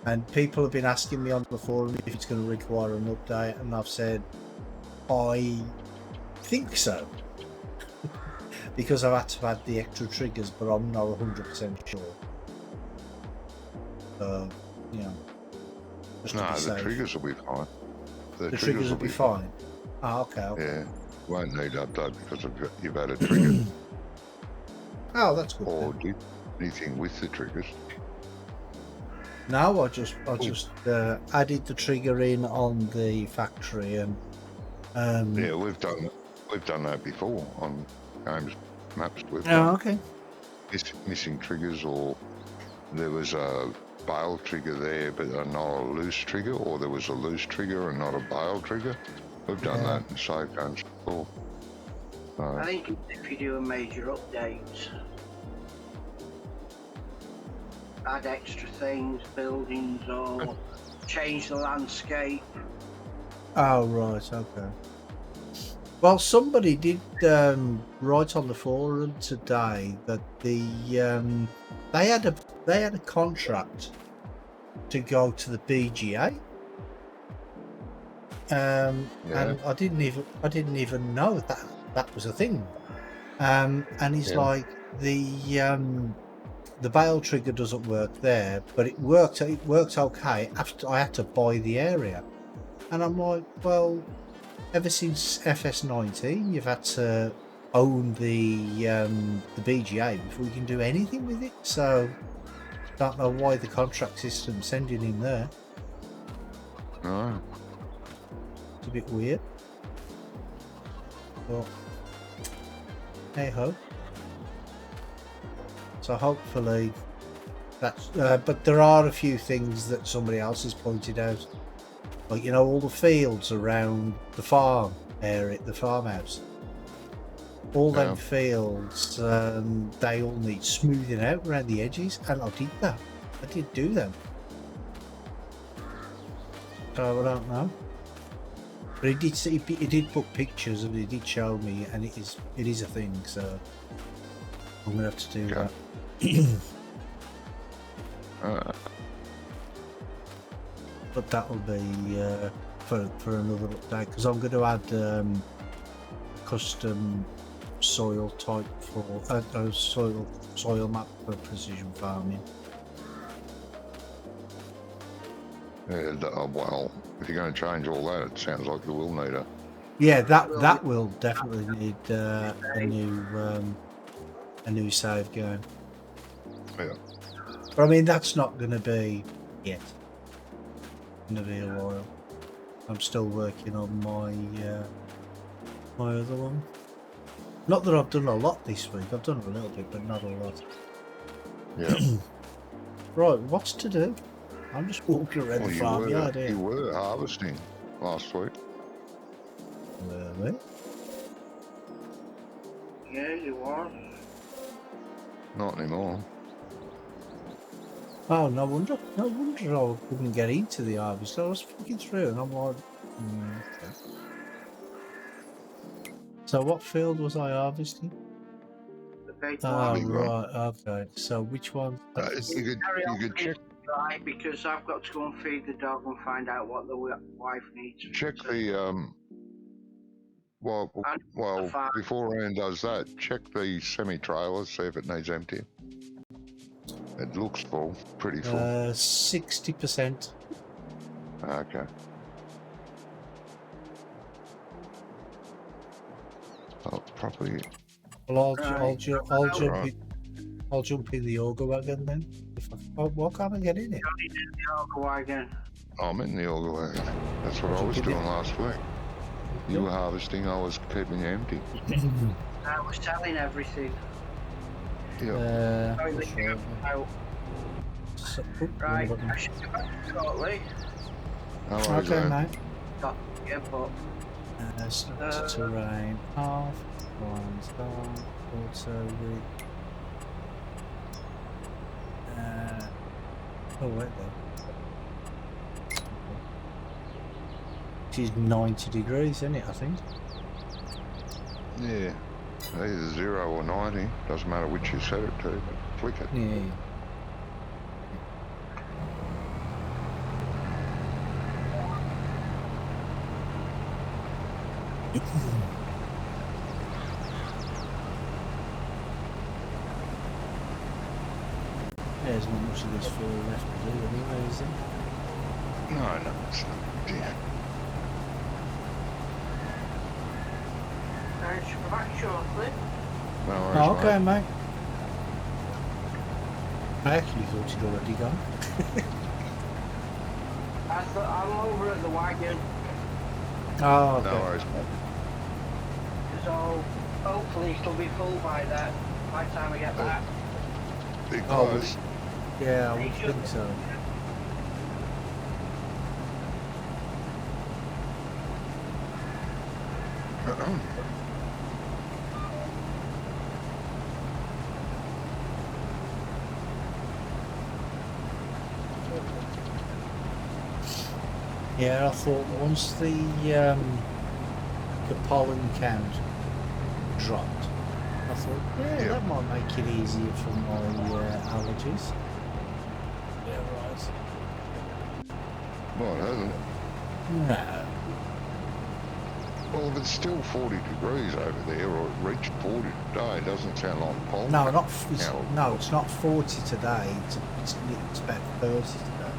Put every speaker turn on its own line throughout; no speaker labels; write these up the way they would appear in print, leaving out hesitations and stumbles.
And people have been asking me on the forum if it's going to require an update, and I've said I think so. Because I've had to add the extra triggers, but I'm not 100% sure. So, you know.
No, the triggers will be fine.
The triggers will be fine. Ah, okay.
Yeah, won't need update because you've had a trigger.
Oh, that's good.
Or do anything with the triggers?
No, I just added the trigger in on the factory, and
yeah, we've done that before on games maps.
Okay.
Missing triggers, or there was a bail trigger there but not a loose trigger, or there was a loose trigger and not a bail trigger. We've done that in save games before.
I think if you do a major update, add extra things, buildings, or change the landscape. Oh,
right, okay. Well, somebody did write on the forum today that they had a contract to go to the BGA, and I didn't even know that was a thing. And he's like, the bail trigger doesn't work there, but it worked okay after I had to buy the area. And I'm like, well, ever since FS19, you've had to own the BGA before you can do anything with it. So, don't know why the contract system's sending him there.
No.
It's a bit weird. But hey ho. So hopefully that's. But there are a few things that somebody else has pointed out. Like, you know, all the fields around the farm area, the farmhouse. All them fields, they all need smoothing out around the edges, and I did that. I did do them. So I don't know. But he did put pictures and he did show me, and it is a thing. So I'm gonna have to do that. But that'll be for another update, because I'm going to add custom soil type for soil map for precision farming.
Yeah, well, if you're going to change all that, it sounds like you will need a.
Yeah, that will definitely need a new save game.
Yeah.
But I mean, that's not going to be yet. Going to be a while. I'm still working on my my other one. Not that I've done a lot this week. I've done a little bit, but not a lot.
Yeah.
Right, what's to do? I'm just walking around the farmyard here.
You were harvesting last week.
Were we?
Yeah, you are.
Not anymore.
Oh, no wonder I couldn't get into the harvest. I was looking through and I'm like, okay. So what field was I harvesting?
The big
one.
Oh,
right, okay. So which one?
You could check.
Right, because I've got to go and feed the dog and find out what the wife needs.
Check the well, before Ian does that, check the semi-trailer, see if it needs emptying. It looks full, pretty full.
60%.
Okay. Oh, probably.
Well, I'll jump in the auger wagon then. Why can't I get in it?
You're in the auger wagon.
I'm in the auger wagon. That's what I was doing last week. You were harvesting, I was keeping you empty.
I was selling everything.
Yeah.
Right, I should be back shortly.
Okay, mate.
Yeah, but
start to rain off. One's gone. Also week. Oh wait there. She's 90 degrees, isn't it? I think.
Yeah. Either 0 or 90. Doesn't matter which you set it to. But flick it.
Yeah. There's not much of this field left to do anyway, is there?
No, it's not. Dear.
I should be back shortly.
No worries,
Oh, okay,
mate.
mate. I actually thought he'd already gone.
I'm over at the wagon,
Oh, okay.
No worries, mate.
so hopefully it'll be full by then, by the time I get back.
Because
Yeah, I would think so. Yeah, I thought once the pollen count dropped, I thought, yeah, that might make it easier for my allergies. Yeah, right.
well, it hasn't.
No.
Well, if it's still 40 degrees over there, or it reached 40 today, it doesn't sound like pollen.
No,
Now,
it's not 40 today. It's about 30 today.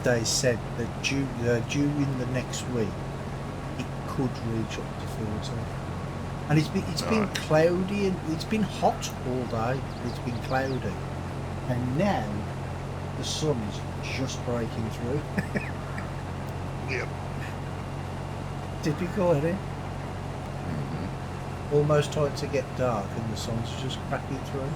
They said that during the next week, it could reach up to 40. And it's been cloudy and it's been hot all day. It's been cloudy, and now the sun's just breaking through.
Yep.
Typical, isn't it?
Mm-hmm.
Almost time to get dark and the sun's just cracking through.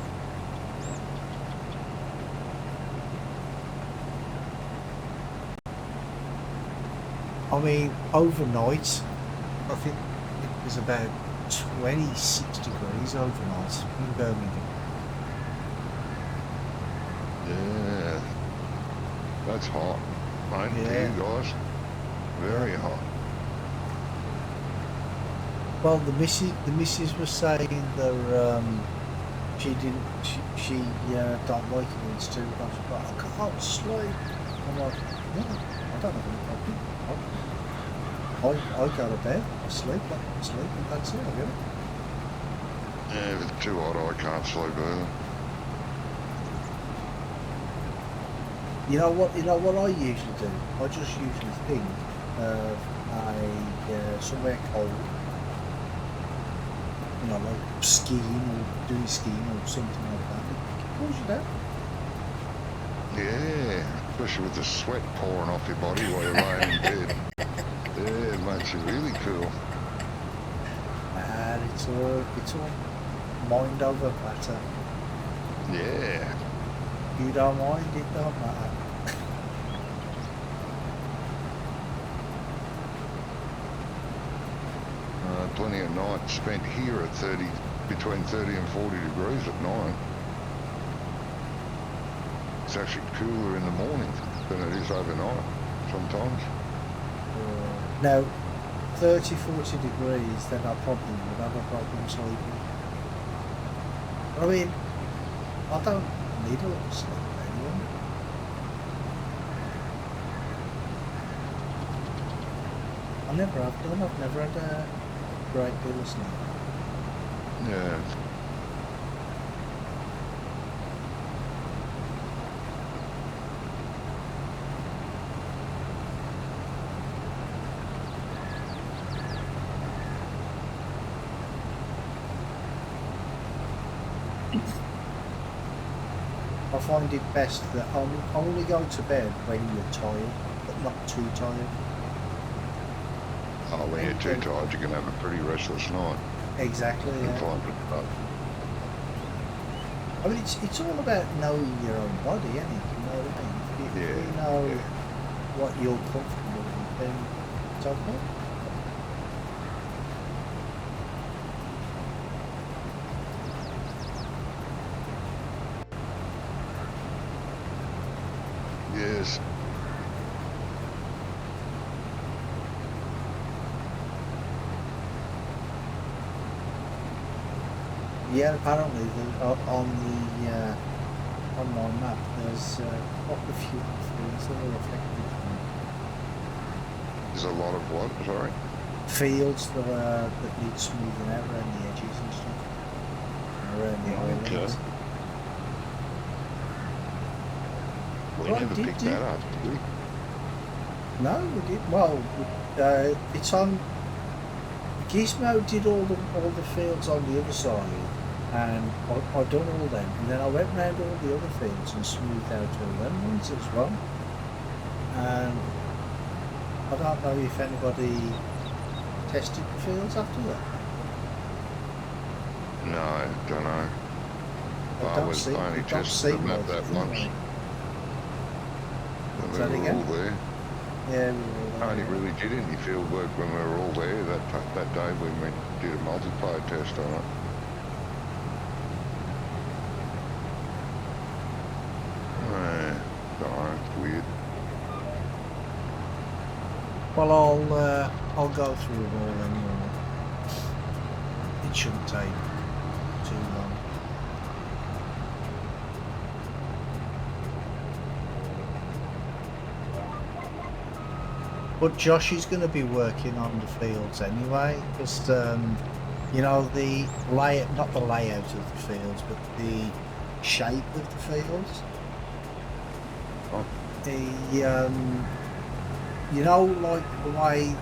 I mean, overnight, I think it was about 26 degrees overnight in Birmingham.
Yeah. That's hot. Ain't it,
Yeah.
you guys? Very hot.
Well, the missus was saying that she don't like it when it's too hot. But I can't sleep. I'm like, no, I don't have any problem. I go to bed, I sleep, and that's it. I get it.
Yeah, if it's too hot, I can't sleep either.
You know what I usually do? I just usually think of somewhere cold. You know, like skiing or doing skiing or something like that. It cools you down.
Yeah, especially with the sweat pouring off your body while you're laying in bed. Yeah, it makes you really cool.
And it's all mind over matter.
Yeah.
You don't mind, it don't matter.
Plenty of nights spent here at between 30 and 40 degrees at night. It's actually cooler in the morning than it is overnight sometimes.
Now, 30, 40 degrees, then I probably would have a problem sleeping. I mean, I don't need a lot of sleep anyway. I never have done. I've never had a great deal of sleep.
Yeah.
I find it best that only go to bed when you're tired, but not too tired.
Oh, when you're too tired, you can have a pretty restless night.
Exactly,
And
yeah.
find it up.
I mean, it's all about knowing your own body, isn't it? You know what I mean? If you know what you're comfortable with, then it's okay.
Yes.
Yeah, apparently on my map there's quite a few things that are affected.
There's a lot of what? Sorry.
Fields that need smoothing out around the edges and stuff, and around the islands.
We
Well,
never picked that up, did we?
No, we did. Well, it's on. Gizmo did all the fields on the other side, and I done all them, and then I went round all the other fields and smoothed out all them ones as well. And I don't know if anybody tested the fields after that.
No, don't know. I only tested them at that once. When we were all there.
Yeah, we were all there.
I only really did any field work when we were all there that day when we did a multiplier test on it. It's weird.
Well, I'll go through them all anyway. It shouldn't take too long. But Josh is going to be working on the fields anyway, because you know, the layout, not the layout of the fields, but the shape of the fields.
Oh.
You know, like the way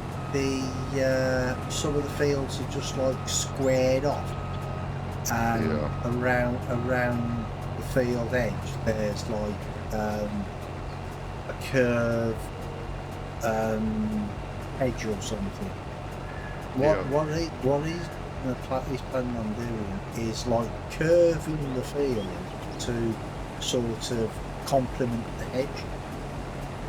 some of the fields are just like squared off, and around the field edge there's like a curve hedge or something. What he's planning on doing is like curving the field to sort of complement the hedge.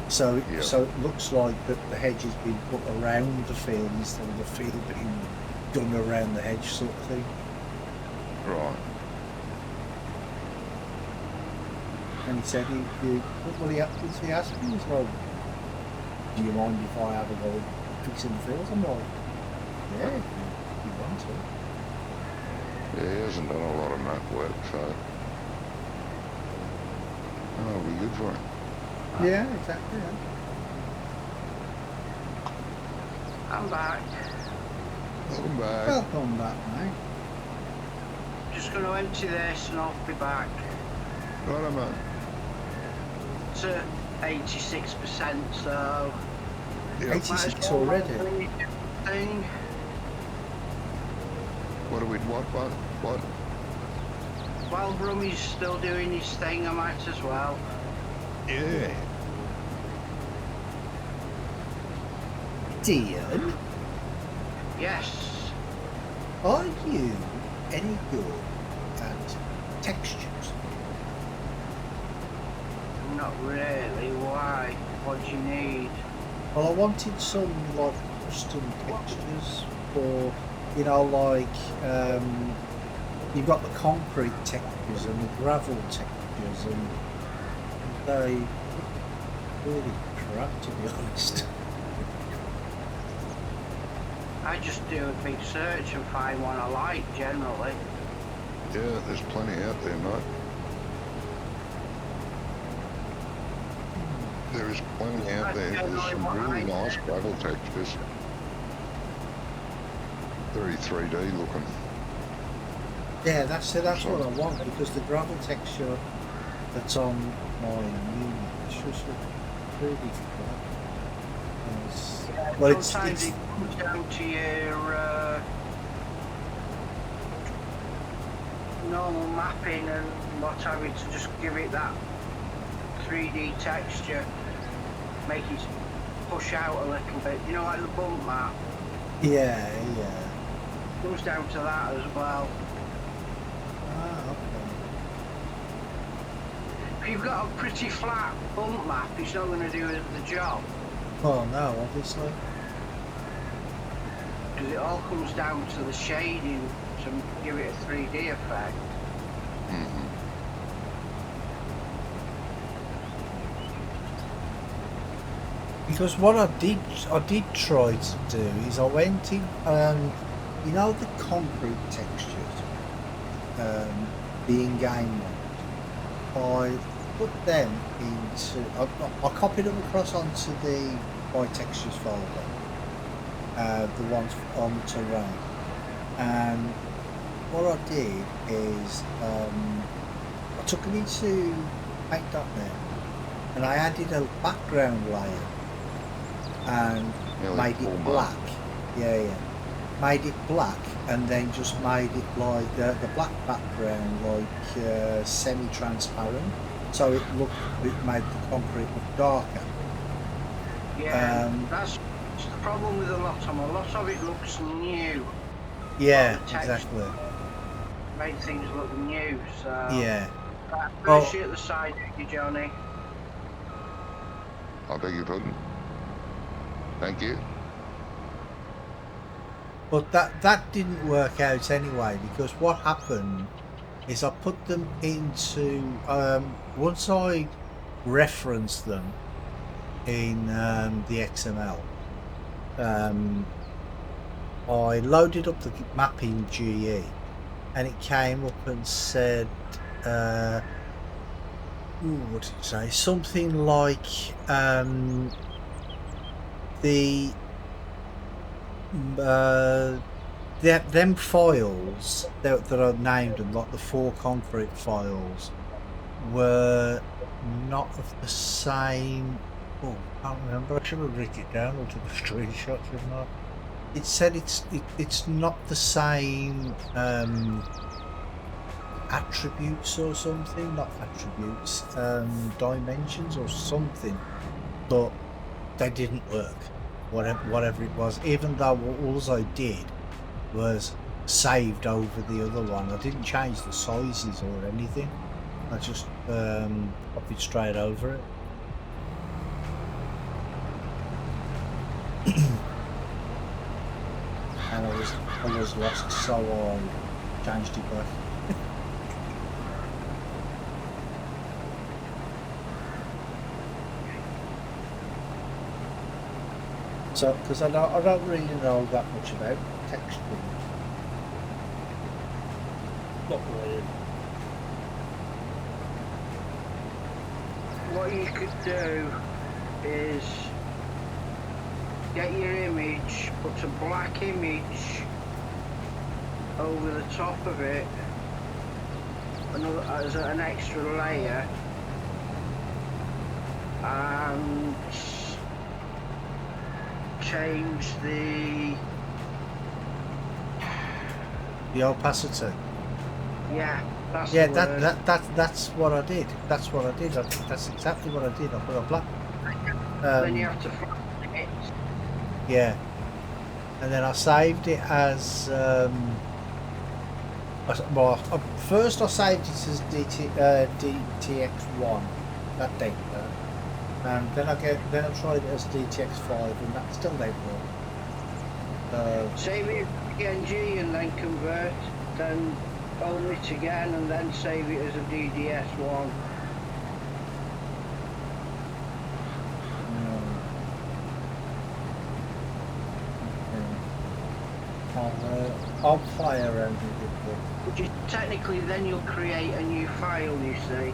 So it looks like that the hedge has been put around the field instead of the field being done around the hedge, sort of thing.
Right.
And he said he asked me, he's like, do you mind if I have a go fixing the fields? I'm like, yeah, if you want to.
Yeah, he hasn't done a lot of map work, so that'll be good for him.
Yeah, exactly. Yeah.
I'm back.
Welcome back.
Welcome back, mate.
Just going to empty this and I'll be back.
Right, man.
To 86%, so...
Yep.
86 already.
Thing.
What are we, what?
While Brummy's still doing his thing, I might as well.
Yeah.
Dean,
Yes.
are you any good at textures?
Not really. Why? What do you need?
Well, I wanted some like custom textures for, you know, like you've got the concrete textures and the gravel textures, and they look really crap, to be honest.
I just do a big search and find one I like, generally.
Yeah, there's plenty out there, mate. There is plenty out there. There's some really nice gravel textures. Very 3D looking.
Yeah, that's what I want, because the gravel texture that's on my unit is just really crap. Well,
sometimes it comes down to your normal mapping and what have you, to just give it that 3D texture, make it push out a little bit, you know, like the bump map.
Yeah.
It comes down to that as well.
Ah, okay.
If you've got a pretty flat bump map, it's not going to do the job.
Well, no, obviously.
Because it all comes down to the shading to give it a 3D effect.
Mm-hmm.
Because what I did try to do is I went in, you know, the concrete textures, the in-game ones. I put them into, I copied them across onto the by textures folder, the ones on the terrain. And what I did is I took them into Paint.net and I added a background layer and made it black. Yeah. Made it black and then just made it like the black background like semi-transparent, so it made the concrete look darker.
Yeah, that's the problem with a lot of them. A lot of it looks new.
Yeah, exactly.
Make things look new. So
yeah.
Push it at the side, you Johnny.
I beg your pardon. Thank you.
But that didn't work out anyway, because what happened is I put them into once I referenced them in the XML, I loaded up the map in GE and it came up and said what did it say? Something like them files that are named and like the 4 concrete files were not of the same. Oh, I can't remember. I should have written it down or took a screenshot, shouldn't I? It said it's not the same attributes or something, not attributes, dimensions or something, but they didn't work. Whatever it was, even though all I did was saved over the other one. I didn't change the sizes or anything. I just copied straight over it. And I was lost, so I changed it back. So, because I don't really know that much about texturing. Not really.
What you could do is get your image, put a black image over the top of it, as an extra layer, and change the
opacity.
Yeah, that's
that's what I did. That's what I did. That's exactly what I did. I put a black.
Then you have to flatten it.
Yeah, and then I saved it as first I saved it as DTX1, that data, and then I tried it as DTX5, and that still didn't work.
Save it PNG and then convert, then open it again, and then save it as a DDS1.
I'll play around with it.
Which is technically then you'll create a new file, you see.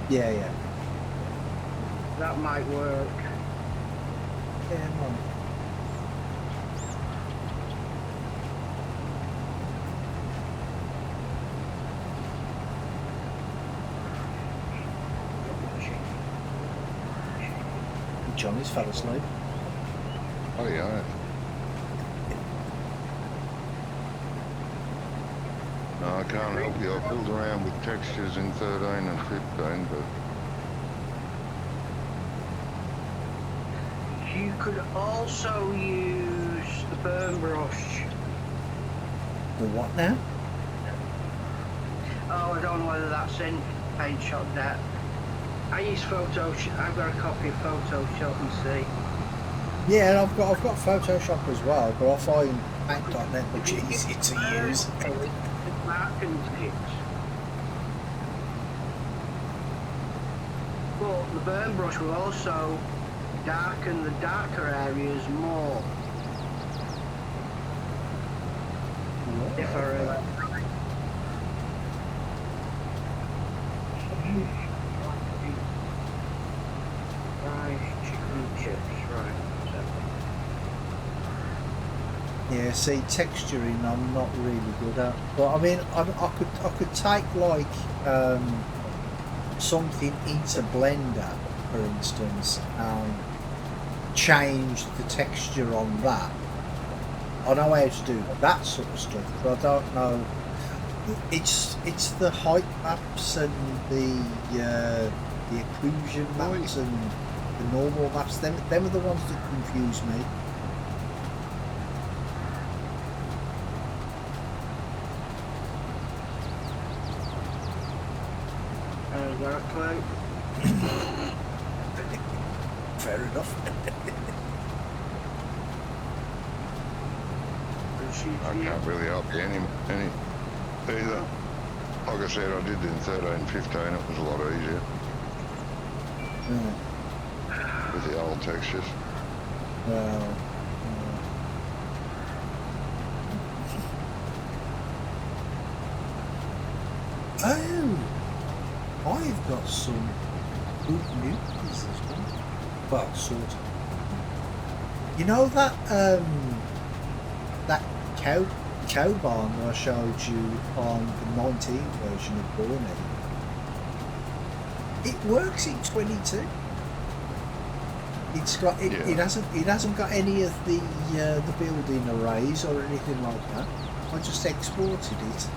Yeah.
That might work.
Yeah, no. Johnny's fell asleep.
Oh yeah. No, I can't help you. I filled around with textures in 13 and 15, but
You could also use the burn brush.
The what now?
Oh, I don't know whether that's in Paint Shop Net. I use Photoshop. I've got a copy of Photoshop, you see.
Yeah, I've got Photoshop as well, but I find Paint.net much easier to use.
But the burn brush will also darken the darker areas more. If I remember. Right, chicken chips, right.
Yeah, see, texturing I'm not really good at. But I mean, I could take like something into Blender, for instance, and change the texture on that. I know how to do that sort of stuff, but I don't know. It's the height maps and the occlusion maps and the normal maps. Them are the ones that confuse me.
Got a clue?
Fair enough.
I can't really help you any either. Like I said, I did in 13, 15, it was a lot easier with the old textures.
Well, oh, I've got some good news as well. Well, sort of. You know that that cow barn that I showed you on the 19 version of Borneo? It works in 22. It's got it.
Yeah.
It hasn't got any of the building arrays or anything like that. I just exported it,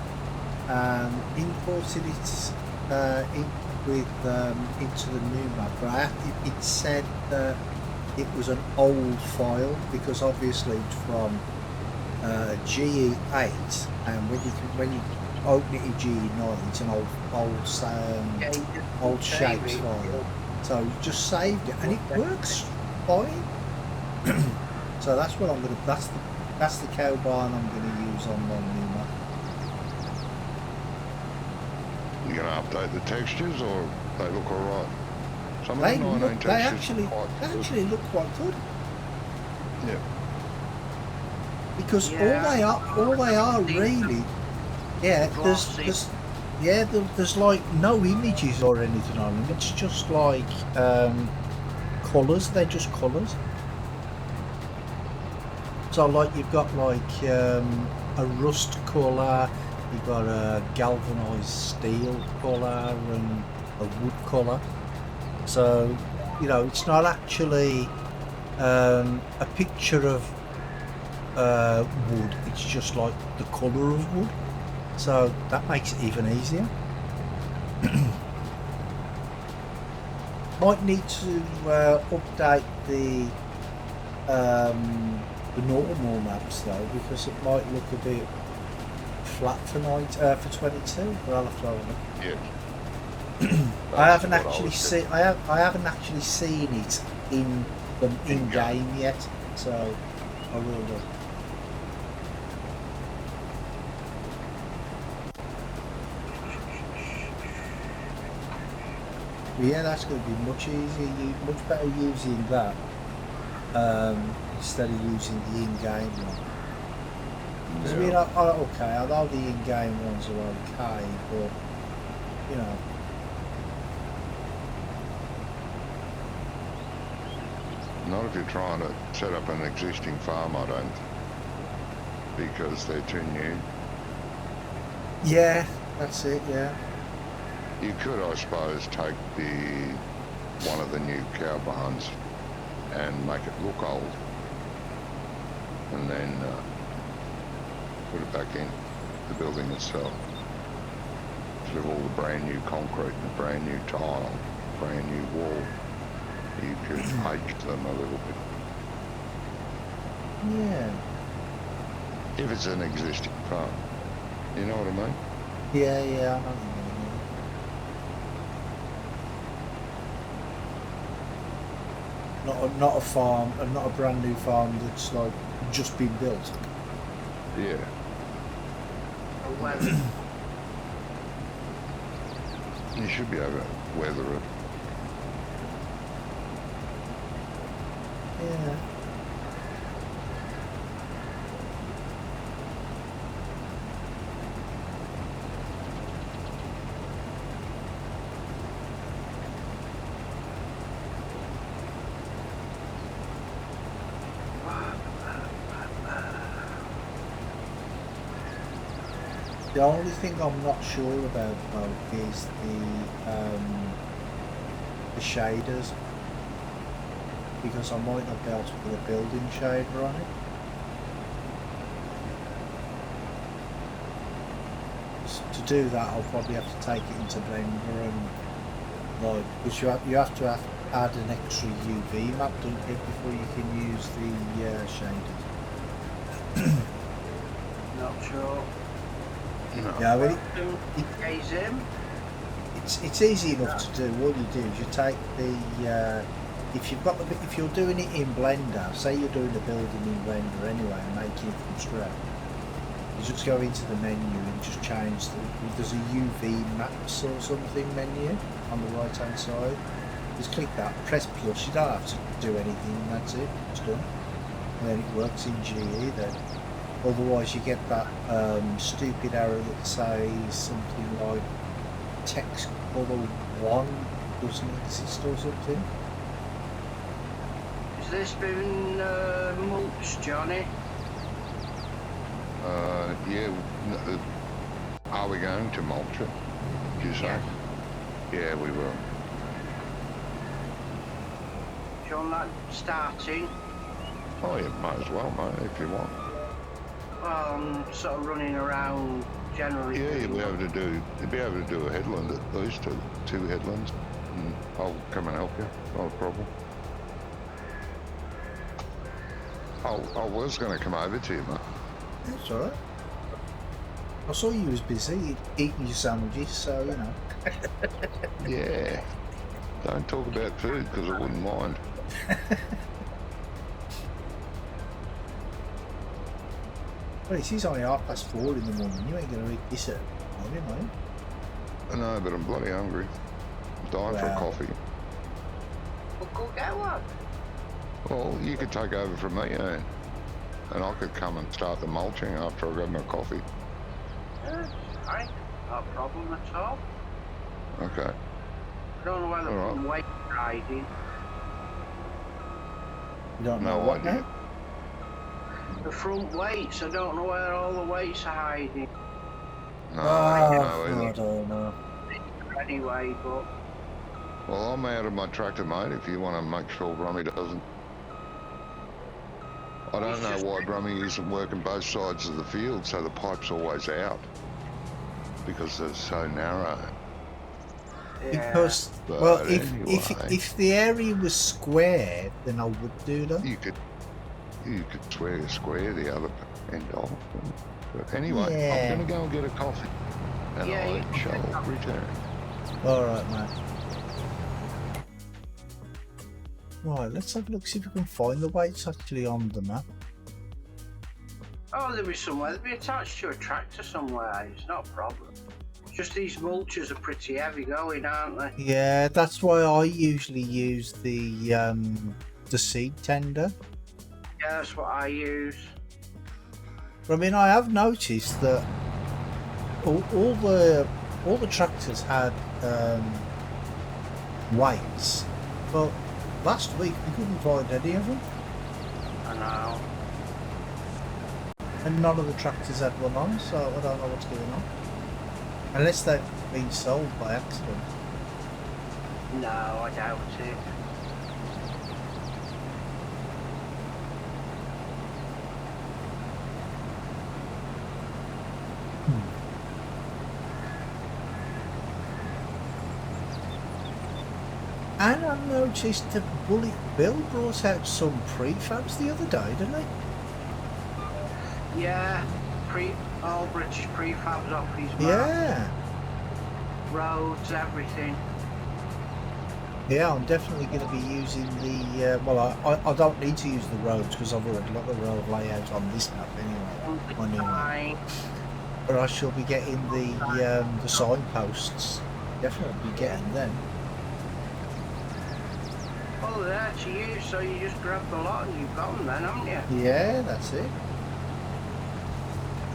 imported it into the new map. But it said that it was an old file because obviously it's from GE8, and when you open it in GE9, it's an old shapes file. So you just saved it, and it works fine. So that's what I'm gonna. That's the cow barn I'm gonna use on my new map.
You gonna update the textures, or they look alright? Some
They
of the 19
look,
textures
actually look quite good.
Yeah.
Because all they are really, yeah. There's like no images or anything on them. It's just like colours. They're just colours. So like you've got like a rust colour, you've got a galvanised steel colour and a wood colour. So you know it's not actually a picture of wood. It's just like the colour of wood. So that makes it even easier. Might need to update the normal maps though, because it might look a bit flat for 22. But I'll have to have a look.
Yeah.
I haven't actually seen. I haven't actually seen it in game yet, so I will look. Yeah, that's going to be much easier. Much better using that instead of using the in-game one. Because I mean, okay, although the in-game ones are okay, but you know.
Not if you're trying to set up an existing farm, I don't, because they're too new.
Yeah, that's it. Yeah.
You could, I suppose, take one of the new cow barns and make it look old, and then put it back in the building itself. Instead of all the brand new concrete and brand new tile, brand new wall, you could age them a little bit.
Yeah.
If it's an existing farm, you know what I mean?
Yeah, I know. Not a farm, and not a brand new farm that's like just been built.
Yeah. You should be able to weather it.
Yeah. The only thing I'm not sure about though is the shaders, because I might not be able to put a building shader on it. To do that, I'll probably have to take it into Blender and like, because you have to add an extra UV map, don't you, before you can use the shaders.
Not sure.
No.
Yeah, but it's easy enough to do. All you do is you take the if you're doing it in Blender, say you're doing a building in Blender anyway and making it from scratch, you just go into the menu and just change there's a UV maps or something menu on the right hand side. Just click that, press plus, you don't have to do anything, that's it, it's done. And then it works in GE then. Otherwise you get that stupid error that says something like text color 1 doesn't exist or something.
Has this been mulched, Johnny?
Yeah. Are we going to mulch it? Did you say?
Yeah.
Yeah, we will.
Do you want that starting?
Oh, you might as well, mate, if you want.
Well, I'm sort of running around generally.
Yeah, you'll be able to do a headland at least, two headlands. And I'll come and help you, not a problem. I was going to come over to you, mate.
That's alright. I saw you was busy eating your sandwiches, so you know.
Yeah. Don't talk about food because I wouldn't mind.
Well, it's only 4:30 in the morning. You ain't gonna eat this at morning, are you?
I know, but I'm bloody hungry. I'm dying for a coffee.
Well, go get one.
Well, you could take over from me, and I could come and start the mulching after I grab my coffee.
Yeah, fine. No problem at all.
Okay.
I don't know whether
All
I'm weight riding.
You don't know
No
what
idea.
now?
The front weights, I don't know where all the weights are hiding.
No, I don't know
I
either.
don't know.
Anyway, but
Well, I'm out of my tractor, mate, if you want to make sure Brummy doesn't. I don't know why Brummy isn't working both sides of the field, so the pipe's always out. Because they're so narrow.
yeah.
Because,
But
well,
anyway.
if the area was square, then I would do that.
You could square the other end off. But anyway,
Yeah.
I'm going to go and get a coffee. And
Yeah, you
I
can
shall
get a coffee.
return.
Alright, mate. Right, let's have a look, see if we can find the weights actually on the map.
Oh, there'll be somewhere. They'll be attached to a tractor somewhere. It's not a problem. Just these mulches are pretty heavy going, aren't they?
Yeah, that's why I usually use the seed tender.
Yeah, that's what I use.
But I mean, I have noticed that all the tractors had weights, but last week we couldn't find any of them,
I know.
and none of the tractors had one on. So I don't know what's going on, unless they've been sold by accident.
No, I doubt it.
And I noticed that Bullet Bill brought out some prefabs the other day, didn't he?
Yeah, all British prefabs off his map.
Yeah.
Roads, everything.
Yeah, I'm definitely going to be using the. Well, I don't need to use the roads because I've already got the road layout on this map anyway. On new map.
Fine.
But I shall be getting the signposts. Definitely be getting them.
Well, they're there to use, so you just grab the lot and you've got them then, haven't you?
Yeah, that's it.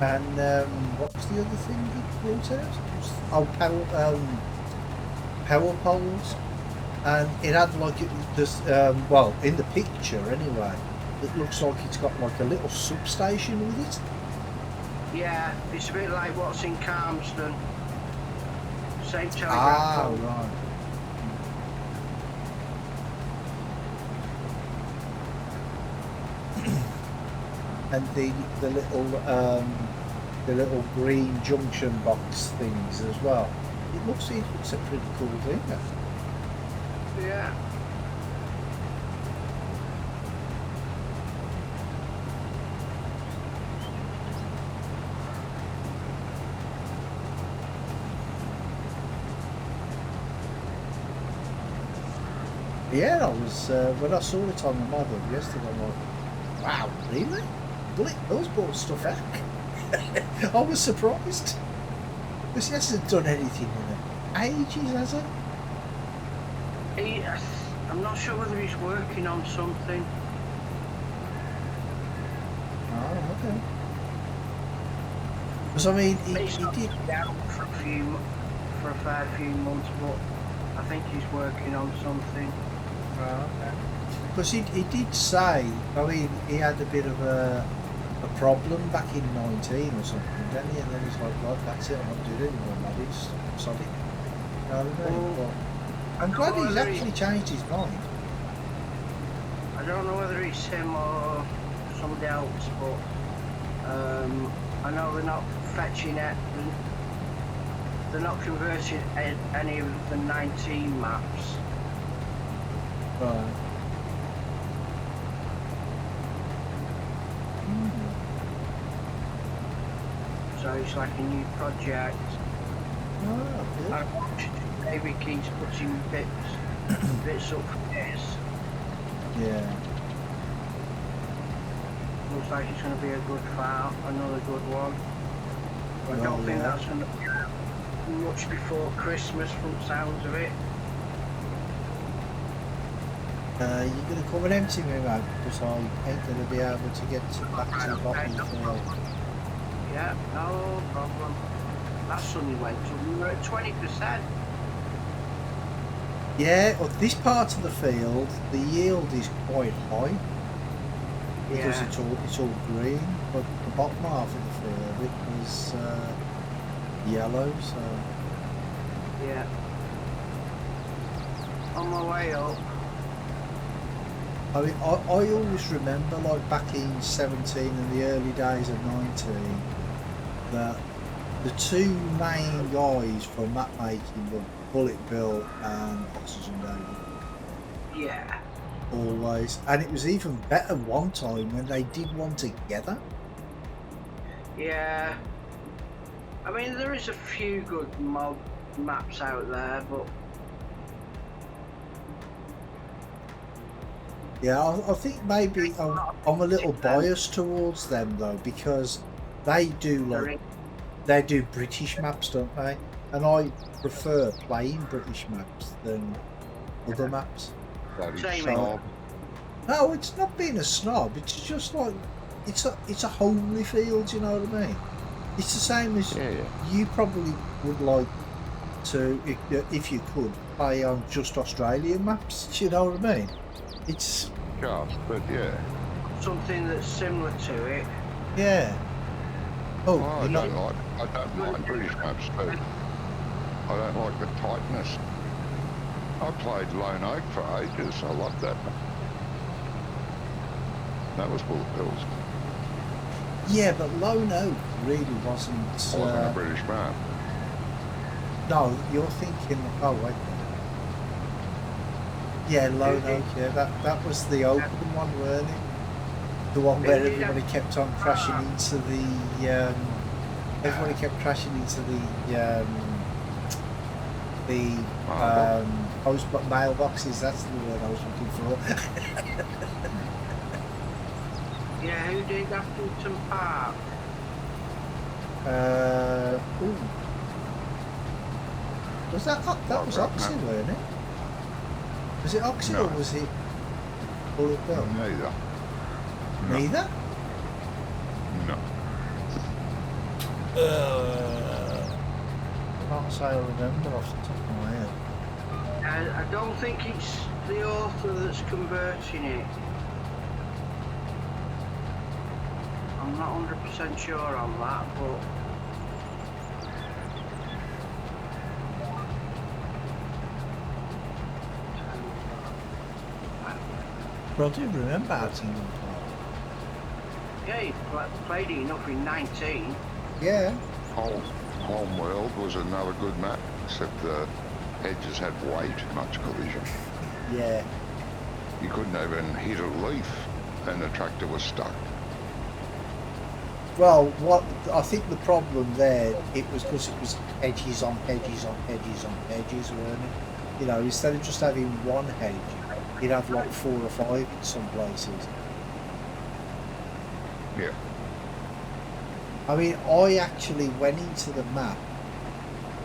And what was the other thing he brought out? Oh, power poles. And it had like this. Well, in the picture anyway, it looks like it's got like a little substation with it.
Yeah, it's a bit like what's in Calmsden. Same telegraph
Ah,
pole.
right. And the little green junction box things as well. It looks a pretty cool thing.
Yeah.
Yeah, I was when I saw it on the model yesterday. I'm like, wow, really? Bullet Bill's bought stuff out. I was surprised because he hasn't done anything in ages, has he?
I'm not sure whether he's working on something.
Oh, okay. Because I mean, he did
out for a fair few months, but I think he's working on something.
Oh, okay. Because he did say, I mean, he had a bit of a problem back in 19 or something, didn't he? And then he's like, right, that's it, I'm not doing it anymore, buddies. Sorry. You know what I mean?
Well,
but I'm glad he's actually changed his mind.
I don't know whether it's him or somebody else, but I know they're not fetching it. They're not converting any of the 19 maps.
Right.
So it's like a new project.
Oh, good.
I watched maybe keeps putting bits up for this.
Yeah.
Looks like it's going to be a good file, another good one. But I don't think that's going to be much before Christmas from the sounds of it.
You're going to come and empty me, mate, because I ain't going to be able to get back to the bottom of the file.
Yeah, no problem. That suddenly went up. We were at 20%.
Yeah, well, this part of the field, the yield is quite high because
Yeah.
it's all green, but the bottom half of the field it was yellow. So
Yeah. On my way up.
I mean, I always remember, like back in 17 and the early days of 19, that the two main guys for map making were Bullet Bill and Oxygen David.
Yeah.
Always. And it was even better one time when they did one together.
Yeah. I mean, there is a few good mob maps out there, but
Yeah, I think maybe I'm a little biased towards them though, because they do British maps, don't they? And I prefer playing British maps than other maps.
Bloody
Same
snob.
No, it's not being a snob. It's just like it's a homely field. You know what I mean? It's the same as you probably would like to, if you could, play on just Australian maps. Do you know what I mean? It's
Just, but yeah.
something that's similar to it.
yeah. Oh,
I
you're
don't
not,
like British maps too. I don't like the tightness. I played Lone Oak for ages. I loved that. That was Bullet Bills.
yeah, but Lone Oak really wasn't.
Wasn't a British map.
No, you're thinking. Oh wait. Yeah, Lone Oak. Yeah, that was the open one, weren't it? The one where everybody kept on crashing into the. Everybody kept crashing into the post mailboxes. That's the word I was looking for.
Yeah, who did Affilate Park?
Ooh. Was that was Oxy, weren't it? Was it Oxy or was it Bullet Bill?
Neither.
Neither?
No.
I can't say I remember off the top of my head.
I don't think it's the author that's converting it. I'm I'm not 100% sure on that, but
But I do remember Hattington Park.
yeah, you played it enough in 19.
Yeah.
Homeworld was another good map, except the hedges had way too much collision.
Yeah.
You couldn't even hit a leaf and the tractor was stuck.
Well, what I think the problem there, it was because it was hedges on hedges on hedges on hedges, weren't it? You know, instead of just having one hedge, you'd have like 4 or 5 in some places.
Yeah.
I mean, I actually went into the map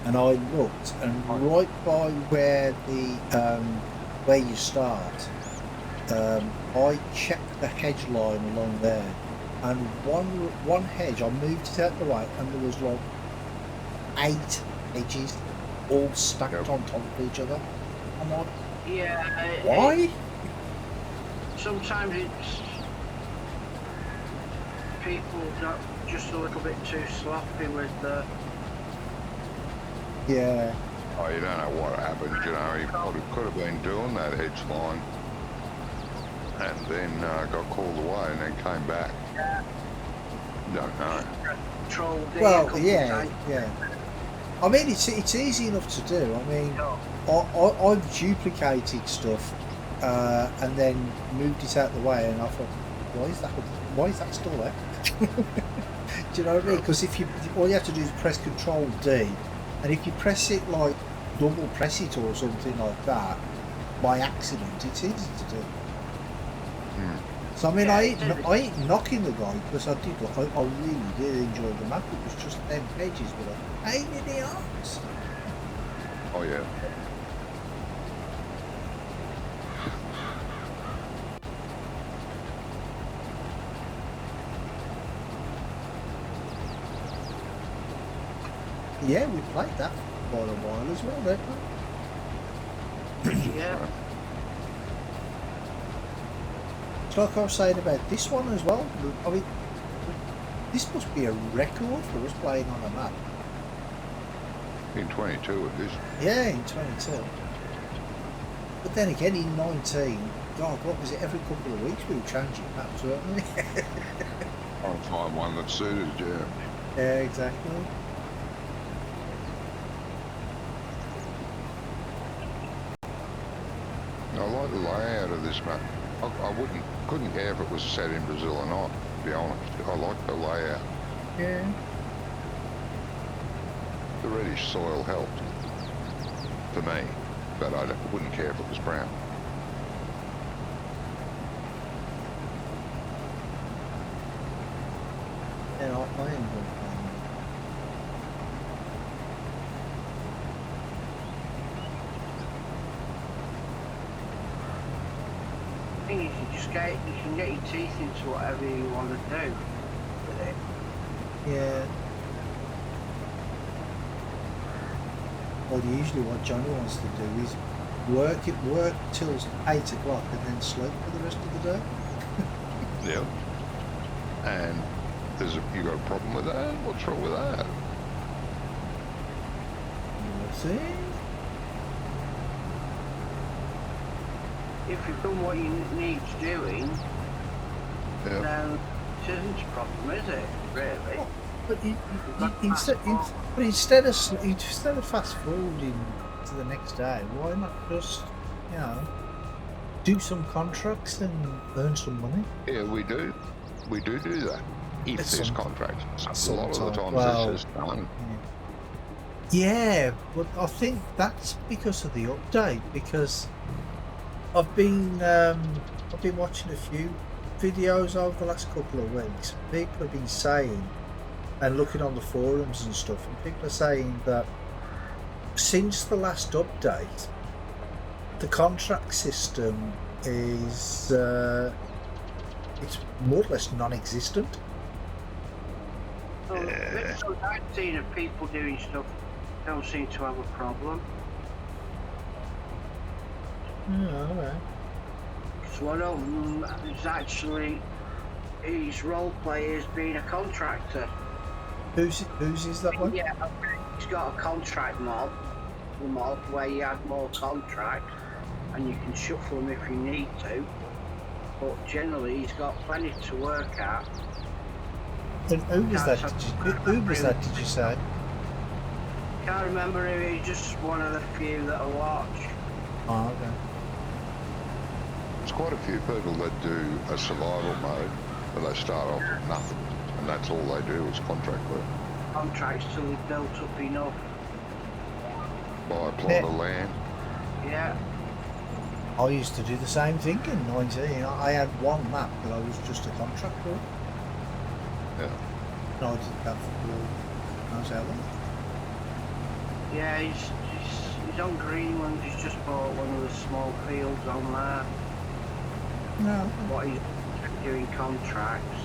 and I looked, and right by where the where you start, I checked the hedge line along there, and one hedge I moved it out the way, and there was like 8 hedges all stacked on top of each other. I'm like,
Yeah.
why?
Sometimes it's people not just a little bit too sloppy with the.
Yeah.
Oh, you don't know what happened, you know, he probably could have been doing that hedge line and then got called away and then came back.
Yeah.
Don't know.
Control D a
Well,
couple
yeah,
times.
yeah. I mean, it's easy enough to do. I mean,
No.
I've duplicated stuff and then moved it out the way, and I thought, why is that still there? Do you know what I mean? Because if you all you have to do is press Control D, and if you press it like double press it or something like that by accident, it's easy to do. So I mean,
Yeah,
I ain't knocking the guy, because I really did enjoy the map. It was just them pages with a pain in the arse.
Oh, yeah.
Yeah, we played that for a while as well, didn't we?
Yeah.
It's like I was saying about this one as well. I mean, this must be a record for us playing on a map.
In 22 it is.
Yeah, in 22. But then again, in 19, God, what was it? Every couple of weeks we were changing maps, weren't we?
I'll find one that suited, yeah.
Yeah, exactly.
I like the layout of this map. I couldn't care if it was set in Brazil or not, to be honest. I like the layout.
Yeah.
The reddish soil helped for me, but I wouldn't care if it was brown.
Yeah, I enjoy playing that.
I think you can get your teeth into whatever you want to do with it.
Yeah. Well, usually what Johnny wants to do is work till 8 o'clock and then sleep for the rest of the day.
Yeah. And you got a problem with that? What's wrong with that?
See?
If you've done what you need doing,
Yeah.
then it isn't a problem, is it? Really?
But instead of fast forwarding to the next day, why not just, you know, do some contracts and earn some money?
Yeah, we do. We do that. If
It's
there's
some-
contracts. A lot of the
sometimes.
times
Well,
it's just done.
Yeah, but I think that's because of the update. Because I've been watching a few videos over the last couple of weeks. People have been saying, and looking on the forums and stuff, and people are saying that since the last update, the contract system is it's more or less non-existent.
So, so I've seen of people doing stuff don't seem to have a problem.
Yeah, all right.
So I don't. It's actually his role play as being a contractor.
Whose is that one?
Yeah, he's got a contract mod, the mod where you add more contracts and you can shuffle them if you need to. But generally, he's got plenty to work at.
And who was that? Did you say?
Can't remember who. He's just one of the few that I watch.
Oh, okay.
There's quite a few people that do a survival mode, but they start off with nothing, and that's all they do is contract work.
Contracts till they've built up enough.
Buy a plot of land.
Yeah.
I used to do the same thing in 19. I had one map, but I was just a contractor.
Yeah.
No, I didn't have I was out there.
Yeah, he's on Greenland. He's just bought one of the small fields on there.
No.
What he's doing contracts.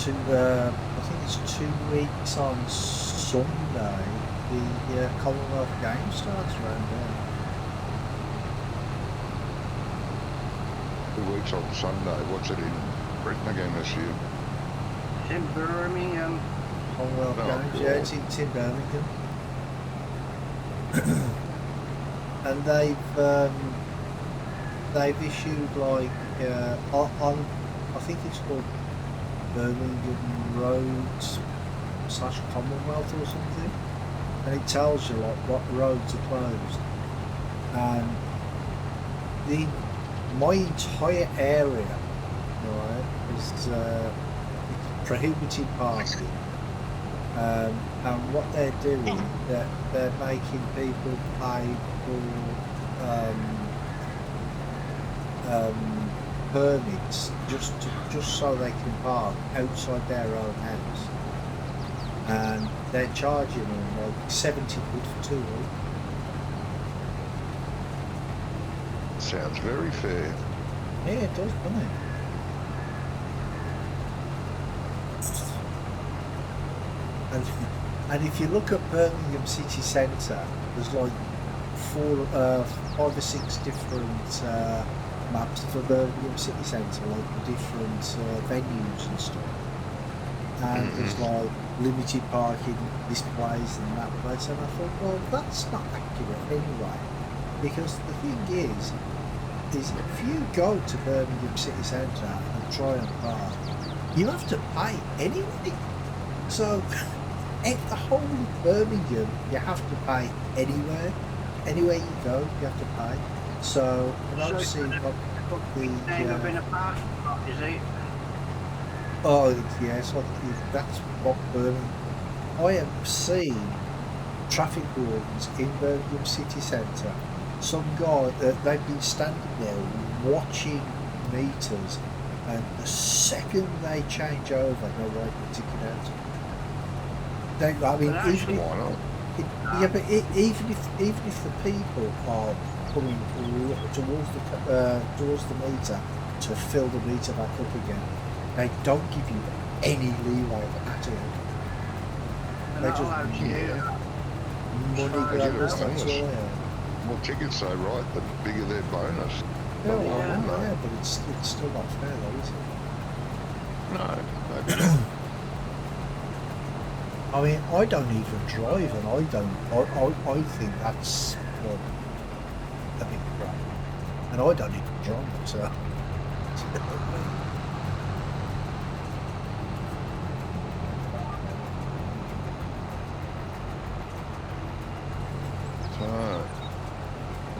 I think it's 2 weeks on Sunday. The Commonwealth Games starts around there.
2 weeks on Sunday. What's it in Britain again this year?
It's in Birmingham.
Commonwealth Games,
cool.
yeah, it's in Birmingham. And they've issued like on I think it's called Birmingham Roads / Commonwealth or something, and it tells you like what roads are closed, and my entire area, right, is prohibited parking, and what they're doing, they're making people pay for permits just so they can park outside their own house, and they're charging them like 70 quid for 2 weeks.
Sounds very fair.
Yeah, it does, doesn't it? And if you look at Birmingham city centre, there's like 5 or 6 different maps for Birmingham city centre, like different venues and stuff. And there's like limited parking this place and that place, and I thought, well, that's not accurate anyway, because the thing is if you go to Birmingham city centre and try and park, you have to pay anyway. So at the whole of Birmingham, you have to pay anywhere you go, you have to pay. So and I've seen like
Never been a parking lot, is it?
Oh yes, that's what Birmingham. I have seen traffic wardens in Birmingham city centre. Some guy they've been standing there watching meters, and the second they change over, they write the ticket out. I mean, even
Why not?
even if the people are coming towards the meter to fill the meter back up again, they don't give you any leeway at all. They just money grabbers, that's all they are.
Well, tickets say right, the bigger their bonus.
Yeah, well, yeah, but it's still not fair though, is it?
No, maybe not.
I mean, I don't even drive, and I think that's a big crap. And I don't even drive, so.
So,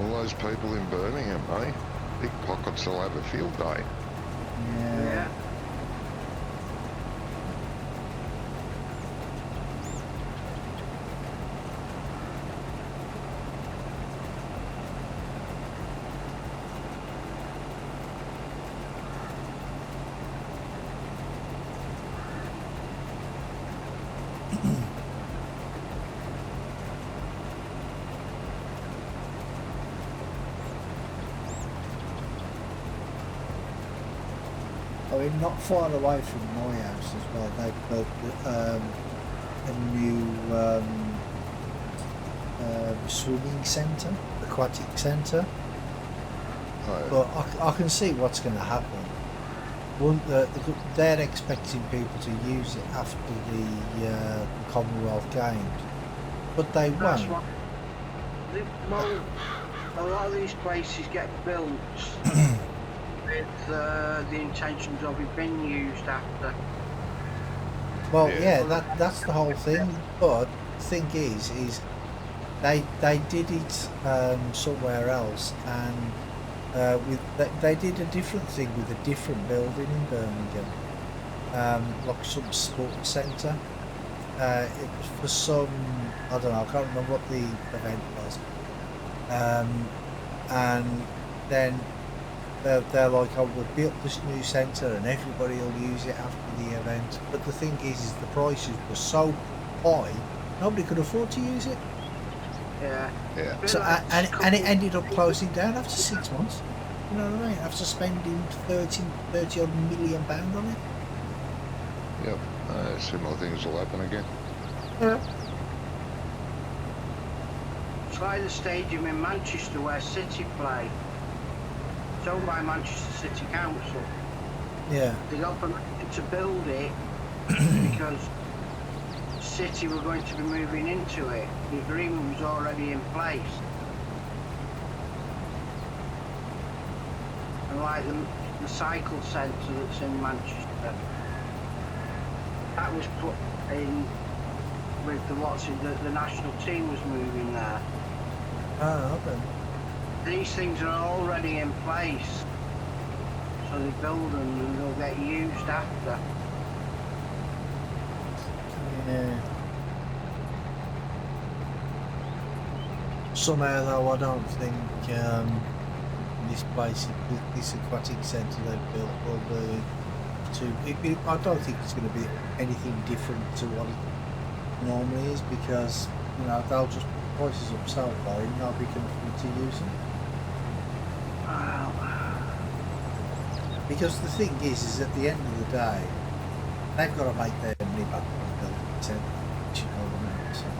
all those people in Birmingham, eh? Pickpockets will have a field day.
Yeah. I mean, not far away from my house as well, they built a new swimming centre, aquatic centre.
Oh,
But I can see what's going to happen. They're expecting people to use it after the Commonwealth Games, but they
That's
won't.
what. Well, a lot of these places get built with the intentions of it being used after.
Well,
Yeah.
yeah, that's the whole thing. But the thing is they did it somewhere else, and they did a different thing with a different building in Birmingham, like some sports centre. It was for some, I don't know, I can't remember what the event was. And then they're like, oh, we'll build this new centre and everybody will use it after the event. But the thing is the prices were so high, nobody could afford to use it.
Yeah.
yeah.
Bit
So
like
and it ended up closing down after 6 months. You know what I mean? After spending 30 odd £1 million on it.
Yep. Similar things will happen again.
Yeah.
It's like the stadium in Manchester where City play. It's owned by Manchester City Council.
Yeah.
They got permission to build it because City were going to be moving into it. The agreement was already in place. And like the cycle centre that's in Manchester, that was put in with the the national team was moving there.
Oh, okay.
These things are already in place, so they build them and they'll get used after.
Yeah. Somehow though, I don't think this place, this aquatic centre they've built will be I don't think it's going to be anything different to what it normally is, because they'll just put prices up so low and nobody can afford to use them. Because the thing is at the end of the day, they've got to make their money back on the building centre, you know what I mean? So,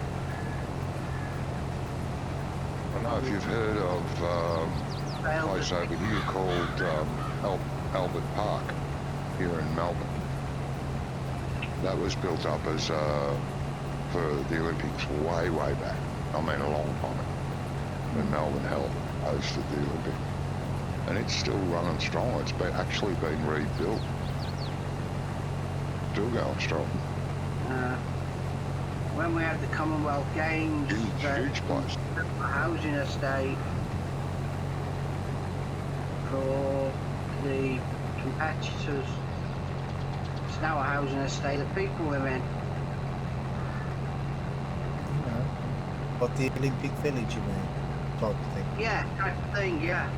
I don't know if you've heard of a place over here called Albert Park here in Melbourne. That was built up as for the Olympics way back. I mean a long time ago, when Melbourne hosted the Olympics. And it's still running strong. It's actually been rebuilt. Still going strong.
When we had the Commonwealth Games,
Huge place.
a housing estate for the competitors. It's now a housing estate that people live in.
What, the Olympic Village, you mean? Type of thing.
Yeah, type of thing, yeah.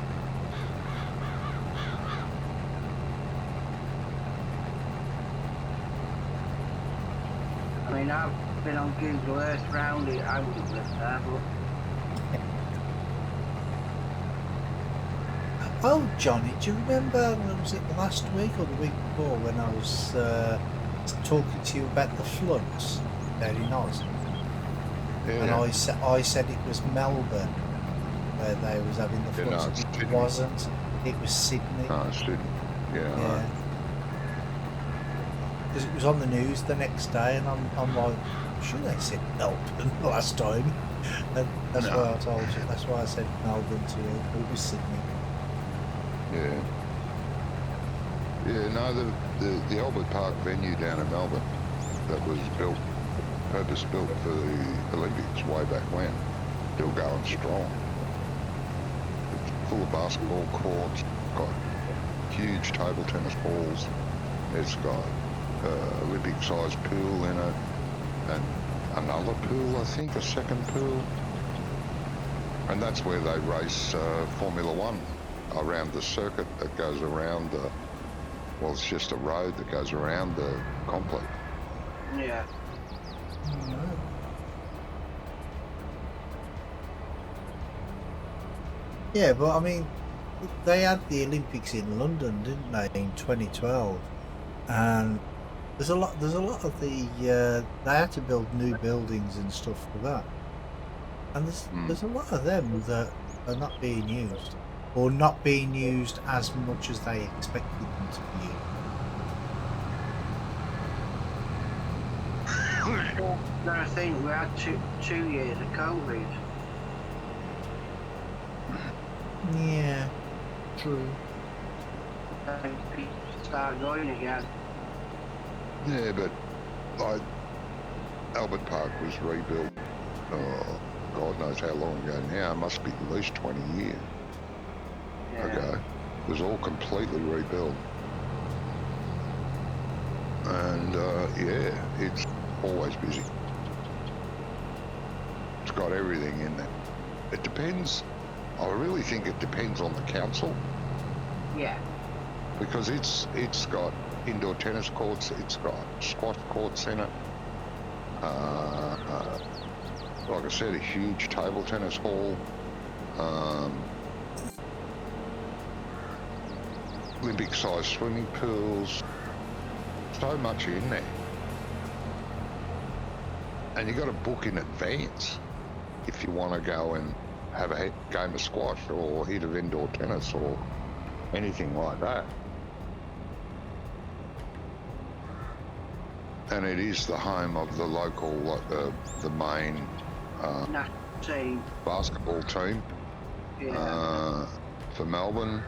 I mean, I've been on Google Earth round it. I wouldn't live there, but
Oh, Johnny, do you remember, was it last week or the week before, when I was talking to you about the floods? Very nice.
Yeah.
And I said it was Melbourne where they was having the
Yeah, no,
floods.
it's
It
Sydney.
wasn't. It was Sydney.
Oh, Sydney. Yeah.
Yeah. Because it was on the news the next day, and I'm like, I'm sure they said Melbourne last time. And that's
No.
why I told you. That's why I said Melbourne to you. It was Sydney.
Yeah. Yeah, no, the Albert Park venue down in Melbourne that was purpose-built for the Olympics way back when, still going strong. It's full of basketball courts, got huge table tennis balls, it's got Olympic-sized pool in it, and another pool, I think, a second pool. And that's where they race Formula One around the circuit that goes around well, it's just a road that goes around the complex.
yeah.
Yeah, but I mean, they had the Olympics in London, didn't they, in 2012? And there's a lot of the they had to build new buildings and stuff for that. And there's a lot of them that are not being used, or not being used as much as they expected them to be used.
I think we had two years of COVID.
Yeah, true.
And people start going again.
Yeah, but like Albert Park was rebuilt. Oh, God knows how long ago now. It must be at least 20 years ago. It was all completely rebuilt, and yeah, it's always busy. It's got everything in there. It depends. I really think it depends on the council.
Yeah.
Because it's got indoor tennis courts, it's got squash courts in it. Like I said, a huge table tennis hall. Olympic-sized swimming pools. So much in there. And you got to book in advance if you want to go and have a game of squash or hit of indoor tennis or anything like that. And it is the home of the local, like the main basketball team for Melbourne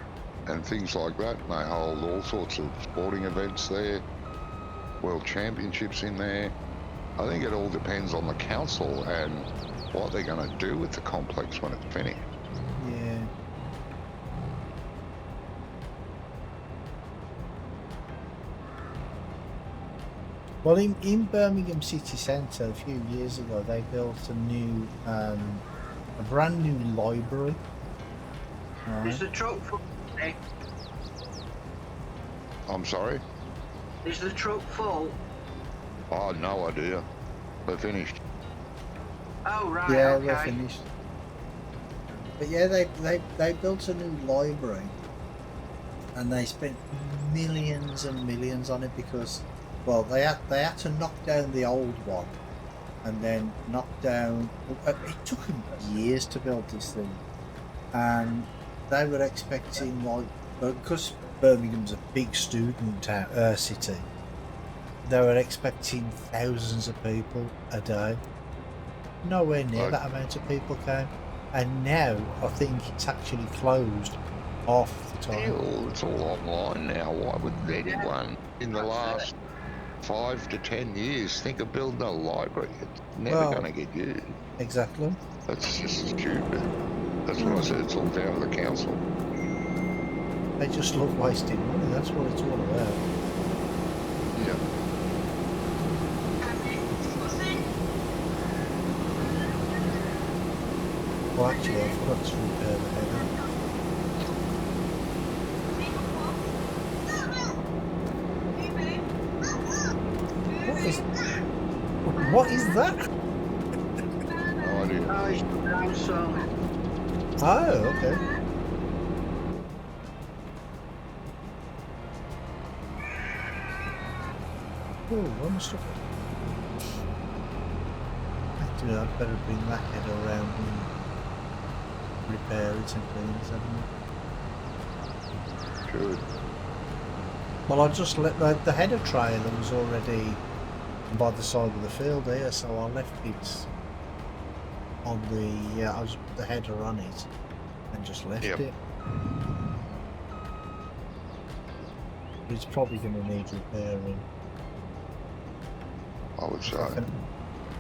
and things like that. And they hold all sorts of sporting events there, world championships in there. I think it all depends on the council and what they're going to do with the complex when it's finished.
Yeah. Well, in Birmingham city centre a few years ago, they built a brand new library. Right.
Is the truck full?
I'm sorry?
Is the truck full?
Oh, no idea. They're finished.
Oh, right,
Yeah,
okay.
they're finished. But yeah, they built a new library, and they spent millions and millions on it because, well, they had to knock down the old one, and then knock down. It took them years to build this thing, and they were expecting, like, because Birmingham's a big student city, they were expecting thousands of people a day. Nowhere near that amount of people came, and now I think it's actually closed off the time.
It's all online now. Why would anyone in the last 5 to 10 years think of building a library? It's never going to get used.
Exactly.
That's just stupid. That's what I said. It's all down to the council.
They just love wasting money. That's what it's all about.
Yeah.
Well, actually, I forgot to repair the header. What is that?
No idea.
Oh, it's down some.
Oh, okay. Oh, I must have. Actually, I'd better bring that header around and repair it and clean it, hadn't
Good.
Well, I just let the header trailer was already by the side of the field here, so I left it on the. I just put the header on it and just left it. But it's probably going to need repairing.
I would say.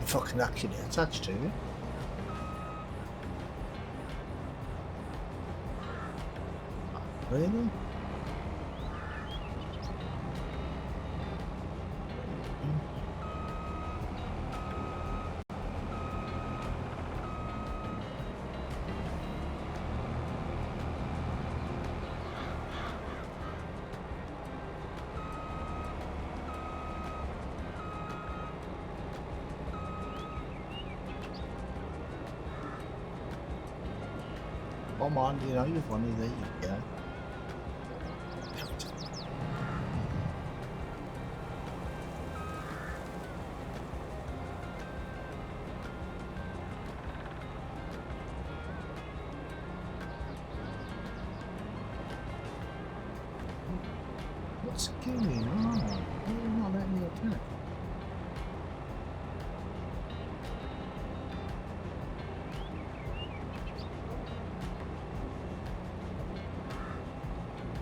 If I can actually attach to it. Really? come on, you know you're funny, there you go. What's going on? Why are you not letting me attack?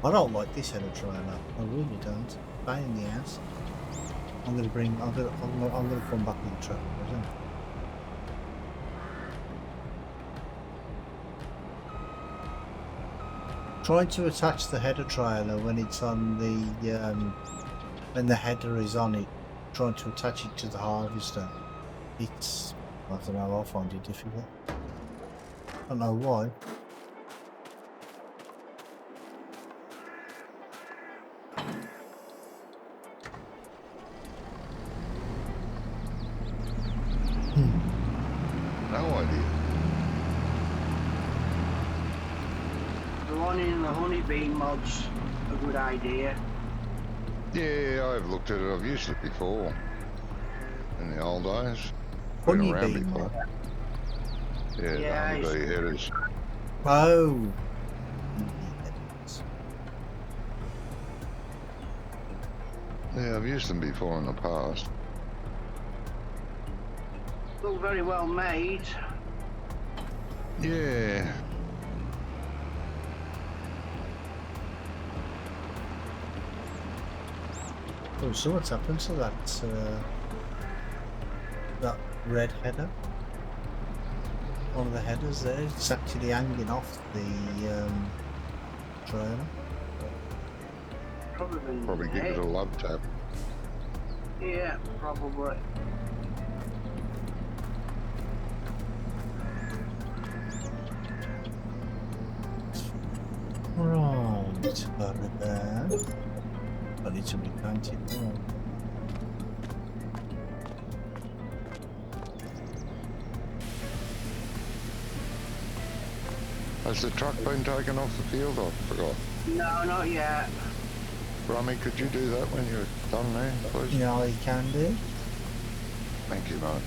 I don't like this header trailer. I really don't. Pain in the ass. I'm gonna come back with the truck. Isn't it? Trying to attach the header trailer when it's on the when the header is on it, trying to attach it to the harvester, it's, I don't know, I find it difficult. I don't know why.
No idea.
The one in the honeybee mod's a good idea.
Yeah, I've looked at it. I've used it before. In the old days. Been around
Honeybee
before.
mod.
Yeah, the
Yeah,
honeybee headers.
Oh.
Yeah, I've used them before in the past.
Look very well made.
Yeah.
Oh, so what's happened to that that red header? One of the headers there, it's actually hanging off the trailer.
Probably give it a love tap.
Yeah, probably.
Right, got it there. I need to repaint it now.
Has the truck been taken off the field? I forgot.
No, not yet.
Rummy, could you do that when you're done there, please?
Yeah, you can do.
Thank you, mate.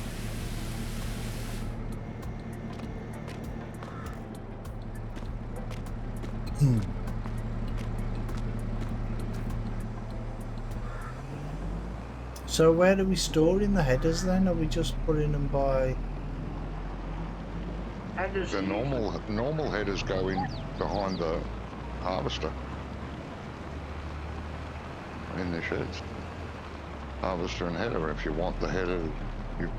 So where are we storing the headers then? Are we just putting them by...
Headers.
The normal headers go in behind the harvester. In the sheds. Harvester and header. If you want the header, you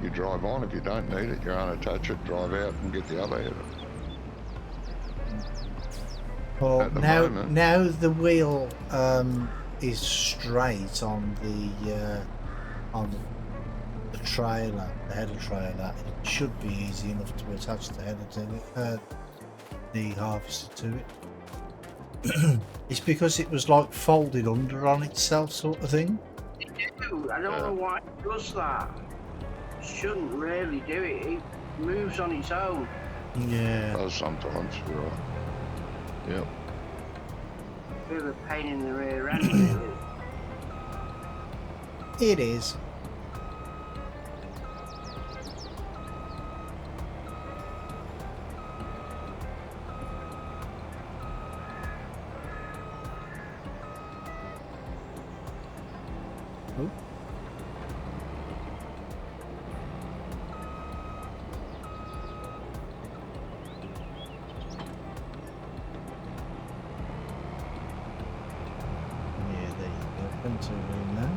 drive on. If you don't need it, you unattach it, drive out and get the other header.
Well,
At the
now the wheel is straight on the trailer, the header trailer. It should be easy enough to attach the header to it, the harvester to it. It's because it was like folded under on itself, sort of thing.
I don't know why it does that. It shouldn't really do it. It moves on its own.
Yeah.
Does sometimes, you're right. Yep.
Bit of a pain in the rear end, really.
It is. Oh. Yeah, there you go. Printer room now.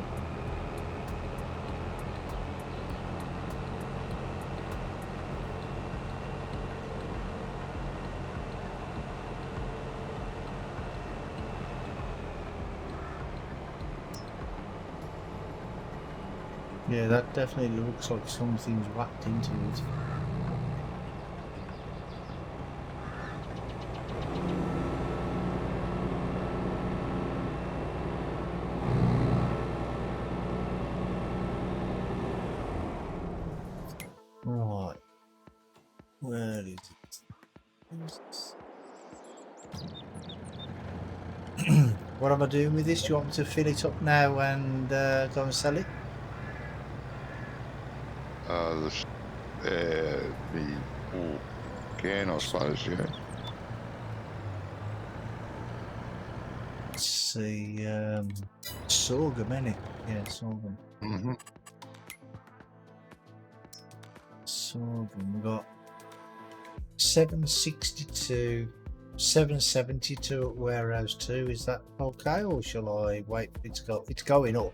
Yeah, that definitely looks like something's whacked into it. Right. Where is it? What am I doing with this? Do you want me to fill it up now and go and sell it?
The can, I suppose, yeah.
Let's see, sorghum, innit? Yeah, sorghum.
Mm-hmm.
Sorghum, we got 762, 772 at warehouse 2. Is that okay, or shall I wait for it to go? It's going up.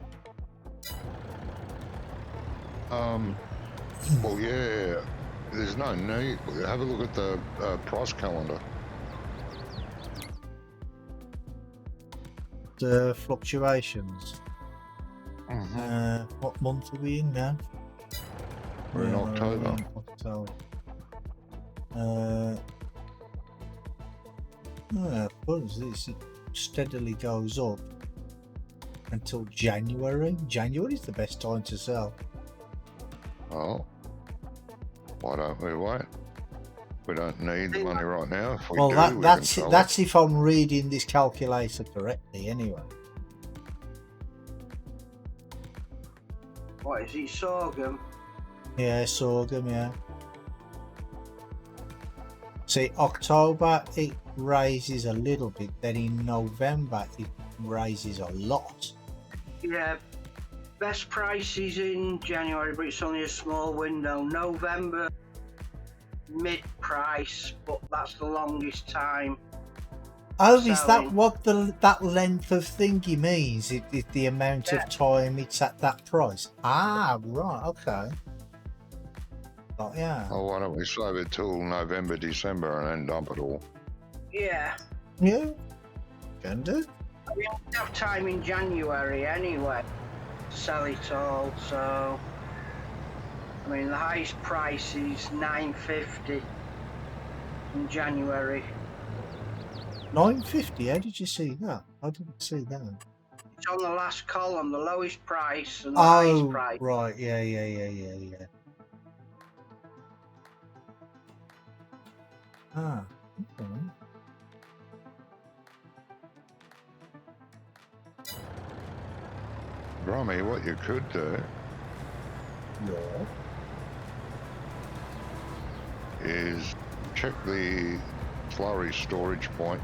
Well, yeah, there's no need. Have a look at the price calendar.
The fluctuations.
Mm-hmm.
What month are we in now?
We're in October.
October. This steadily goes up until January. January is the best time to sell.
Oh, why don't we wait? We don't need the money right now. If we
Well,
do,
that's
we can sell
that's if I'm reading this calculator correctly, anyway.
What is it, sorghum?
Yeah, sorghum, yeah. See, October it raises a little bit, then in November it raises a lot.
Yeah, best price is in January, but it's only a small window. November, mid price, but that's the longest time.
Oh, is that
selling.
what that length of thingy means? It the amount of time it's at that price? Ah, right, okay. Oh, yeah.
Oh, why don't we save it till November, December, and then dump it all?
Yeah.
Yeah, can do.
We don't have time in January anyway to sell it all, so I mean the highest price is $9.50 in January.
$9.50. How did you see that? I didn't see that.
It's on the last column, the lowest price and the highest price.
Right. Yeah. Ah. Okay.
Brommy, what you could do
Yeah.
is check the slurry storage point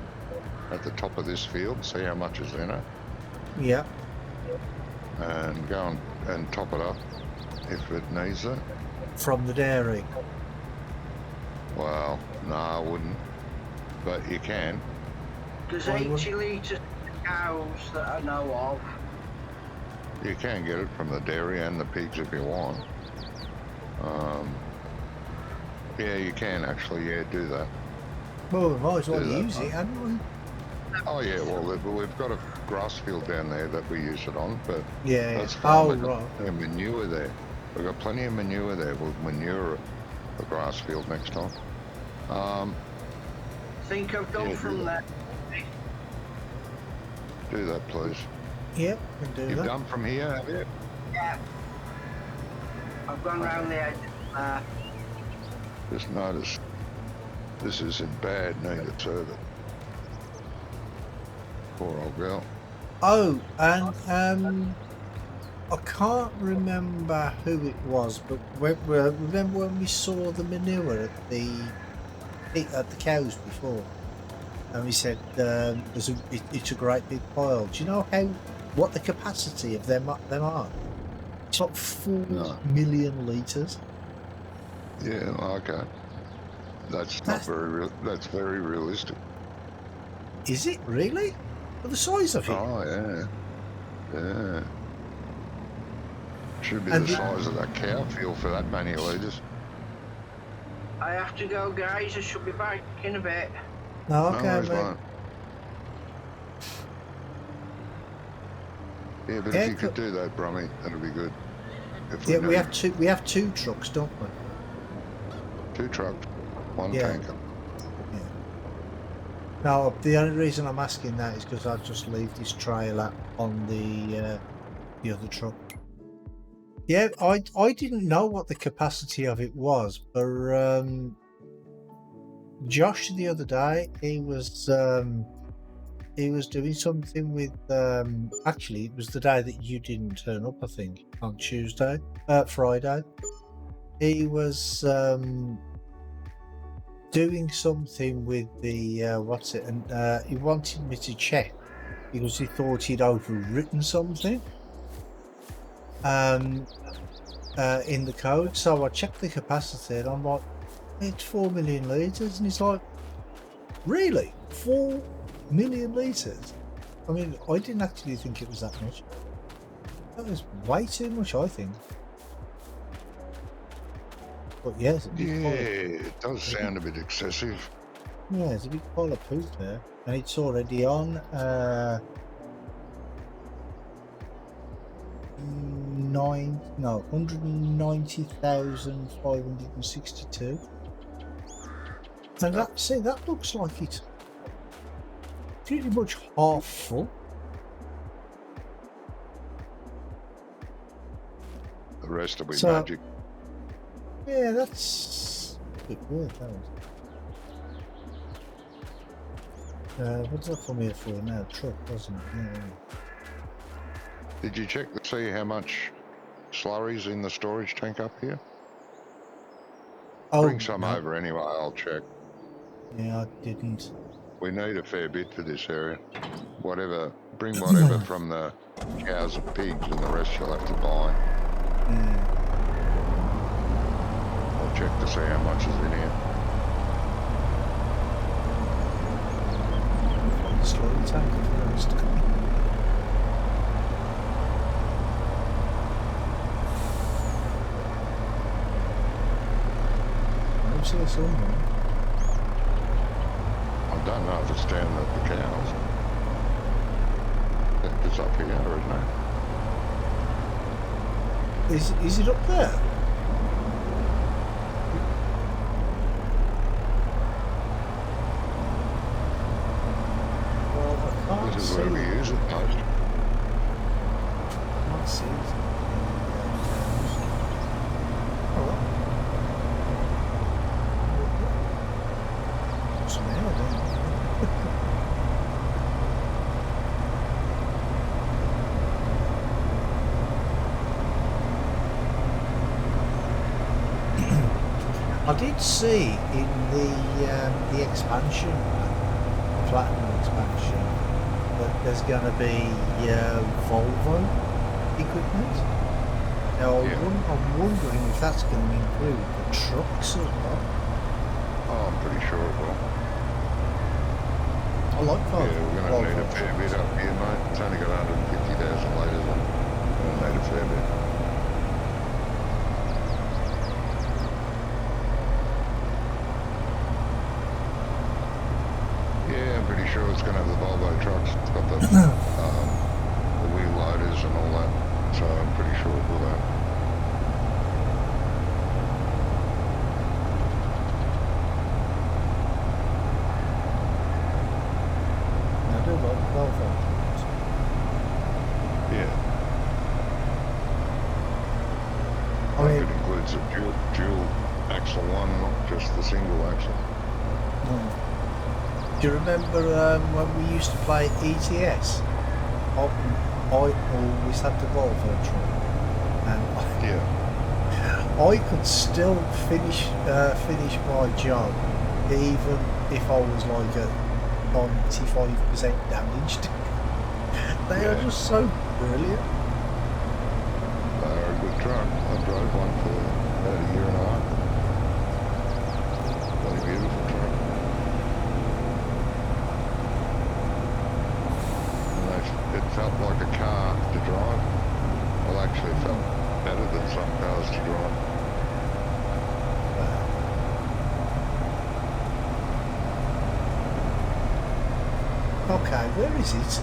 at the top of this field, see how much is in it,
Yeah.
and go and top it up if it needs it.
From the dairy.
Well, no, I wouldn't, but you can.
There's
Why
80
wouldn't-
litres of cows that I know of.
You can get it from the dairy and the pigs if you want. Yeah, you can actually. Yeah, do that.
Well, we might as well
Do that,
use it, hadn't we?
Oh yeah, well we've got a grass field down there that we use it on, but
Yeah.
that's fine.
Oh,
We've got
right.
plenty of manure there. We've got plenty of manure there. We'll manure the grass field next time.
Think I've done
Yeah,
from
do
there.
Do that, please.
Yep, can do
You've
that.
done from here, have you?
Yeah. I've gone round the edge.
Just notice this is in bad need of service. Poor old girl.
Oh, and I can't remember who it was, but remember when we saw the manure at the cows before, and we said it's a great big pile. Do you know what the capacity of them are? It's like 4
No.
million litres.
Yeah, okay. That's not very real. That's very realistic.
Is it really? For the size of it?
Oh yeah, yeah. Should be
And
the
the-
size of that cow field for that many litres.
I have to go, guys. I should be back in a bit.
No,
No
okay,
worries,
mate.
mate. Yeah, but
Yeah,
if you could do that, Brummy, that'd be good. If
Yeah,
need
we have two trucks, don't we?
2 trucks, 1
Yeah.
tanker.
No, the only reason I'm asking that is because I'll just leave this trailer on the other truck. Yeah, I didn't know what the capacity of it was, but Josh the other day, he was doing something with. Actually, it was the day that you didn't turn up. I think on Friday. He was doing something with the and he wanted me to check because he thought he'd overwritten something in the code. So I checked the capacity and I'm like, it's 4 million litres, and he's like, really? 4 million litres? I mean, I didn't actually think it was that much. That was way too much, I think. But yes,
it does sound a bit excessive.
Yeah, it's a big pile of poop there, and it's already on 190,562. And that looks like it's pretty much half full.
The rest will be magic.
Yeah, that's a bit weird, that was. What's that come here for now? Truck, wasn't it? Yeah.
Did you check to see how much slurry's in the storage tank up here? Bring some over anyway, I'll check.
Yeah, I didn't.
We need a fair bit for this area. Bring whatever from the cows and pigs, and the rest you'll have to buy. I'll check to see how much is in here.
Slowly tank first. I see it somewhere.
I don't know if it's down at the cows. It's up here, isn't it?
Is it up there?
This is where we use it most.
Can't see it. What's there, I did see in the expansion, Platinum expansion, that there's going to be Volvo equipment. Now I'm wondering if that's going to include the trucks as well.
Oh, I'm pretty sure it will.
I like Volvo.
Yeah, we're going to need a fair bit up here, mate. It's only got 150,000 litres on it. We're going to need a fair bit. Yeah, I'm pretty sure it's going to have the Volvo trucks. It's got the wheel loaders and all that, so I'm pretty sure it will have.
I do like Volvo.
Yeah.
I mean,
it includes a dual axle one, not just the single axle.
Do you remember when we used to play ETS? I always had the Volvo truck, and I could still finish my job even if I was like at 95% damaged. They are just so brilliant.
They are a good truck. I drove one for about a year and a half. Bloody beautiful truck. It felt like a car to drive. Well, actually, it felt better than some cars to drive.
Okay, where is it?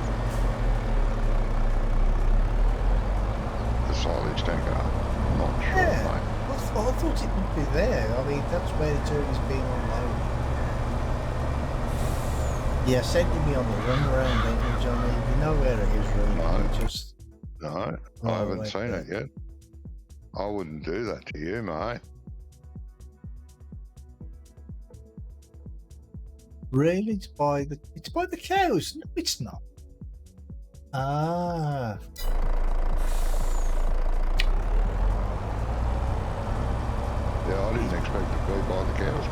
The silage tanker. I'm not sure,
Yeah,
mate.
I thought it would be there. I mean, that's where it's always been unloaded. Yeah, sending me on the run around, ain't you, Johnny? You know where it is, really.
No. I haven't seen it yet. I wouldn't do that to you, mate.
Really? It's by the cows? No, it's not. Ah.
Yeah, I didn't expect to be by the cows.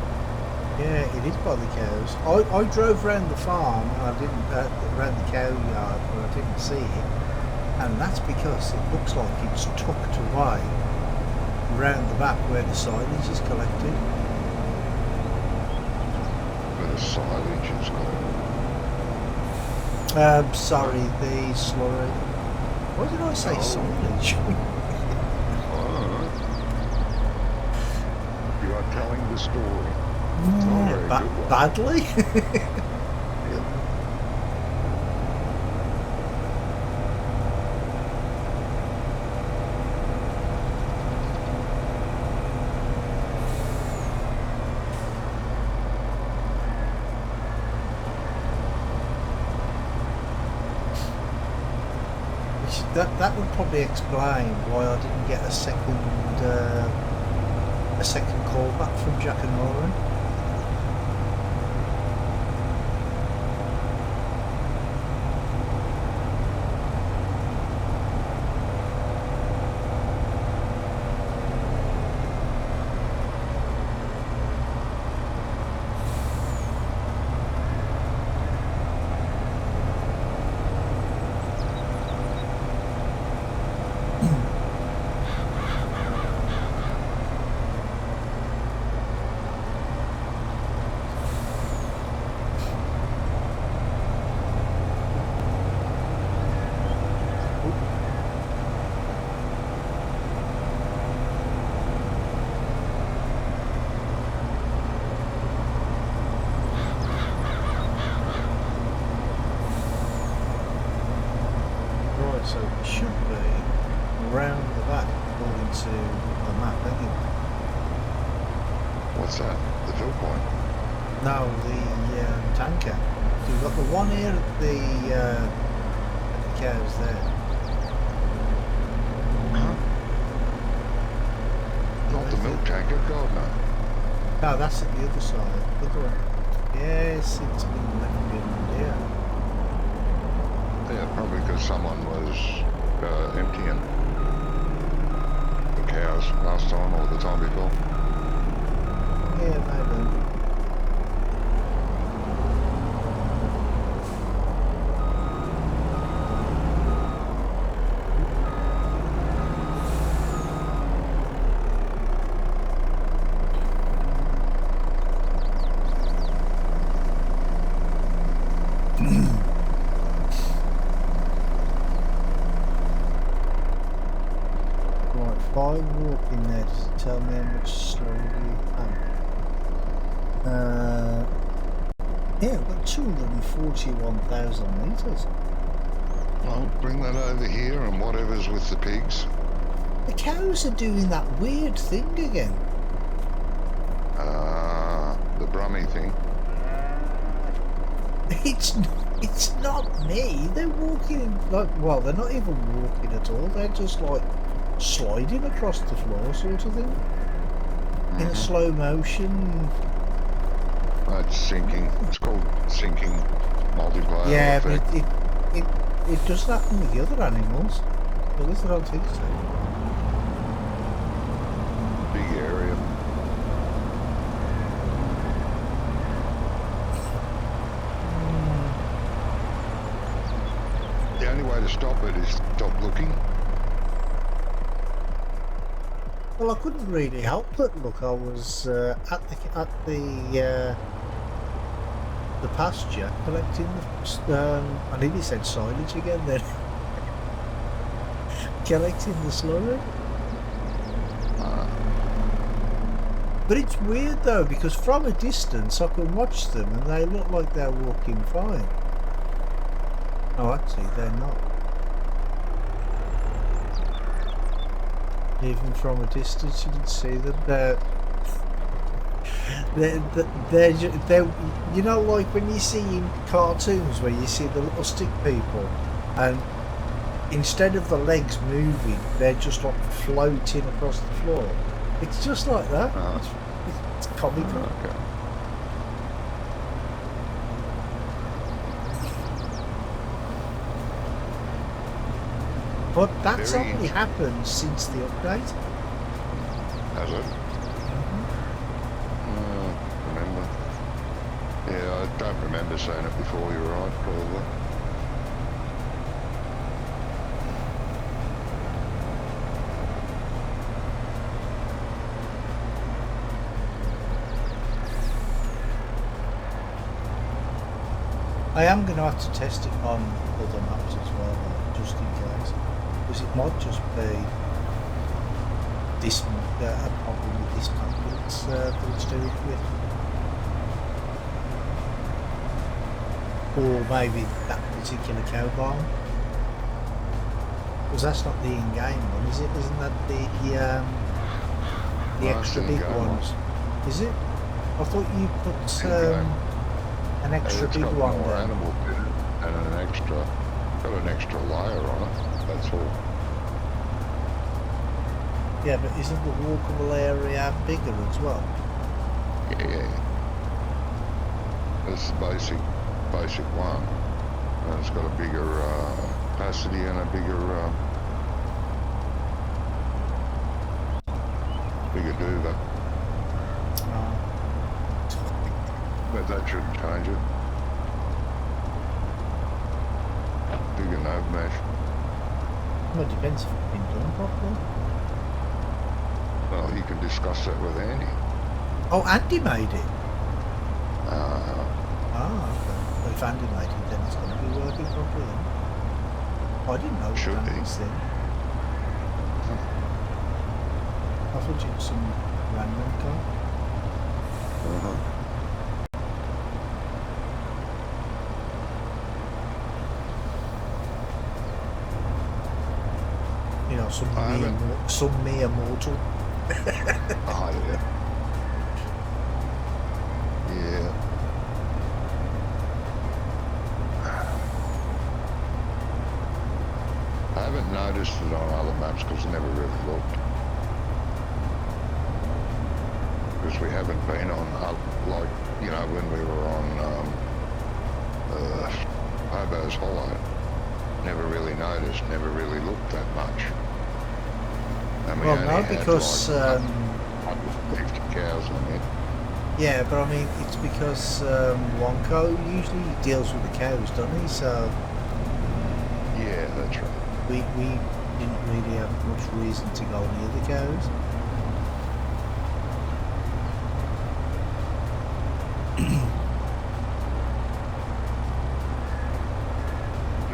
Yeah, it is by the cows. I drove round the farm and I didn't round the cow yard, but I didn't see it, and that's because it looks like it's tucked away round the back where the silage is collected.
Where the silage is collected.
Sorry, the slurry. Why did I say silage?
You are telling the story.
Badly? That would probably explain why I didn't get a second call back from Jack and Lauren. So it should be round the back according to the map anyway.
What's that? The fill point?
No, the tanker. So you've got the one here at the cows there.
Huh? Not the milk tanker, God no.
No, that's at the other side. The other one. Yes, it's been left behind here.
Yeah, probably because someone was emptying the cows last time or the time before.
Yeah, maybe. Walking there, does it tell me how much slower you can? Yeah, I've got 241,000 litres.
Well, bring that over here and whatever's with the pigs.
The cows are doing that weird thing again.
The Brummy thing.
It's not me. They're walking like, well, they're not even walking at all. They're just like sliding across the floor sort of thing. In a slow motion.
It's sinking. It's called sinking multiplier
Yeah,
effect.
but it doesn't happen with the other animals. At least I don't think so.
Big area. The only way to stop it is stop looking.
Well, I couldn't really help but look. I was at the pasture collecting the I nearly said silage again then. Collecting the slurry. But it's weird though, because from a distance I can watch them and they look like they're walking fine. Oh, actually they're not. Even from a distance you can see them. They're you know, like when you see in cartoons where you see the little stick people and instead of the legs moving they're just like floating across the floor. It's just like that. It's comical.
Okay.
But that's
Very
only happened since the update.
Has it? Remember? Yeah, I don't remember saying it before. You're right, probably.
I am going to have to test it on other maps as well, though, just in case. Because it might just be this a problem with this map that it's doing it with. Or maybe that particular cow barn. Because that's not the in-game one, is it? Isn't that the
No,
extra
it's
big
in-game
ones? Is it? I thought you put an extra
It's
big
got
one
more
there.
animal in it and got an extra layer on it. That's all.
Yeah, but isn't the walkable area bigger as well?
Yeah. It's the basic one. And it's got a bigger capacity and a bigger duva. But that shouldn't change it. Bigger nav mesh.
Well, it depends if it's been done properly.
Well, you can discuss that with Andy.
Oh, Andy made it.
Uh,
Okay. Well, if Andy made it, then it's going to be working properly then. I didn't know
Should
that
be.
was then. I thought it was some random car. You know, some mere mortal.
Oh, yeah. Yeah. I haven't noticed it on other maps because I never really looked. Because we haven't been on up, like, you know, when we were on Hobo's Hollow. Never really noticed, never really looked that much. And we
Well,
only
no,
had
because
like 150 cows on it.
yeah, but I mean, it's because Wonko usually deals with the cows, doesn't he? So
Yeah, that's right.
we didn't really have much reason to go near the cows.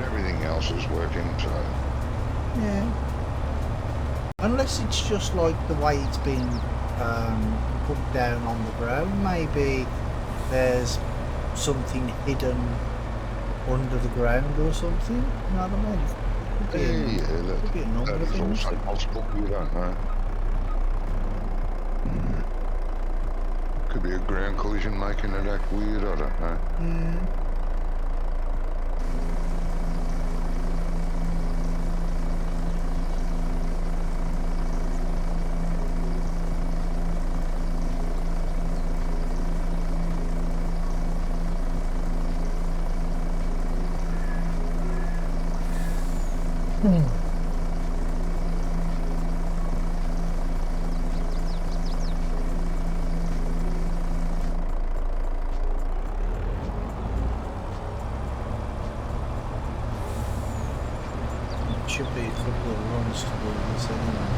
Everything else is working, so
Yeah. Unless it's just like the way it's been put down on the ground. Maybe there's something hidden under the ground or something. You know what I mean? Could be a number
that
of
is
things.
also possible. You don't know. Could be a ground collision making it act weird. I don't know.
Should be a couple of runs to do this anyway.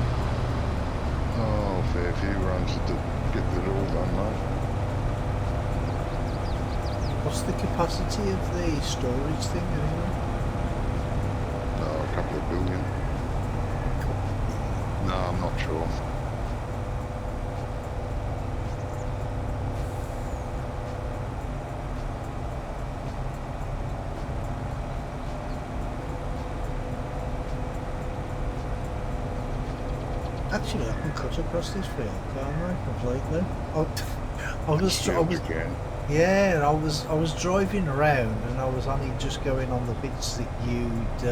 Oh, fair few runs to get that all done, mate.
What's the capacity of the storage thing anyway?
No, a couple of billion. No, I'm not sure.
Actually, I can cut across this field, can't I? Completely.
Again.
Yeah, I was driving around and I was only just going on the bits that you'd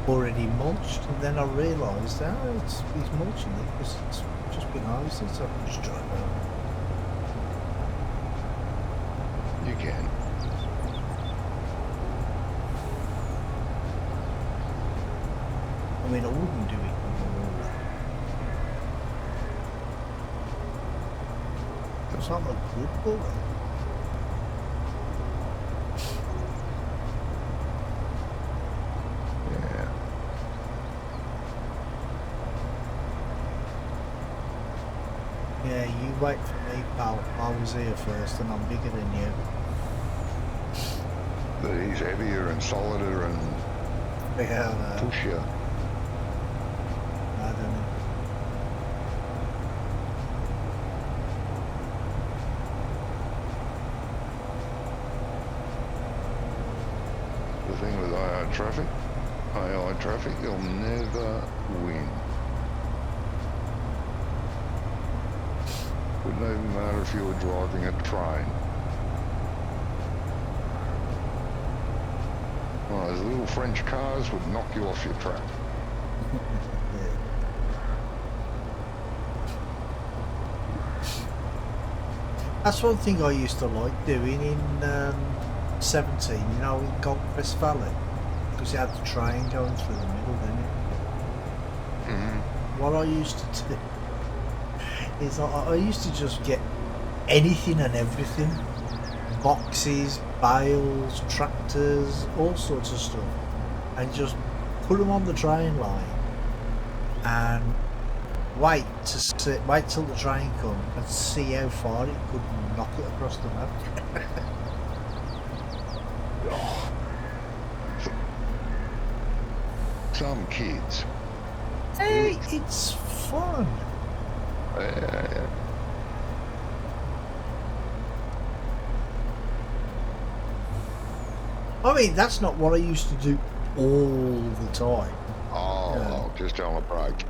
already mulched, and then I realised, he's mulching it because it's just been harvested, so I can just drive over.
You can.
I mean, I wouldn't do it anymore. Because I'm a good boy.
Yeah.
Yeah, you wait for me, pal. I was here first and I'm bigger than you.
But he's heavier and solider and
Yeah,
pushier.
I don't know.
The thing with AI traffic, you'll never win. Wouldn't even matter if you were driving a train. One of those little French cars would knock you off your track.
Yeah. That's one thing I used to like doing in 17, you know, in Gold Crest Valley. Because it had the train going through the middle, didn't it?
Mm-hmm.
What I used to do is I used to just get anything and everything. Boxes, bales, tractors, all sorts of stuff. And just put them on the train line and wait till the train comes and see how far it could knock it across the map.
Some kids.
Hey, it's fun.
Yeah.
I mean, that's not what I used to do all the time.
Oh, just on a break.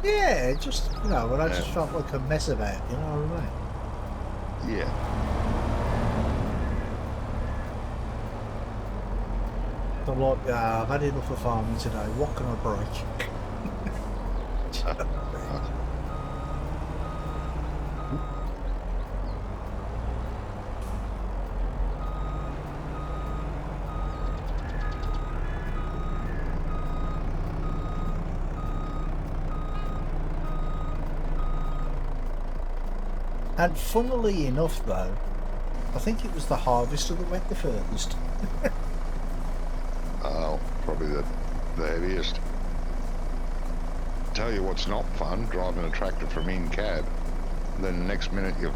Yeah, just, you know, when I just felt like a mess about, you know what I mean?
Yeah.
I'm like, I've had enough of farming today, what can I break? And funnily enough though, I think it was the harvester that went the furthest.
Oh, probably the heaviest. Tell you what's not fun, driving a tractor from in cab. Then the next minute you're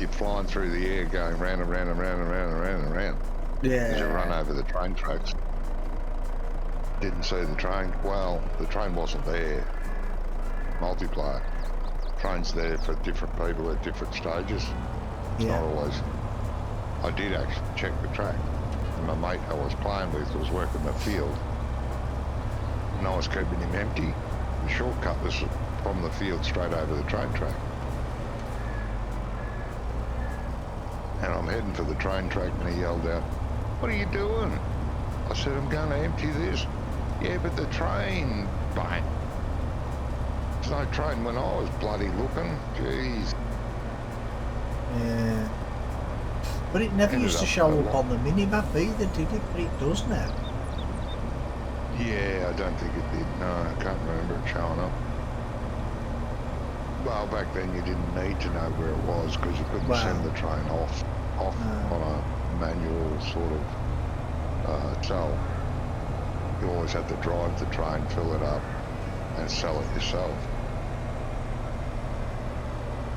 flying through the air going round and round and round and round and round and round.
Yeah.
As you run over the train tracks. Didn't see the train. Well, the train wasn't there. Multiplayer. Train's there for different people at different stages. It's not always. I did actually check the track. And my mate I was playing with was working the field. And I was keeping him empty. The shortcut was from the field straight over the train track. And I'm heading for the train track and he yelled out, "What are you doing?" I said, "I'm going to empty this." "Yeah, but the train, bang." There's no train when I was bloody looking. Jeez.
Yeah. But it never used to show up on the mini-map either, did it? But it does now.
Yeah, I don't think it did. No, I can't remember it showing up. Well, back then you didn't need to know where it was because you couldn't send the train off on a manual sort of tow. You always had to drive the train, fill it up, and sell it yourself.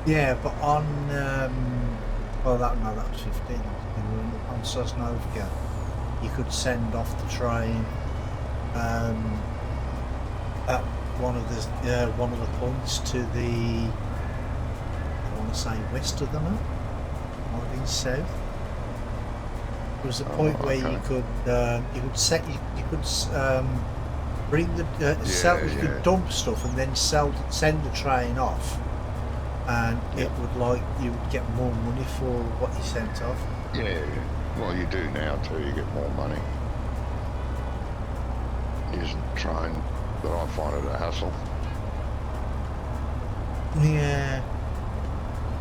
Yeah, but on well, that was 15. On Sosnovka, you could send off the train at one of the points to the, I want to say west of the map, or the south. There was a point where you could bring the you could dump stuff and then send the train off, and it would you would get more money for what you sent off.
Yeah. Well, you do now too. You get more money using the train, but I find it a hassle.
Yeah.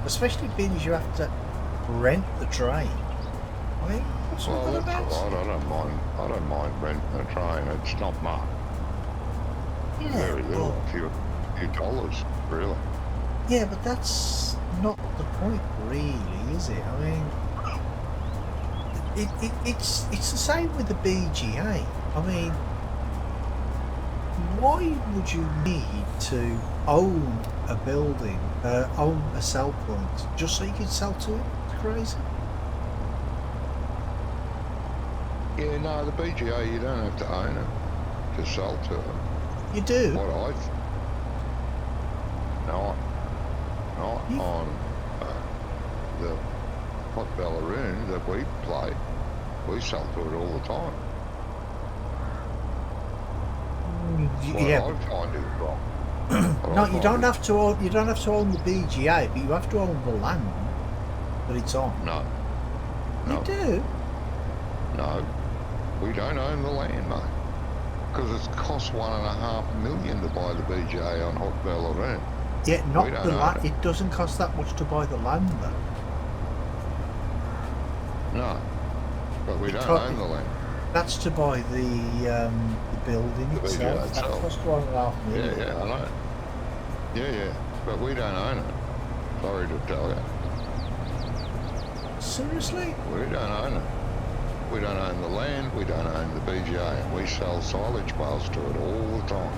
Especially being as you have to rent the train. I mean, what's all that about?
I don't mind renting a train. It's not much.
Yeah,
Very little,
but,
few dollars, really.
yeah, but that's not the point, really, is it? I mean, it's the same with the BGA. I mean, why would you need to own a building, own a sell point, just so you can sell to it? It's crazy.
Yeah, no, the BGA, you don't have to own it to sell to it.
You do.
What not on the haut-beyleron that we play. We sell to it all the time. What
Yeah.
I find is wrong.
No, you don't have to own. You don't have to own the BGA, but you have to own the land that it's on.
No.
You do.
No, we don't own the land, mate. Because it's cost $1.5 million to buy the BGA on haut-beyleron.
Yeah, not the land. It doesn't cost that much to buy the land, though.
No, but we don't own the land.
That's to buy the building itself. That costs $1.5 million.
Yeah, I know. Yeah, but we don't own it. Sorry to tell you.
Seriously?
We don't own it. We don't own the land, we don't own the BGA, and we sell silage bales to it all the time.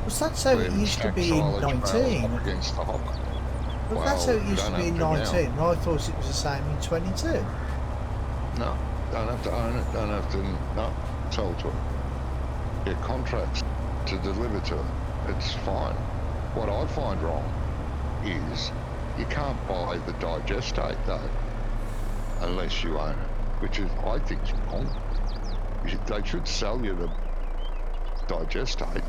Was that how it used to be in 19?
Against the hopper.
Well, that's how it used to be in 19. And I thought it was the same in 22.
No, don't have to own it, don't have to, no, sell to it. Get contracts to deliver to it. It's fine. What I find wrong is you can't buy the digestate though, unless you own it, which is, I think, is wrong. They should sell you the digestate.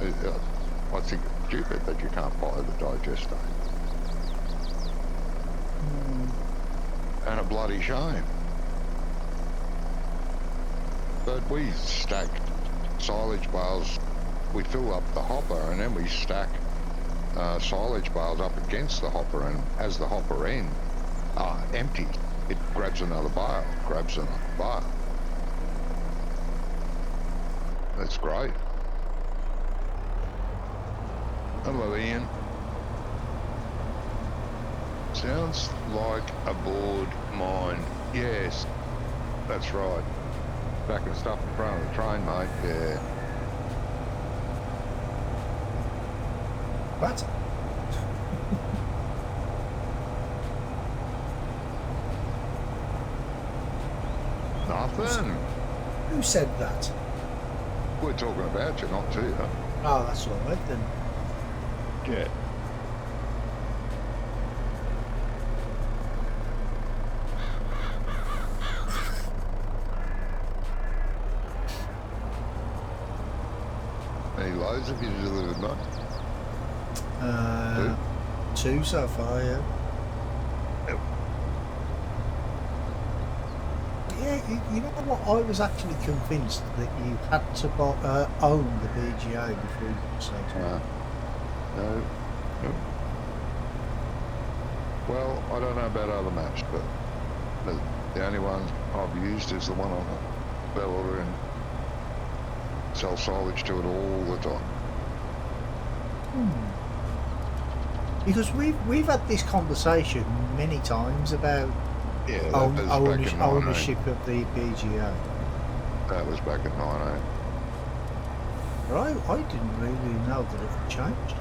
I think it's stupid that you can't buy the digestate. And a bloody shame. But we stack silage bales, we fill up the hopper and then we stack silage bales up against the hopper, and as the hopper end empty, it grabs another bale, That's great. Hello, Ian. Sounds like a bored mine. Yes, that's right. Stacking stuff in front of the train, mate. Yeah.
What?
Nothing.
Who said that?
We're talking about you, not to you.
Oh, that's all right then.
Yeah. Any loads have you delivered, mate?
Two so far, yeah.
Yep.
Yeah, you know what? I was actually convinced that you had to own the BGA before you could say to
No. Well, I don't know about other maps, but the only one I've used is the one on the Bella and sell silage to it all the time.
Because we've had this conversation many times about ownership of the BGA.
That was back in 19.
Right, I didn't really know that it had changed.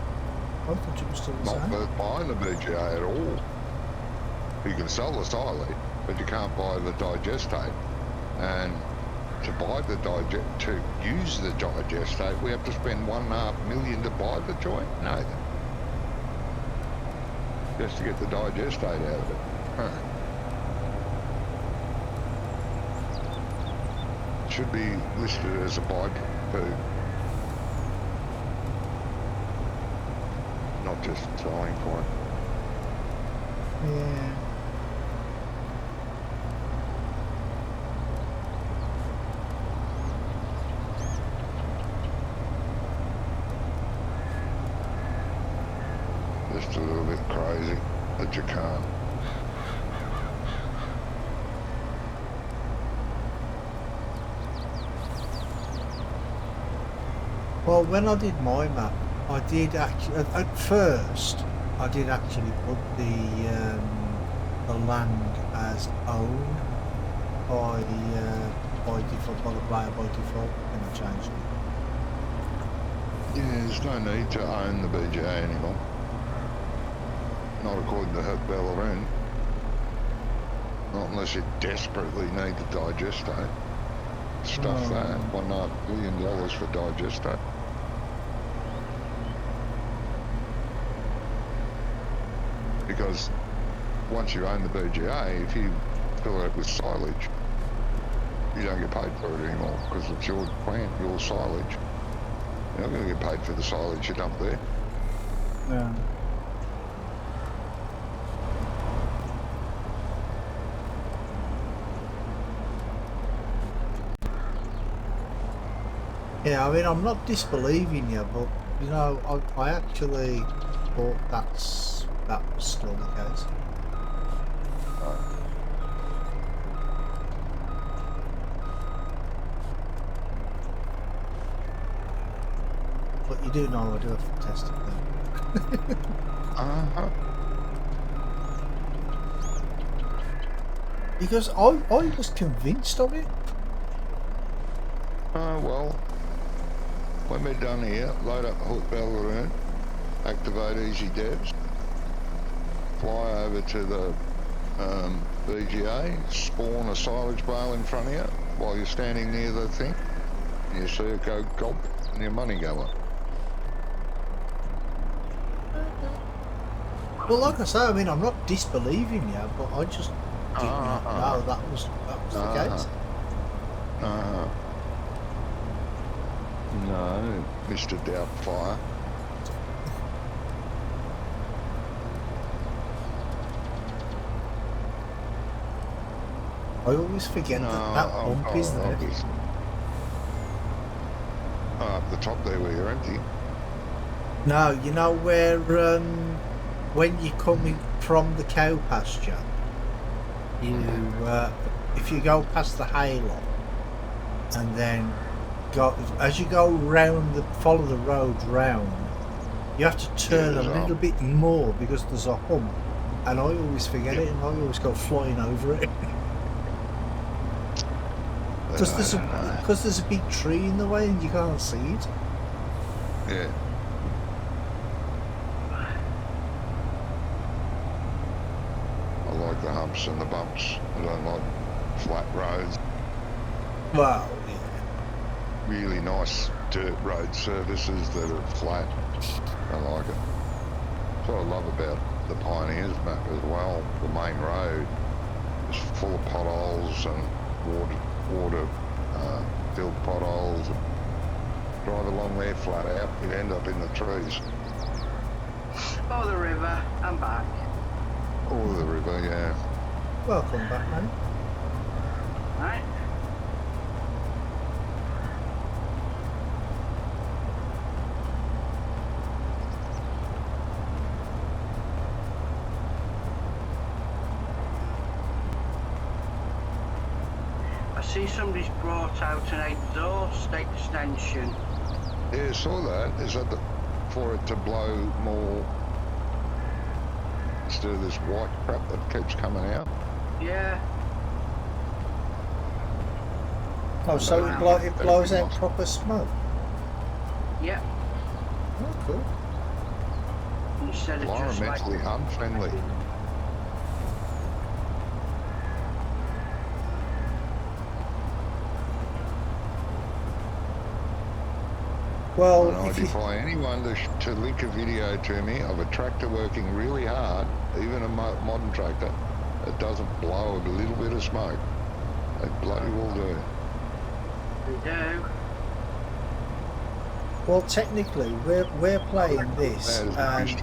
I thought it was still the same.
Not buying the BGA at all. You can sell the silage, but you can't buy the digestate. And to use the digestate, we have to spend $1.5 million to buy the joint. No, just to get the digestate out of it. Should be listed as a byproduct too, not just a selling point.
Yeah.
Just a little bit crazy that you can't.
Well, when I did my map, I did actually at first I did actually put the land as owned by default, by the player by default, and I changed it.
Yeah, there's no need to own the BGA anymore. Not according to haut-beyleron. Not unless you desperately need the digesto. Stuff that. $1.5 billion for digesto. Because once you own the BGA, if you fill it with silage, you don't get paid for it anymore because it's your plant, your silage. You're not going to get paid for the silage you dump there.
Yeah. Yeah, I mean, I'm not disbelieving you, but you know, I actually thought that was still the case. But you do know I do have to test it then. Because I was convinced of it.
Well, when we're done here, load up haut-beyleron, activate easy devs, fly over to the BGA, spawn a silage bale in front of you while you're standing near the thing, and you see it go gulp and your money go up.
Well, like I say, I mean, I'm not disbelieving you, but I just did not know that was the case.
No, Mr. Doubtfire.
I always forget that bump is there.
Up the top there where you're empty.
No, you know where when you're coming from the cow pasture, you if you go past the hayloft and then go as you go round follow the road round, you have to turn a little bit more because there's a hump, and I always forget it, and I always go flying over it. Because there's a big tree in the way and you can't see it.
Yeah. I like the humps and the bumps. I don't like flat roads.
Wow, yeah.
Really nice dirt road surfaces that are flat. I like it. That's what I love about the Pioneers map as well. The main road is full of potholes and water filled potholes. Drive along there flat out, you end up in the trees.
Or the river and back.
Or the river, yeah.
Welcome back, man.
Right? I see somebody's brought out an exhaust extension.
Yeah, I saw that. Is that for it to blow more instead of this white crap that keeps coming out?
Yeah.
Oh, so it blows out proper smoke?
Yep.
Oh, cool.
Instead of just like...
Environmentally unfriendly.
Well,
and I defy anyone to link a video to me of a tractor working really hard, even a modern tractor, that doesn't blow a little bit of smoke. They bloody well do.
They do.
Well, technically, we're playing this, and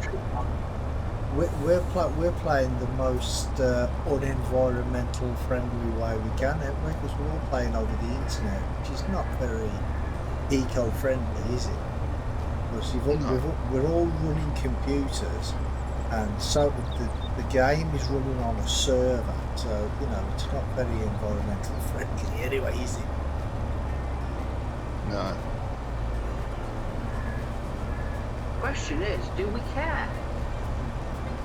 we're playing the most unenvironmental friendly way we can, aren't we? Because we're all playing over the internet, which is not very eco-friendly, is it? Because we're all running computers, and so the game is running on a server, so you know it's not very environmental friendly anyway, is it?
No.
question is, do we care?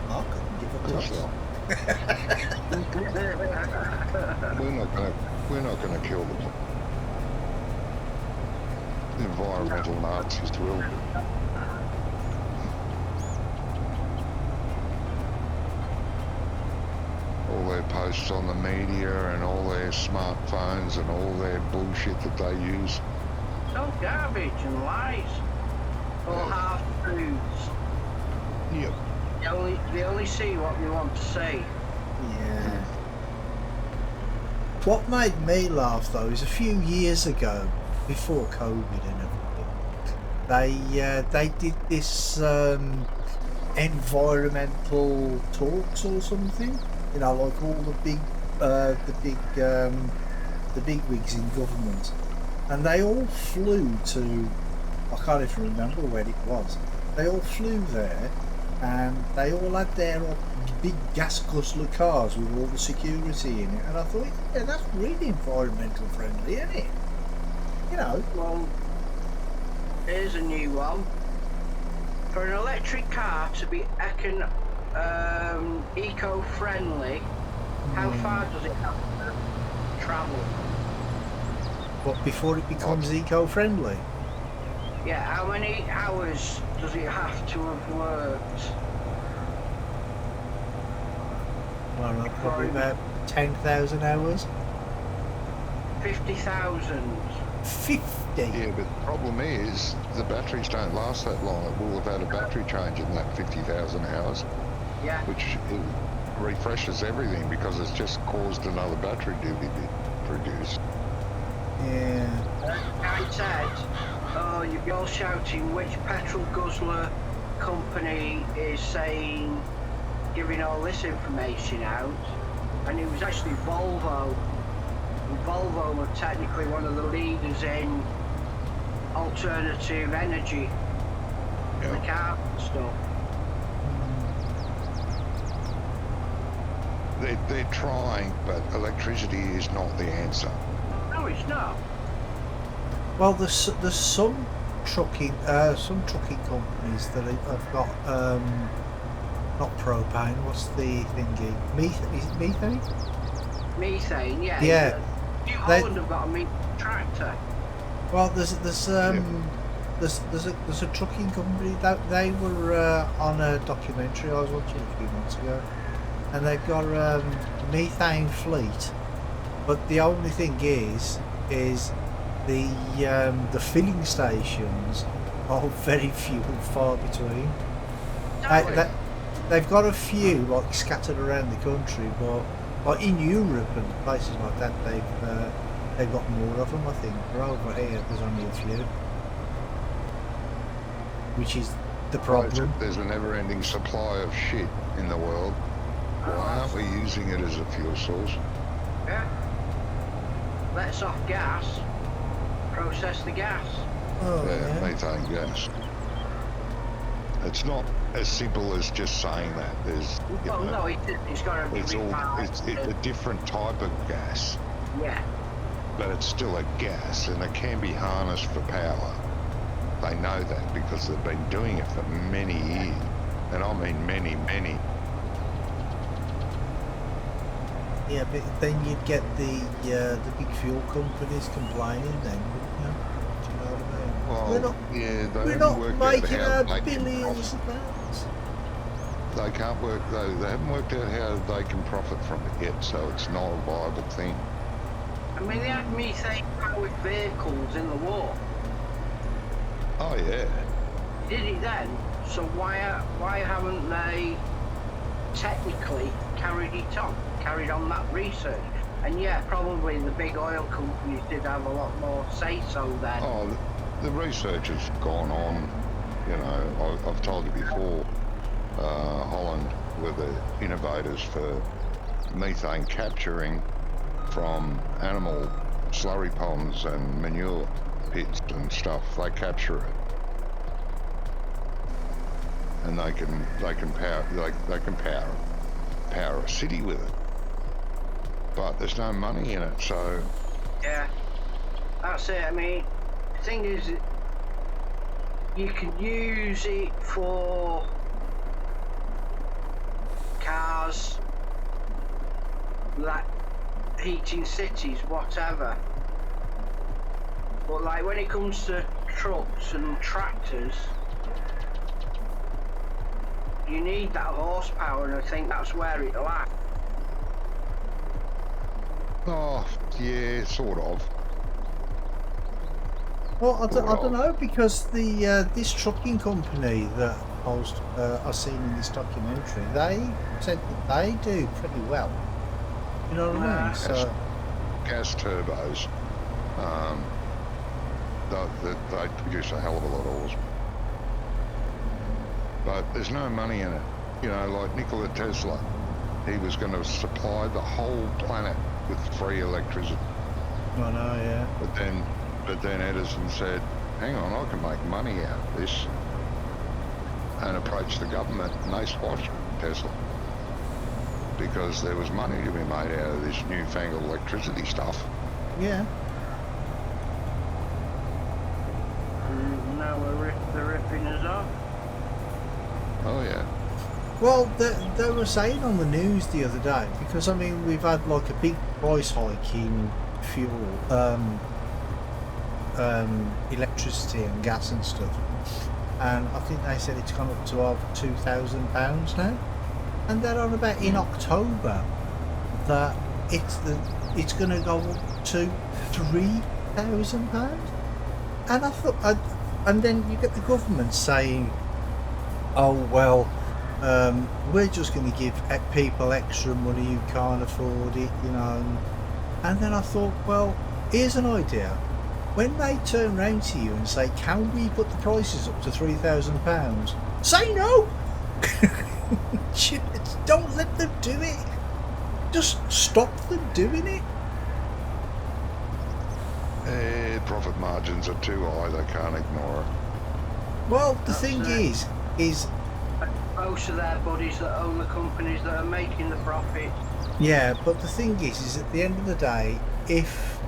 I couldn't give a
Course
toss.
not. We're not gonna kill them. The environmental Nazis will. All their posts on the media and all their smartphones and all their bullshit that they use.
It's all garbage and lies. All half truths.
Yep.
They only see what they want to see.
Yeah. What made me laugh though is a few years ago, before COVID and everything, they did this environmental talks or something. You know, like all the big wigs in government, and they all flew to. I can't even remember where it was. They all flew there, and they all had their big gas guzzler cars with all the security in it. And I thought, yeah, that's really environmental friendly, isn't it? You know.
Well, here's a new one. For an electric car to be eco-friendly, how far does it have to travel?
But before it becomes eco-friendly.
Yeah, how many hours does it have to have worked?
Well, no, probably about 10,000 hours.
50,000.
50.
Yeah, but the problem is the batteries don't last that long. It will have had a battery change in that 50,000 hours,
Yeah.
which it refreshes everything because it's just caused another battery to be produced.
Yeah.
I said, oh, you're all shouting which petrol guzzler company is saying, giving all this information out, and it was actually Volvo. And Volvo were technically one of the leaders in alternative energy in the car and stuff.
They're trying, but electricity is not the answer.
No, it's not.
Well, there's some trucking companies that have got not propane. What's the thingy? Methane? Is it methane?
Methane, yeah.
Yeah.
New Holland have got a methane tractor.
Well, there's a trucking company that they were on a documentary I was watching a few months ago, and they've got a methane fleet. But the only thing is the filling stations are very few and far between. They've got a few like scattered around the country, but like in Europe and places like that, they've got more of them. I think. But over here, there's only a few, which is the problem.
There's a never-ending supply of shit in the world. Why aren't we using it as a fuel source?
Yeah. Lets off gas. Process the gas.
Oh, yeah.
Methane gas. It's not as simple as just saying that. There's,
Well, no, it's got to be
it's a different type of gas,
Yeah.
but it's still a gas, and it can be harnessed for power. They know that because they've been doing it for many years, and I mean many.
Yeah, but then you'd get the big fuel companies complaining then, wouldn't you? Do you know what I mean?
Well,
we're
they
not
haven't worked out
making
how
our
they can
billions
profit.
of pounds.
They can't work. They haven't worked out how they can profit from it yet, so it's not a viable thing.
I mean, they had methane-powered vehicles in the war.
Oh yeah.
Did it then? So why haven't they technically carried on that research? And yeah, probably the big oil companies did have a lot more say-so then.
Oh, the research has gone on. You know, I've told you before. Holland were the innovators for methane capturing from animal slurry ponds and manure pits and stuff. They capture it, and they can power a city with it. But there's no money in it, so
Yeah, that's it. I mean, the thing is, You can use it for cars, like heating cities, whatever. But like when it comes to trucks and tractors, you need that horsepower, and I think that's where it lacks.
Oh, yeah, sort of.
Well, I don't know, because the this trucking company that I seen in this documentary, they said that they do pretty well. You know what I mean? So
Gas turbos, they produce a hell of a lot of horsepower. But there's no money in it. You know, like Nikola Tesla, he was going to supply the whole planet with free electricity.
I know, yeah.
But then Edison said, hang on, I can make money out of this, and approached the government, and they squashed Tesla because there was money to be made out of this newfangled electricity stuff.
Yeah.
Now they're ripping us off.
Oh yeah.
Well, they were saying on the news the other day, because I mean we've had like a big price hike in fuel, electricity and gas and stuff, and I think they said it's gone up to over £2,000 now, and they're on about in October that it's going to go up to £3,000, and I thought, and then you get the government saying, oh well, we're just going to give people extra money who can't afford it, you know. And then I thought, well, here's an idea. When they turn round to you and say, can we put the prices up to £3,000? Say no! Don't let them do it. Just stop them doing it.
Profit margins are too high, they can't ignore it.
Well, the thing is
most of their buddies that own the companies that are making the profit.
yeah, but the thing is at the end of the day, if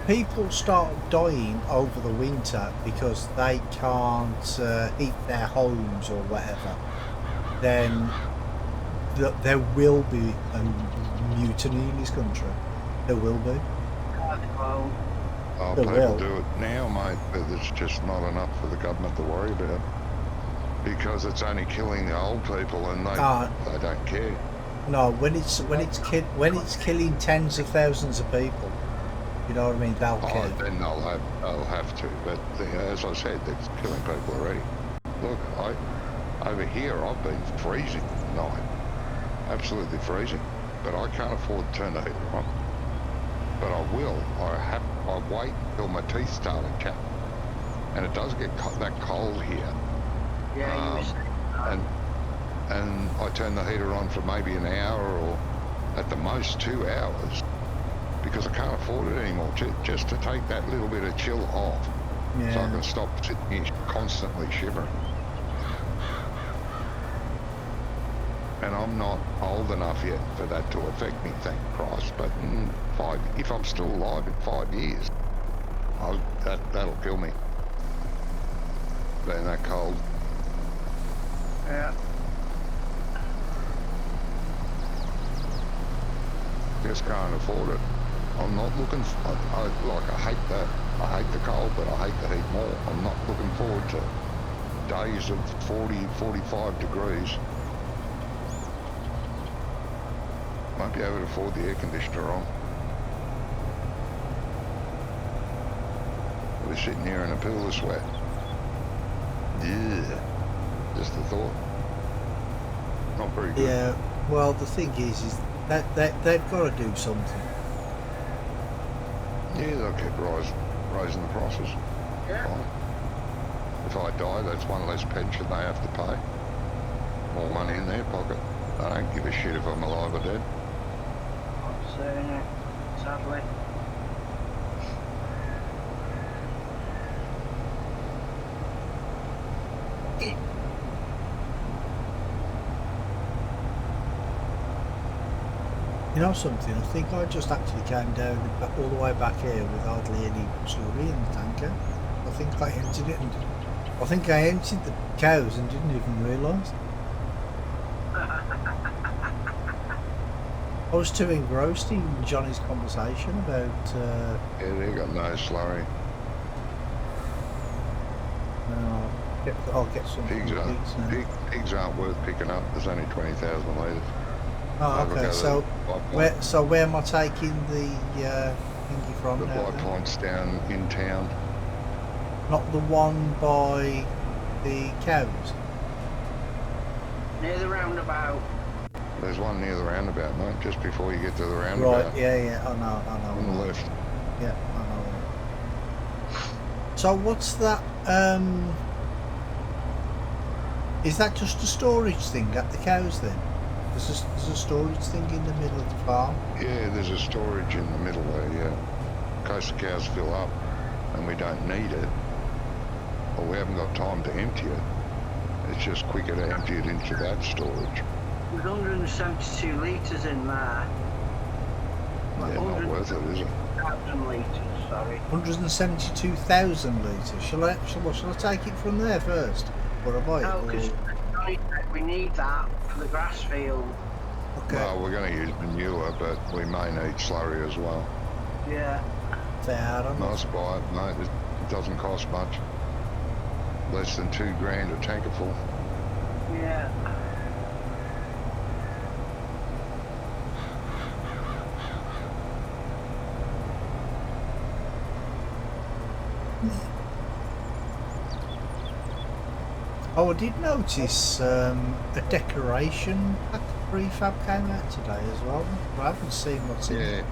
people start dying over the winter because they can't heat their homes or whatever, then there will be a mutiny in this country. There will be.
Oh,
There
people
will.
do it now, mate, but it's just not enough for the government to worry about, because it's only killing the old people, and they don't care.
No, when it's killing tens of thousands of people, you know what I mean, they'll care.
Then they'll have to. But as I said, they're killing people already. Look, over here I've been freezing at night, absolutely freezing, but I can't afford to turn the heater on. But I will. I wait till my teeth start to chatter, and it does get that cold here.
Yeah,
and I turn the heater on for maybe an hour or at the most 2 hours, because I can't afford it anymore, just to take that little bit of chill off, so I can stop sitting here constantly shivering. And I'm not old enough yet for that to affect me, thank Christ, but if I'm still alive in 5 years, that'll kill me, being that cold.
yeah.
Just can't afford it. I'm not looking for, I hate the cold, but I hate the heat more. I'm not looking forward to days of 40, 45 degrees. Won't be able to afford the air conditioner on. We're sitting here in a pool of sweat. Yeah, just the thought. Not very good.
Yeah, well, the thing is that they've got to do something.
Yeah, they'll keep raising the prices.
Yeah.
Fine. If I die, that's one less pension they have to pay. More money in their pocket. I don't give a shit if I'm alive or dead.
I'm saying it, sadly.
You know something? I think I just actually came down all the way back here with hardly any slurry in the tanker. I think I emptied it, and I think I emptied the cows and didn't even realise. I was too engrossed in Johnny's conversation about.
Yeah, they got no slurry.
I'll get some
Pigs
now.
Pigs aren't worth picking up. There's only 20,000 litres.
Oh, okay. So where am I taking the thingy from
the
now?
Black Point's down in town.
Not the one by the cows.
Near the roundabout.
There's one near the roundabout, mate, just before you get to the roundabout.
Right, yeah, I know.
On the left.
Yeah, I know. So what's that, is that just a storage thing at the cows then? There's a storage thing in the middle of the farm?
Yeah, there's a storage in the middle there, yeah. In case the cows fill up and we don't need it, or we haven't got time to empty it, it's just quicker to empty it into that storage.
There's 172 litres in there.
Yeah, not worth it, is it?
1,000 litres, sorry.
172,000 litres. Shall I take it from there first? Or buy it?
No, because we need that for the grass field.
Okay.
Well, we're going to use manure, but we may need slurry as well.
Yeah.
Fair enough.
Nice buy, mate. It doesn't cost much. Less than $2,000 a tanker full.
Yeah.
Oh, I did notice a decoration pack prefab came out today as well. I haven't seen what's in it.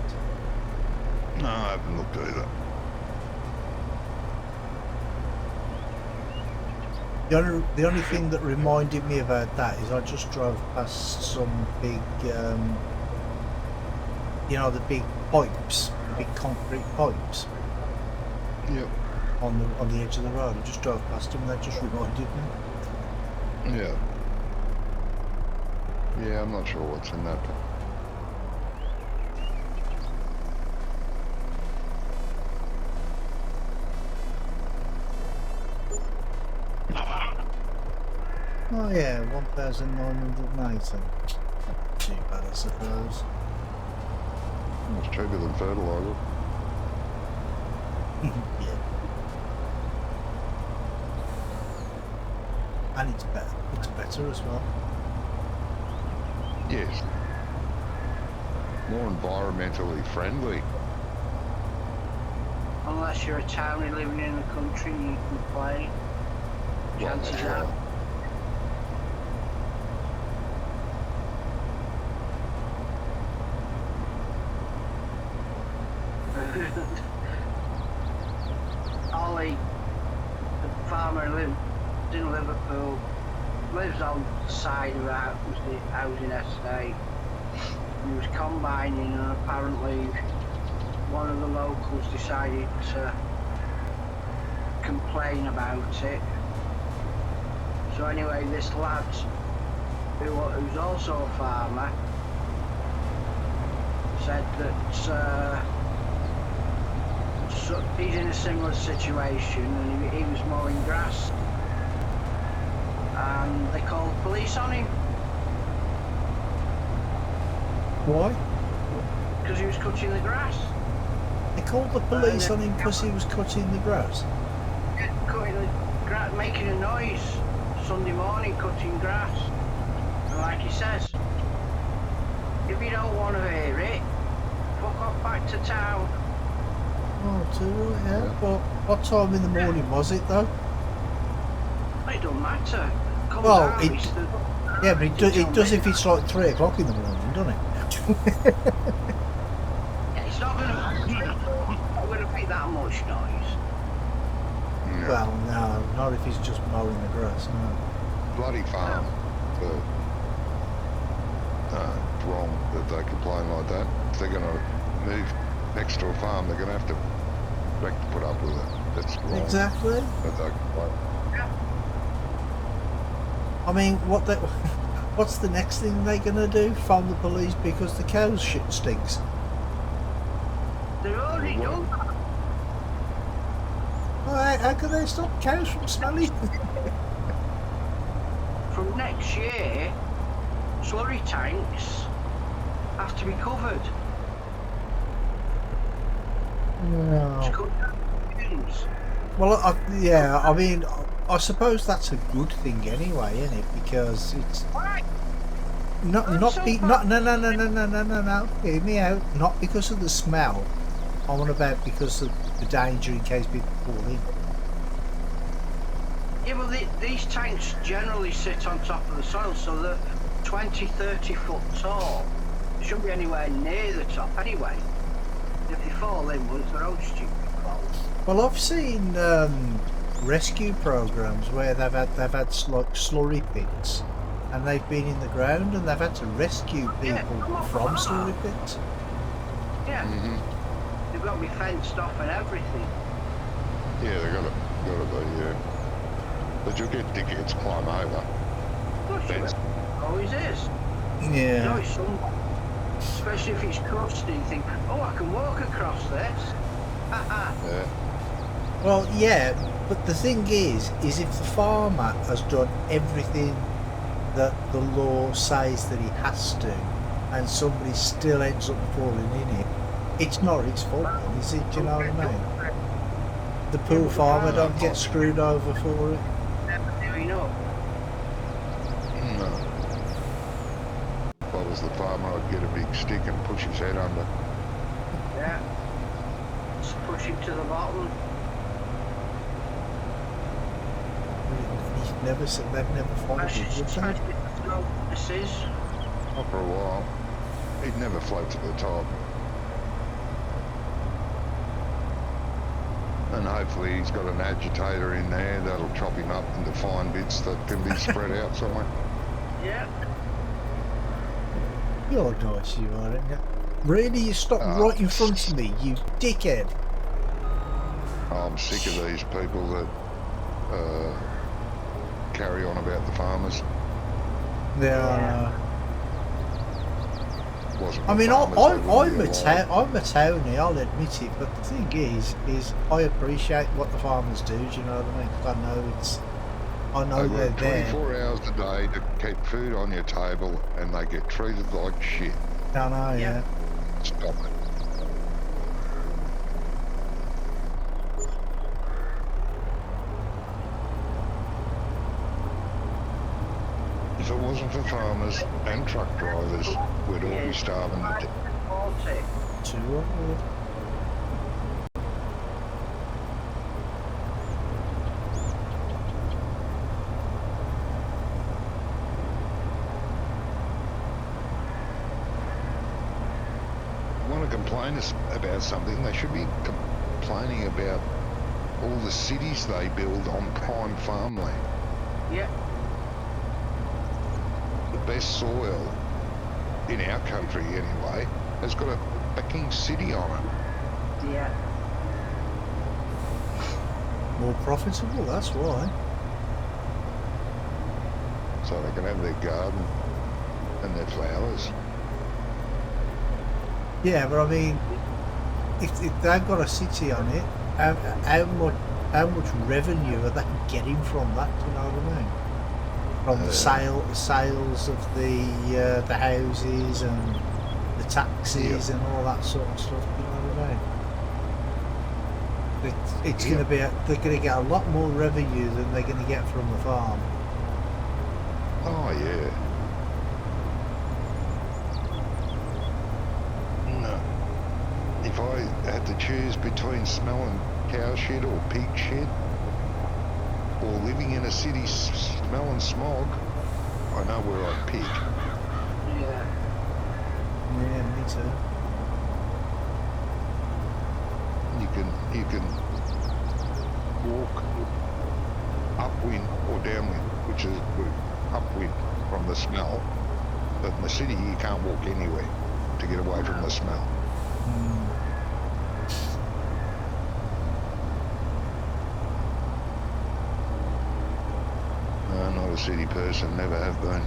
No, I haven't looked either.
The only thing that reminded me about that is I just drove past some big, you know, the big pipes, the big concrete pipes.
Yep.
On the edge of the road. I just drove past them and that just reminded me.
Yeah. Yeah, I'm not sure what's in that.
Oh yeah, 1,980. Not too bad, I suppose.
It's cheaper than fertiliser.
Yeah. And it's better. It's better as well.
Yes. More environmentally friendly.
Unless you're a townie living in the country, you can play. Chances are. Ollie, the farmer lives in Liverpool, lives on the side of the housing estate. He was combining and apparently one of the locals decided to complain about it. So anyway, this lad, who's also a farmer, said that he's in a similar situation and he was mowing grass and they called police on him.
Why?
Because he was cutting the grass.
They called the police on him because he was cutting the grass?
Cutting the grass, making a noise Sunday morning, cutting grass. And like he says, if you don't want to hear it, fuck off back to town.
Oh, too, yeah. But what time in the morning was it though?
It don't matter. Comes
Well,
out,
yeah, but it does if it's like 3 o'clock in the morning, doesn't it?
Yeah, it's not gonna make that much noise.
No.
Well, no, not if he's just mowing the grass, no.
Bloody farm. It's wrong that they complain like that. If they're going to move next to a farm, they're going to have to put up with it. That's wrong.
Exactly.
That they complain.
I mean, what's the next thing they're going to do? Phone the police because the cow's shit stinks.
They've already done that.
Well, how can they stop cows from smelling?
From next year, slurry tanks have to be covered.
No.
To cut down fumes.
Well, yeah, I mean, I suppose that's a good thing anyway, isn't it? Because it's
Why?
not
I'm
not
so
be not no. Hear me out. Not because of the smell. I want about because of the danger in case people fall in.
Yeah, well, these tanks generally sit on top of the soil, so they're 20, 30 foot tall. They shouldn't be anywhere near the top anyway. If they fall in, well, it's their own stupid fault.
Well, I've seen rescue programs where they've had like slurry pits, and they've been in the ground and they've had to rescue people from slurry pits.
Yeah, they've got to be fenced off and everything.
Yeah, they gotta be, yeah. But you'll get dickheads climb over.
Of course you
Fence.
will. Always is.
Yeah.
You know it's somewhere. Especially if it's crusty, you think, oh, I can walk across this.
Yeah.
Well, yeah, but the thing is if the farmer has done everything that the law says that he has to, and somebody still ends up falling in it, it's not his fault, then, is it? Do you know what I mean? The poor farmer don't get screwed over for it.
Never doing up.
No. If I was the farmer, I'd get a big stick and push his head under.
Yeah. Just push it to the bottom.
They've never followed it, would they?
Especially the throat misses.
Not for a while. He'd never float to the top. And hopefully he's got an agitator in there that'll chop him up into fine bits that can be spread out somewhere.
Yeah.
You're nice, you are, aren't you? Really, you stopped right in front of me, you dickhead.
I'm sick of these people that carry on about the farmers.
Yeah.
Wasn't
I
the
mean,
farmers, they wouldn't
I'm
be alive.
I'm a townie, I'll admit it, but the thing is I appreciate what the farmers do, do you know what I mean? 'Cause I know
They
they're
work
there.
24 hours a day to keep food on your table, and they get treated like shit.
I know, yeah.
Stop it. If it wasn't for farmers and truck drivers, we'd all be starving to death.
40.
Too old.
Want to complain about something, they should be complaining about all the cities they build on prime farmland.
Yeah.
The best soil in our country anyway has got a fucking city on it.
Yeah.
More profitable, that's why.
So they can have their garden and their flowers.
Yeah, but I mean, if they've got a city on it, how much revenue are they getting from that? Do you know what I mean? From the sales of the houses and the taxes and all that sort of stuff. Do you know what I mean? It's going to be they're going to get a lot more revenue than they're going to get from the farm.
Oh yeah. No. If I had to choose between smelling cow shit or pig shit, or living in a city smelling smog, I know where I'd pick.
Yeah.
Yeah, me too.
You can walk upwind or downwind, which is upwind from the smell. But in the city, you can't walk anywhere to get away from the smell. No, not a city person, never have been.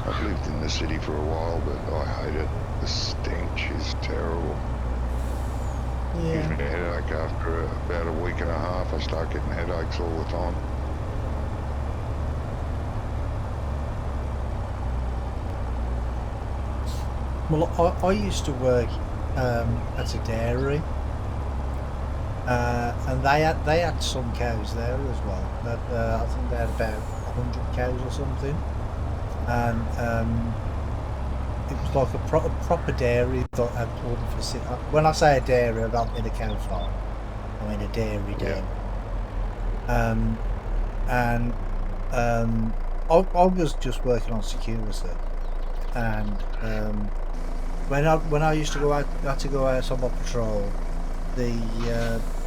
I've lived in the city for a while, but I hate it. The stench is terrible. Gives
Yeah.
me a headache after about a week and a half. I start getting headaches all the time.
Well, I used to work at a dairy, and they had some cows there as well. But I think they had about 100 cows or something, and it was like a proper dairy that had all the facilities. When I say a dairy, I don't mean a cow farm. I mean a dairy dairy. And I was just working on security, and when I used to go out, had to go out on my patrol.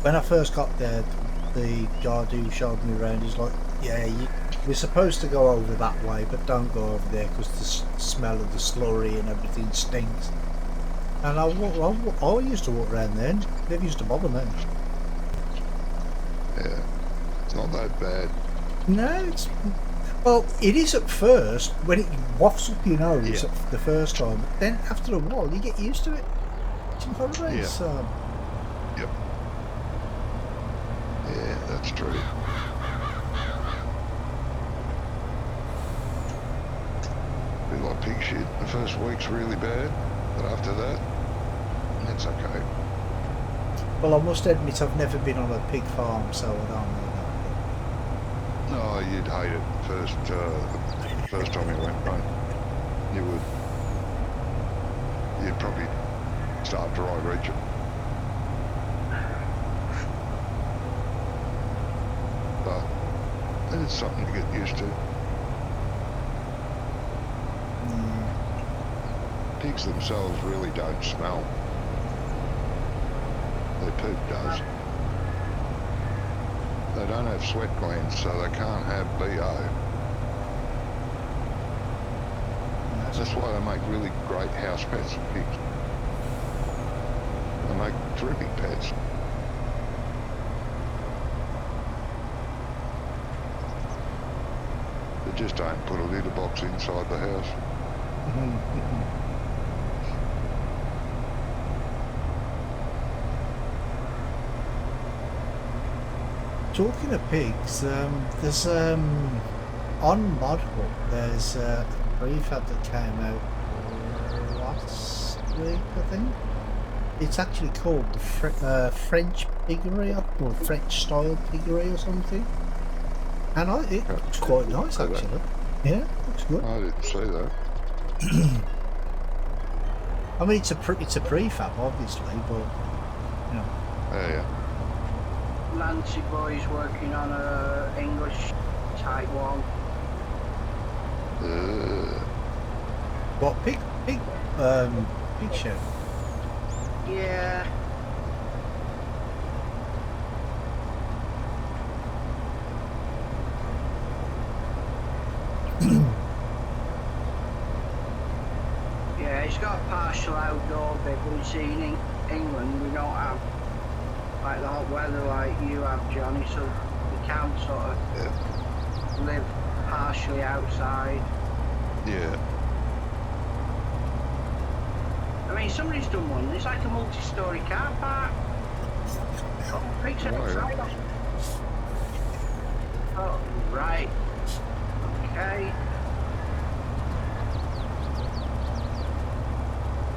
When I first got there, the guard who showed me around, he's like, "Yeah, we're supposed to go over that way, but don't go over there because the smell of the slurry and everything stinks." And I used to walk around there, and never used to bother me.
Yeah, it's not that bad.
No, well, it is at first when it wafts up your nose the first time, but then after a while you get used to it. It's incredible.
Yeah.
So.
Yep. Yeah, that's true. Bit like pig shit. The first week's really bad, but after that, it's okay.
Well, I must admit I've never been on a pig farm, so I don't know that.
No, you'd hate it the first time you went home. You would. You'd probably start to reach it. But it's something to get used to. Pigs themselves really don't smell. Their poop does. They don't have sweat glands, so they can't have BO. That's why they make really great house pets for pigs. They make terrific pets. They just don't put a litter box inside the house.
Talking of pigs, there's on Model there's a prefab that came out last week, I think. It's actually called the French piggery, or French style piggery or something. And it looks quite nice actually. Yeah, looks good.
I didn't see that.
I mean, it's a prefab, obviously, but you know.
Yeah.
Nancy boy's working on a English type one.
What pig show?
Yeah. Yeah, it's got a partial outdoor bit, but it's in England. We don't have like the hot weather like you have, Johnny, so we can sort of live partially outside.
Yeah.
I mean, somebody's done one. It's like a multi-story car park. Pigs outside. Oh, right. Okay.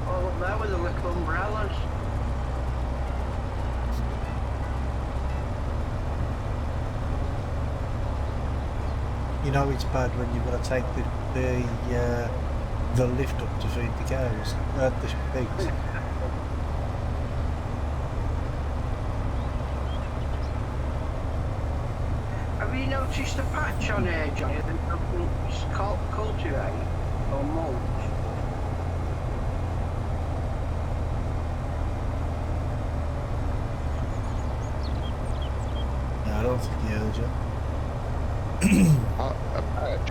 All up there with the little umbrellas.
You know it's bad when you've got to take the lift up to feed the cows, the pigs.
Have you noticed a patch on here, Johnny? It's called cultivate or mulch.
No, I don't think he heard you.
A patch.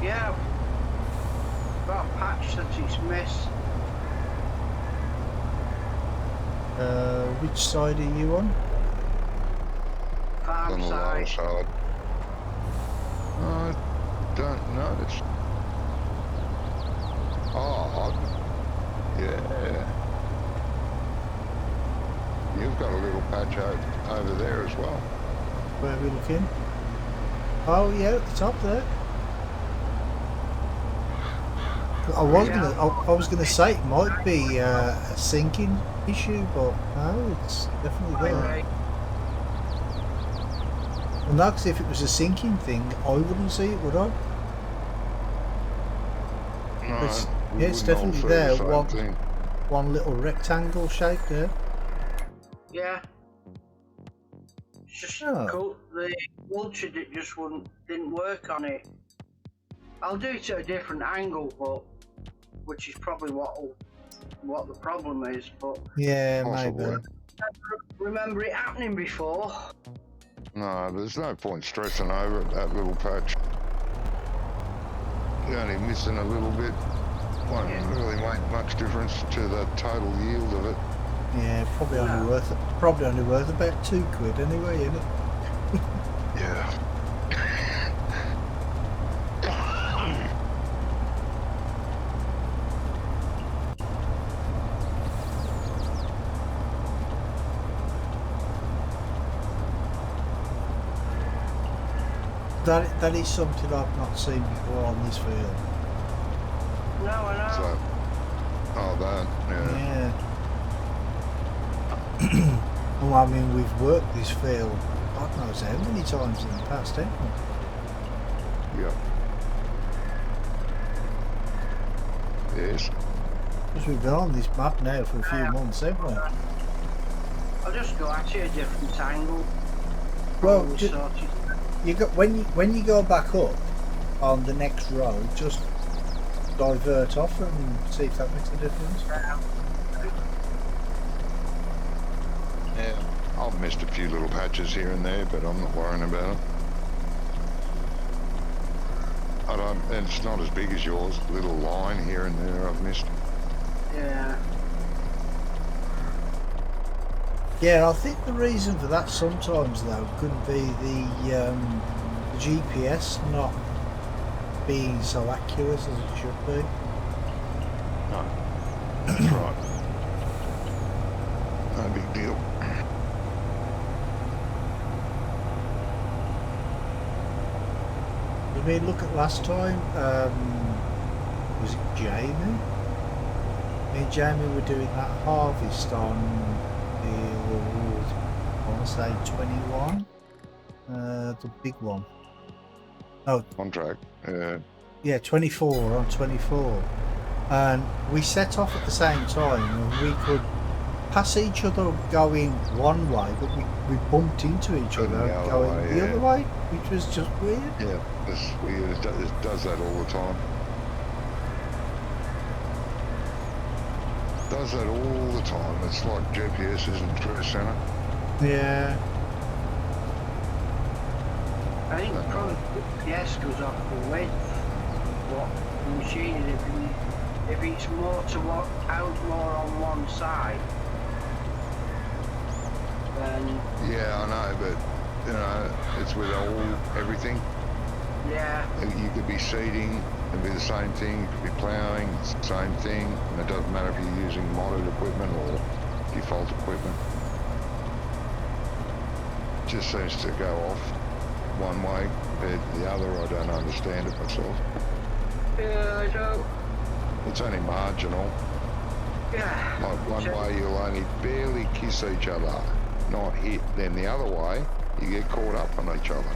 Yeah. Got a patch that it's missed.
Which side are you on?
Farm
On the lower
side.
side. I don't notice. Oh, yeah. you've got a little patch over there as well.
Where are we looking? Oh yeah, at the top there. I was gonna say it might be a sinking issue, but no, it's definitely there. Well, no, 'cause if it was a sinking thing, I wouldn't see it, would I?
No,
Yeah, it's definitely there. One little rectangle shape there.
Yeah. It's just cool. The vulture just didn't work on it. I'll do it at a different angle, but which is probably what the problem is. But
yeah, maybe.
Remember it happening before?
No, there's no point stressing over it, that little patch. You're only missing a little bit. Won't really make much difference to the total yield of it.
Yeah, probably only worth about £2 anyway, isn't it?
Yeah.
That is something I've not seen before on this field.
No, I know.
So, that, yeah.
Well, I mean, we've worked this field, God knows how many times in the past, haven't we?
Yeah. Yes.
Because we've been on this map now for a few months, haven't we?
I'll just go at you a different angle.
Well, you got when you go back up on the next road, just divert off and see if that makes a difference.
Yeah, I've missed a few little patches here and there, but I'm not worrying about them. And it's not as big as yours. A little line here and there I've missed.
Yeah.
Yeah, I think the reason for that sometimes though could be the GPS not being so accurate as it should be.
No, that's right. No big deal.
I mean, look at last time. Was it Jamie? Me and Jamie were doing that harvest on I want to say 21. The big one. Oh,
Contract.
yeah, 24 on 24. And we set off at the same time, and we could pass each other going one way, but we bumped into each other going the other way, which was just weird.
Yeah, it's weird. It does that all the time. Does that all the time. It's like GPS isn't true center.
Yeah.
I think probably GPS goes off the width. What the machine is, if it's more out more on one side, then
Yeah, I know, but you know, it's with everything.
yeah.
You could be seeding and be the same thing. You could be ploughing, it's the same thing. And it doesn't matter if you're using modded equipment or default equipment. It just seems to go off one way compared to the other. I don't understand it myself.
Yeah, I don't.
It's only marginal.
Yeah.
Like one way you'll only barely kiss each other, not hit. Then the other way, you get caught up on each other.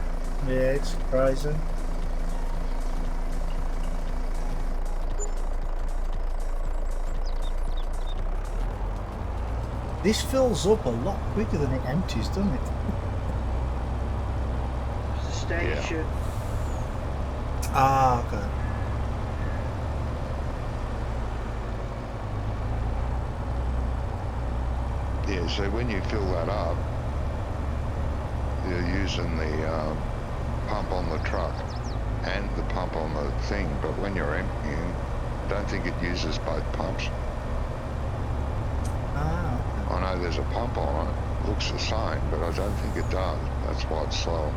Yeah, it's crazy. This fills up a lot quicker than it empties, doesn't it?
The station.
Ah, okay.
Yeah, so when you fill that up, you're using the pump on the truck and the pump on the thing, but when you're emptying, I don't think it uses both pumps.
Ah, okay.
I know there's a pump on it, looks the same, but I don't think it does. That's why it's slow.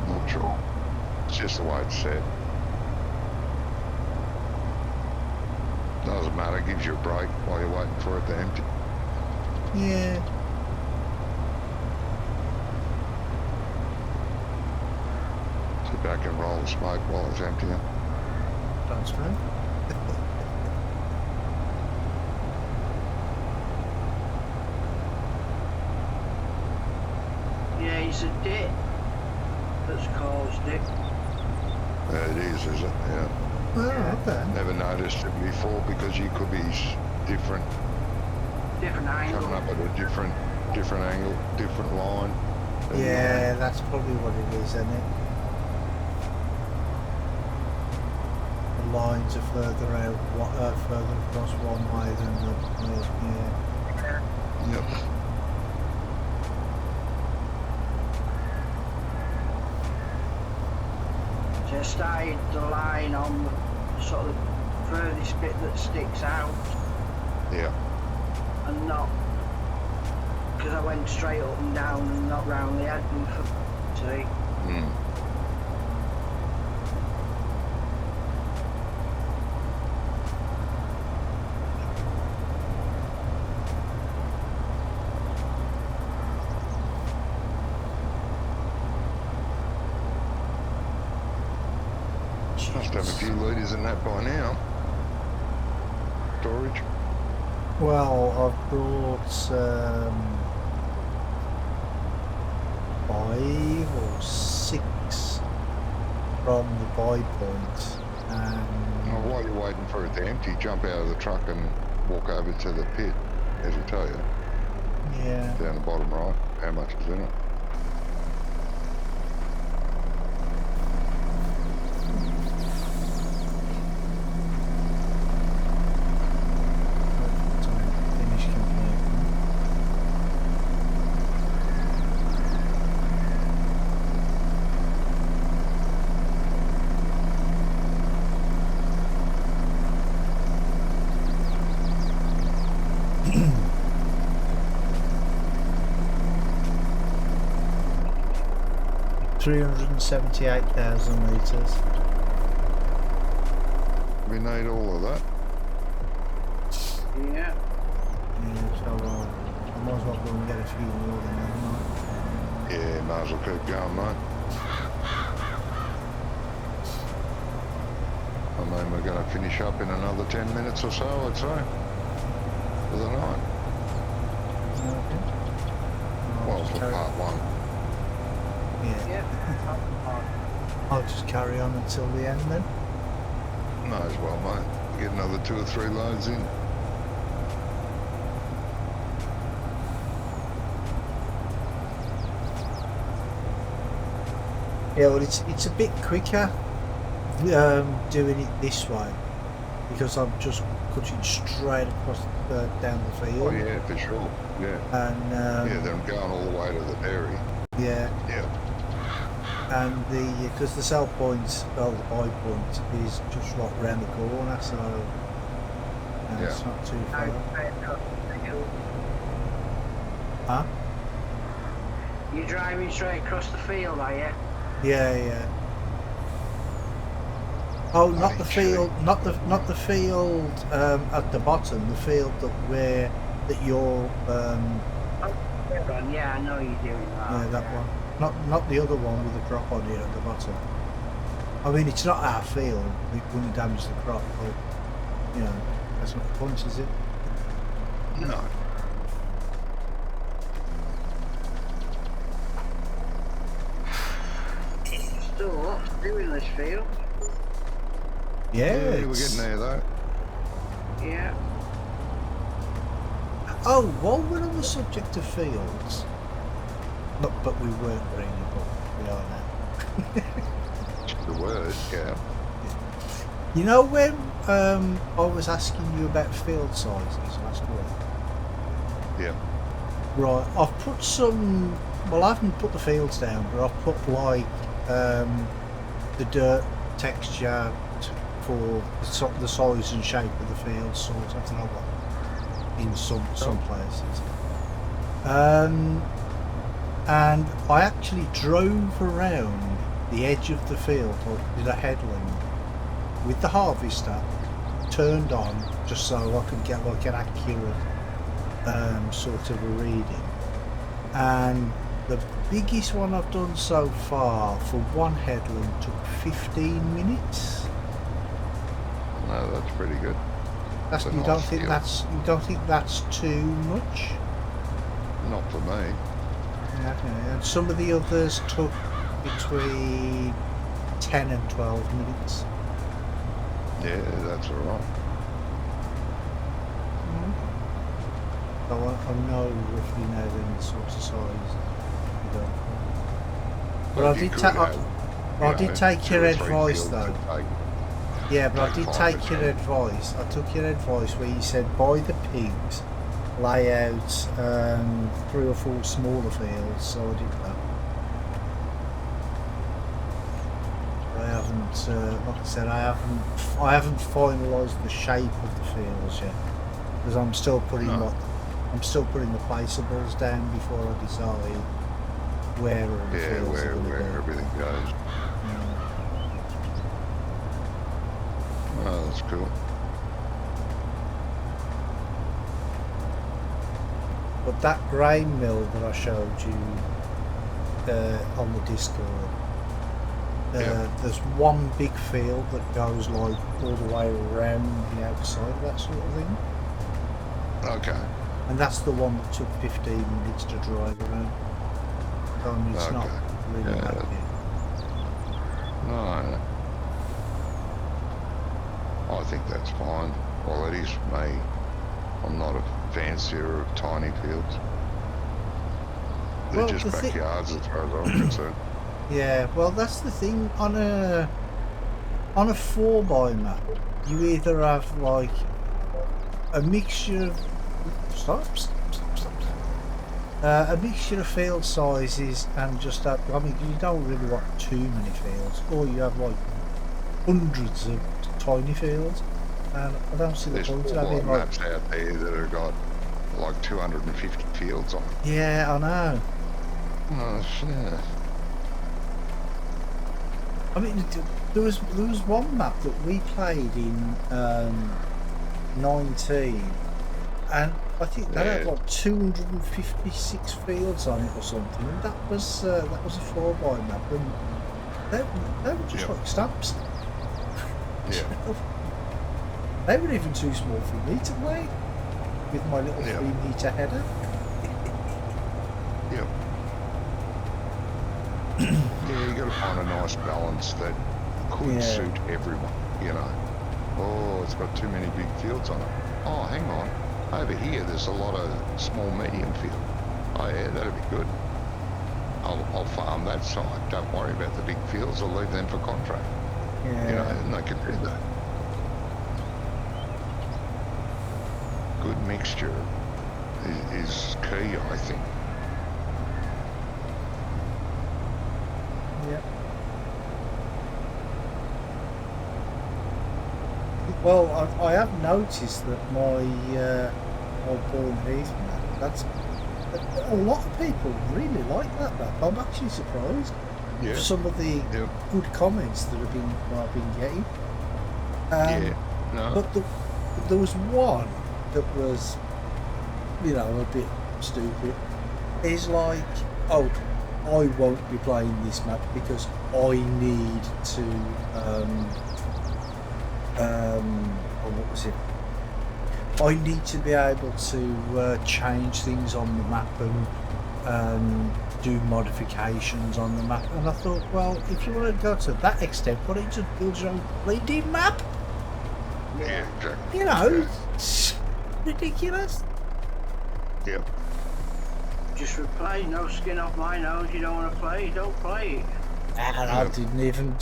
Not sure. It's just the way it's set. Doesn't matter, gives you a break while you're waiting for it to empty.
Yeah.
Sit back and roll the smoke while it's emptying.
Don't smoke.
Yeah, it's a dip that's caused it.
It is it? Yeah.
Oh, okay.
Never noticed it before because you could be different,
Different angle.
coming up at a different angle, different line.
Yeah, that's probably what it is, isn't it? The lines are further out, further across one way than the yeah.
Yep.
Just started the line on the sort of furthest bit that sticks out,
Yeah.
and not because I went straight up and down and not round the head and see.
Mm. Must have a few litres in that by now. Storage.
Well, I've brought 5 or 6 from the buy point, and
Well, while you're waiting for it to empty, jump out of the truck and walk over to the pit. It'll tell you
yeah.
down the bottom right how much is in it.
Finish completely. $378,000 litres.
We need all of that.
Yeah.
Yeah, so I might as well go and get a few more than that, might.
Yeah, might as well keep going, mate. I mean, we're going to finish up in another 10 minutes or so, I'd say, for the night.
Okay.
Well, for part one.
Yeah.
Yeah.
I'll just carry on until the end then.
Might as well, mate. Get another 2 or 3 loads in.
Yeah, well, it's a bit quicker doing it this way because I'm just cutting straight across down the field.
Oh, yeah, for sure. Yeah.
And
Yeah, then I'm going all the way to the dairy.
yeah,
Yeah.
and because the sell point, well, the buy point is just right round the corner, so it's not too far. Huh?
You're driving straight across the field, are you?
Yeah, yeah. Oh, not the field, not the field at the bottom. The field that you're.
Yeah, I know you're doing that.
Yeah, that one. Not the other one with the crop on it at the bottom. I mean, it's not our field. We wouldn't damage the crop, but you know, that's not the point, is it?
No.
Still lots to do in this field.
Yeah,
We're
it's-
getting there, though.
Yeah.
Oh, while we're on the subject of fields, but we weren't really, but we are now.
The word, yeah.
You know when I was asking you about field sizes last week?
Yeah.
Right, I've put some. Well, I haven't put the fields down, but I've put like the dirt texture for the size and shape of the field, sort of. I don't know what in some places. And I actually drove around the edge of the field, or did a headland with the harvester turned on, just so I could get like an accurate sort of a reading, and the biggest one I've done so far for one headland took 15 minutes.
No, that's pretty good.
That's,
It's a
you
nice
don't think that's too much?
Not for me.
Yeah, okay. And some of the others took between 10 and 12 minutes.
Yeah, that's all right.
So I know roughly now then the sort of size you don't. But I did take your advice though. Yeah, but I did take your advice. I took your advice where you said buy the pigs, lay out 3 or 4 smaller fields, so I did that. I haven't, like I said, I haven't finalised the shape of the fields yet, because I'm still putting the placeables down before I decide where the fields are going to go.
Everything goes. Oh, that's cool.
But that grain mill that I showed you on the Discord, there's one big field that goes like all the way around the outside of that sort of thing.
Okay.
And that's the one that took 15 minutes to drive around. It's not really that big.
No. I think that's fine. Well, it is me. I'm not a fancier of tiny fields. They're just backyards as far as I'm concerned.
Yeah, well, that's the thing. On a 4x map, you either have like a mixture of a mixture of field sizes and just that. I mean, you don't really want too many fields, or you have like hundreds of tiny fields, and I don't see the point of having like
maps out there that have got like 250 fields on.
Yeah, I know.
Oh, yeah.
I mean, there was one map that we played in 19, and I think that had like 256 fields on it or something, and that was a 4x map, and they were just like stamps.
Yeah.
They were even too small for me to play with my little 3-meter header.
Yep. Yeah, you got to find a nice balance that could suit everyone, you know. Oh, it's got too many big fields on it. Oh, hang on. Over here, there's a lot of small, medium field. Oh, yeah, that'd be good. I'll farm that side. Don't worry about the big fields. I'll leave them for contract.
Yeah.
You know, and they can do that. Good mixture is key, I think.
Yep. Well, I have noticed that my Born Heath map, that's a lot of people really like that map. I'm actually surprised.
Yeah.
Some of the good comments that I've been getting. But there was one that was, you know, a bit stupid. It's like, oh, I won't be playing this map because I need to what was it? I need to be able to change things on the map and do modifications on the map. And I thought, well, if you want to go to that extent, why don't you just build your own bleeding map?
Yeah, exactly.
You know, it's ridiculous.
Yep.
Just replay, no skin off my nose. You don't want to play, don't play.
And I didn't even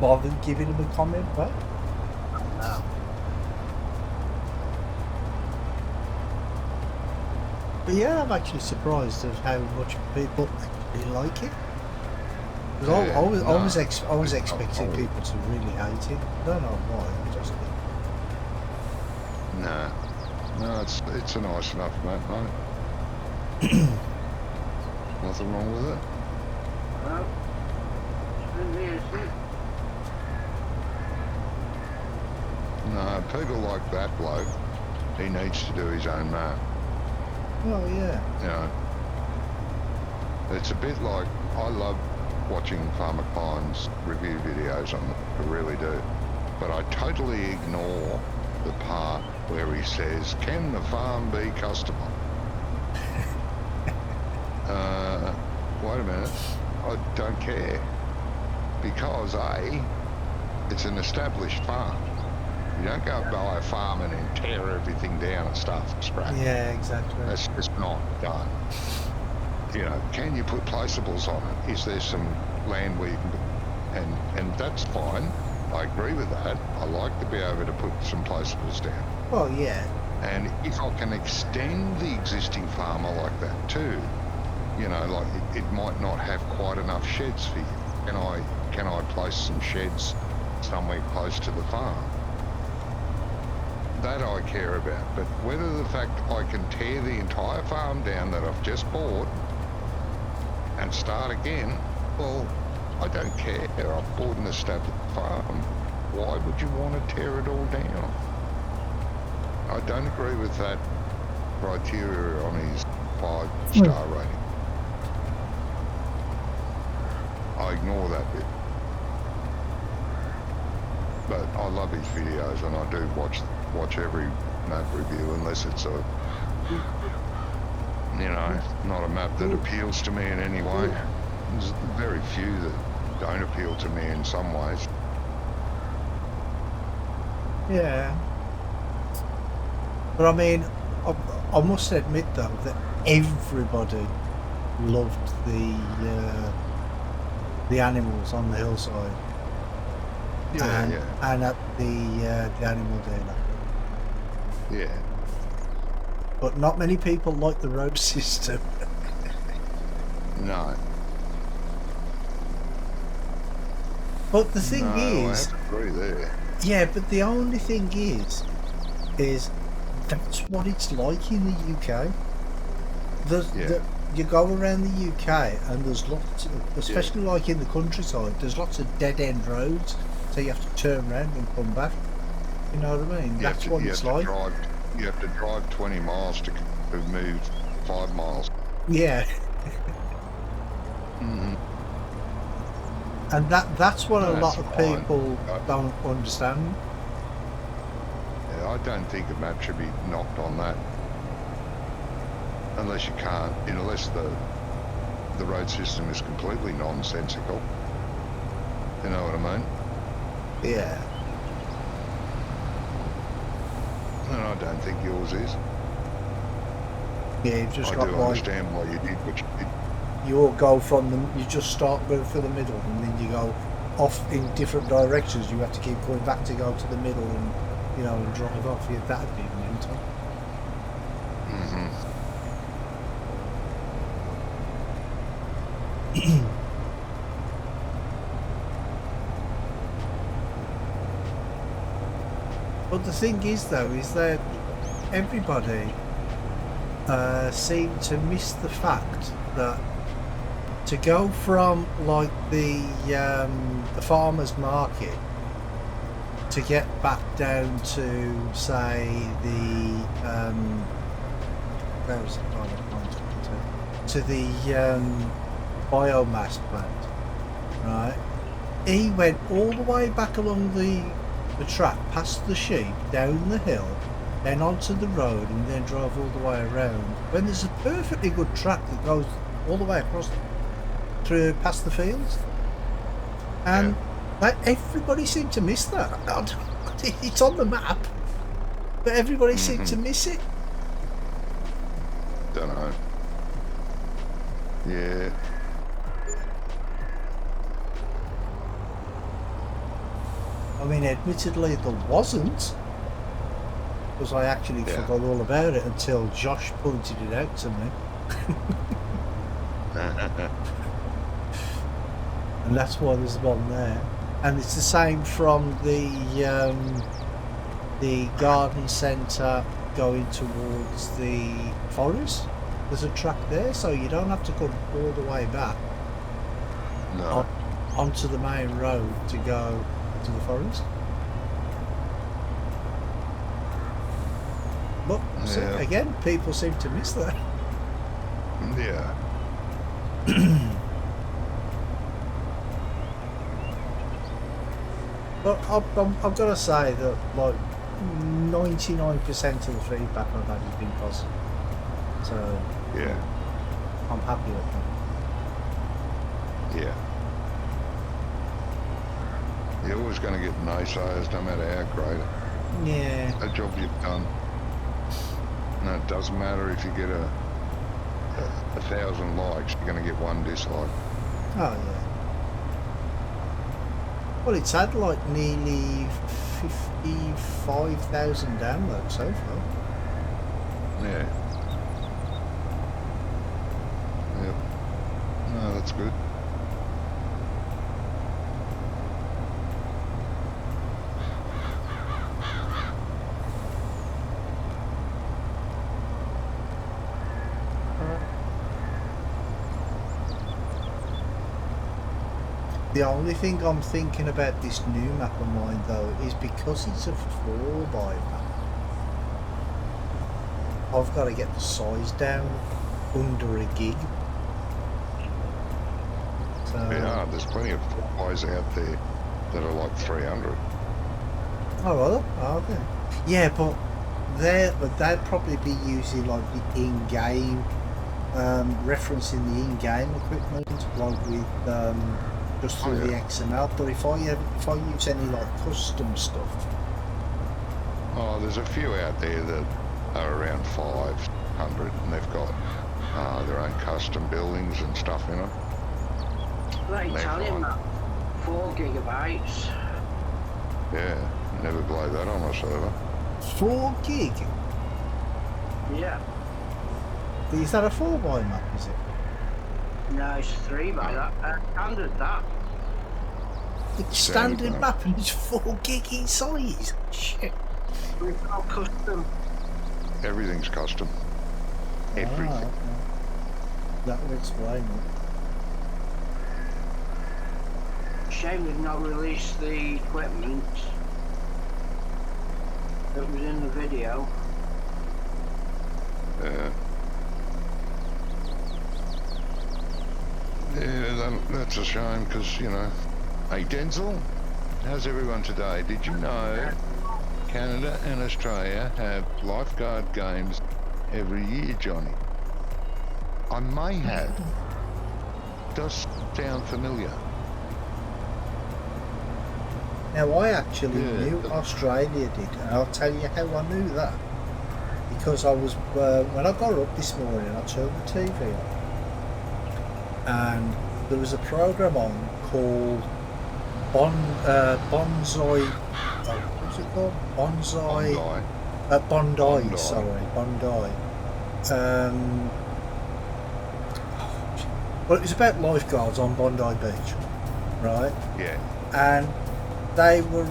bother giving him a comment back.
No.
But yeah, I'm actually surprised at how much people actually like it. Because I was expecting people to really hate it. I don't know why. Just
No, it's a nice enough map, mate. Nothing wrong with it.
No.
No, people like that bloke he needs to do his own map.
Oh yeah.
You know, it's a bit like, I love watching Farmer Klein's review videos on them, I really do. But I totally ignore the part where he says, can the farm be customized? Wait a minute, I don't care. Because A, it's an established farm. You don't go buy a farm and then tear everything down and start from scratch.
Yeah, exactly.
That's just not done. You know, can you put placeables on it? Is there some land where you can, and that's fine. I agree with that. I like to be able to put some placeables down.
Well, yeah.
And if I can extend the existing farmer like that too, you know, like it might not have quite enough sheds for you. Can I place some sheds somewhere close to the farm? That I care about. But whether the fact I can tear the entire farm down that I've just bought and start again, well, I don't care. I've bought an established farm. Why would you want to tear it all down? I don't agree with that criteria on his 5-star rating. I ignore that bit. But I love his videos, and I do watch every map review, unless it's a, you know, not a map that appeals to me in any way. There's very few that don't appeal to me in some ways.
Yeah. But I mean, I must admit though that everybody loved the animals on the hillside.
Yeah,
And at the animal dealer.
yeah.
But not many people like the road system.
No.
But the thing
No,
is,
I have to agree there.
yeah, but the only thing is that's what it's like in the UK. You go around the UK and there's lots of, especially like in the countryside, there's lots of dead end roads, so you have to turn around and come back. You know what I mean? That's what it's like.
You have to drive 20 miles to move 5 miles.
Yeah.
Mm-hmm.
And that's what a lot of
fine.
people don't understand.
Yeah, I don't think a map should be knocked on that. Unless you can't, unless the road system is completely nonsensical. You know what I mean?
Yeah.
And I don't think yours is.
Yeah, you've just
I
got
do
like,
understand why you did what you did.
you all go from you just start going for the middle and then you go off in different directions. You have to keep going back to go to the middle and, you know, and drive off. Yeah, that'd be mental.
Mm-hmm.
But the thing is though, is that everybody seem to miss the fact that to go from like the farmer's market to get back down to say the where was it? To the biomass plant, right? He went all the way back along the track, past the sheep, down the hill, then onto the road, and then drove all the way around. When there's a perfectly good track that goes all the way across through past the fields, and like everybody seemed to miss that. It's on the map, but everybody seemed to miss it.
Don't know. Yeah.
I mean, admittedly, there wasn't, because I actually forgot all about it until Josh pointed it out to me. And that's why there's one there. And it's the same from the garden centre going towards the forest. There's a track there, so you don't have to come all the way back onto the main road to go to the forest. But see,
Yeah.
again, people seem to miss that.
Yeah.
But I've got to say that like 99% of the feedback I've had has been positive. So
Yeah.
I'm happy with that.
Yeah. You're always going to get naysayers no matter how great
Yeah.
a job you've done. No, it doesn't matter if you get a 1,000 likes, you're going to get one dislike.
Oh yeah. Well, it's had like nearly 55,000 downloads so far.
Yeah. Yep. No, that's good.
The only thing I'm thinking about this new map of mine though is because it's a 4x map, I've got to get the size down under a gig. So,
Yeah, there's plenty of 4Ys out there that are like 300.
oh, well, okay. Yeah, but they'd probably be using like the in-game, referencing the in-game equipment, like with just through the XML. But if I use any like custom stuff,
Oh, there's a few out there that are around 500 and they've got their own custom buildings and stuff in them.
Like
They're
Italian
fine.
map, 4 gigabytes.
Yeah, never blow that on a server.
4 gig.
Yeah.
Is that a 4x map? Is it?
No, it's 3 by that. Standard that.
It's
Standard
standard
map.
map and it's 4 gig in size. Shit.
We've got custom.
Everything's custom. Everything.
Ah, okay. That would explain it.
Shame we've not released the equipment that was in the video.
Yeah. Yeah, that's a shame because, you know. Hey, Denzel, how's everyone today? Did you know Canada and Australia have lifeguard games every year, Johnny? I may have. Does sound familiar.
Now I actually
Yeah.
knew Australia did, and I'll tell you how I knew that. Because I was when I got up this morning, I turned the TV on, and there was a program on called Bonsai. Oh, what's it called? Bonsai.
Bondi.
Bondi.
Bondi.
Sorry, Bondi. Well, it was about lifeguards on Bondi Beach, right?
Yeah.
And they were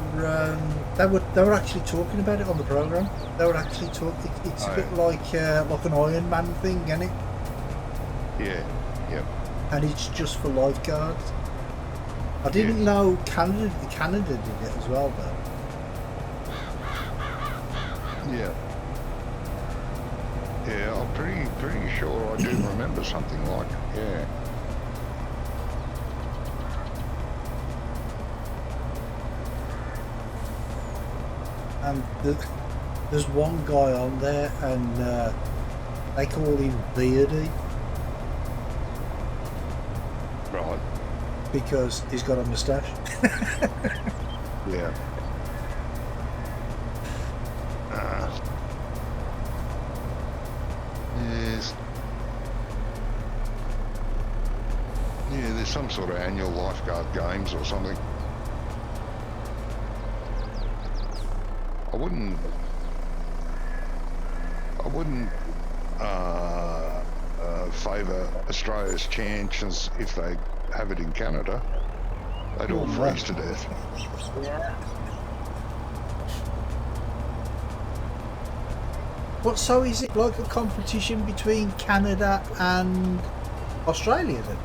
actually talking about it on the program. They were actually talking. It's a bit like an Iron Man thing, isn't it?
Yeah. Yep.
And it's just for lifeguards. I didn't know Canada did it as well, though.
Yeah. Yeah, I'm pretty sure I do remember something like it. Yeah.
And there's one guy on there, and they call him Beardy
Right.
because he's got a moustache.
Yeah. Yes. Yeah, there's some sort of annual lifeguard games or something. I wouldn't favour Australia's chances if they have it in Canada. They'd all freeze to death.
Yeah.
What? So is it like a competition between Canada and Australia then?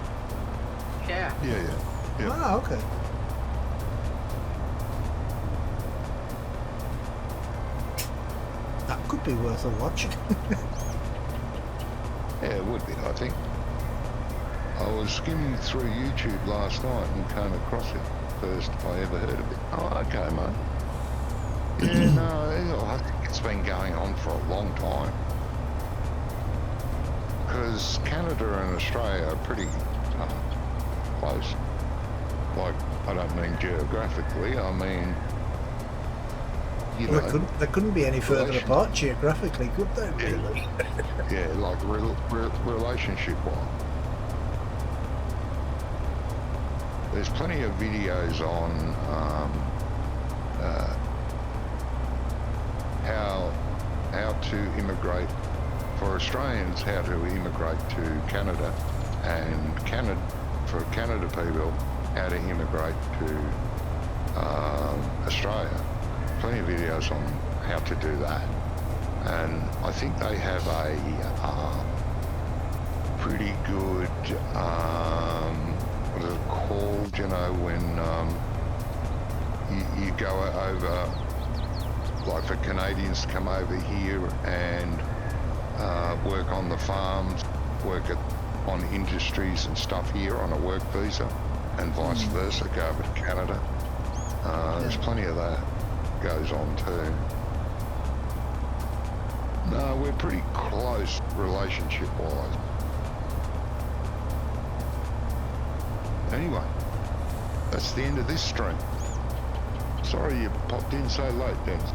Yeah.
Yeah.
Ah, okay. That could be worth a watch.
Yeah, it would be, I think. I was skimming through YouTube last night and came across it. First I ever heard of it. Oh, okay, mate. Yeah, no, I think it's been going on for a long time. Because Canada and Australia are pretty close. Like, I don't mean geographically, I mean, you
Well,
know,
they couldn't be any further apart geographically, could they, really?
yeah, like relationship-wise. There's plenty of videos on how to immigrate for Australians, how to immigrate to Canada, and for Canada people, how to immigrate to Australia. Plenty of videos on how to do that, and I think they have a pretty good what is it called? You know, when you go over, like for Canadians to come over here and work on the farms, work on industries and stuff here on a work visa, and vice versa, go over to Canada. There's plenty of that goes on too. No, we're pretty close relationship-wise. Anyway, that's the end of this stream. Sorry you popped in so late, Dennis.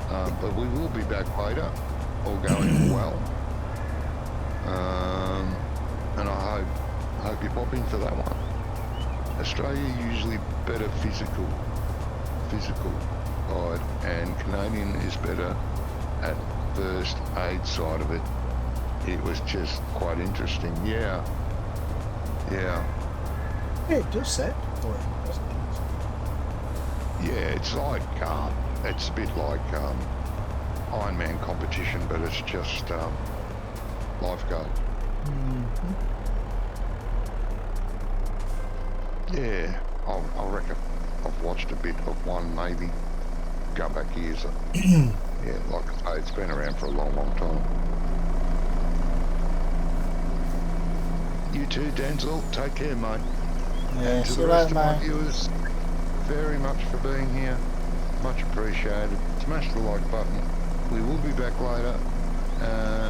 But we will be back later, all going well. And I hope you pop in for that one. Australia usually better physical side, and Canadian is better at first aid side of it. It was just quite interesting. Yeah.
Yeah, it does set for it, doesn't it?
Yeah, it's like it's a bit like Ironman competition, but it's just lifeguard. Yeah, I reckon I've watched a bit of one, maybe. Go back years. Yeah, like I say, it's been around for a long, long time. You too, Denzel. Take care, mate.
Yeah,
And to
see
the
you
rest
later,
of my
mate.
viewers, very much for being here. Much appreciated. Smash the like button. We will be back later.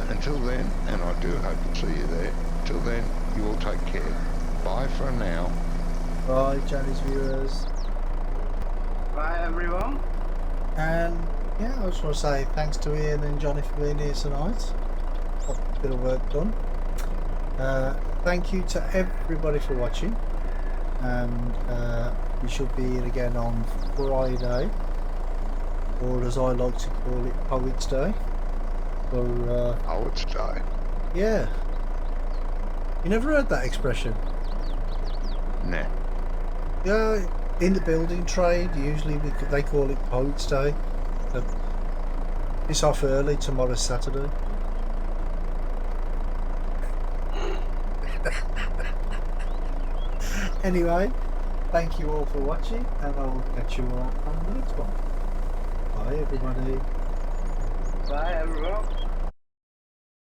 Until then, and I do hope to see you there. Till then, you all take care. Bye for now.
Bye, Johnny's viewers.
Bye, everyone.
And yeah, I just want to say thanks to Ian and Johnny for being here tonight. Got a bit of work done. Thank you to everybody for watching, and we should be here again on Friday, or as I like to call it, Poets Day. For
Poets Day.
yeah, you never heard that expression?
Nah.
Yeah, in the building trade, usually they call it Poets Day. It's off early, tomorrow's Saturday. Anyway, thank you all for watching, and I will catch you all on the next one. Bye everybody.
Bye, everyone.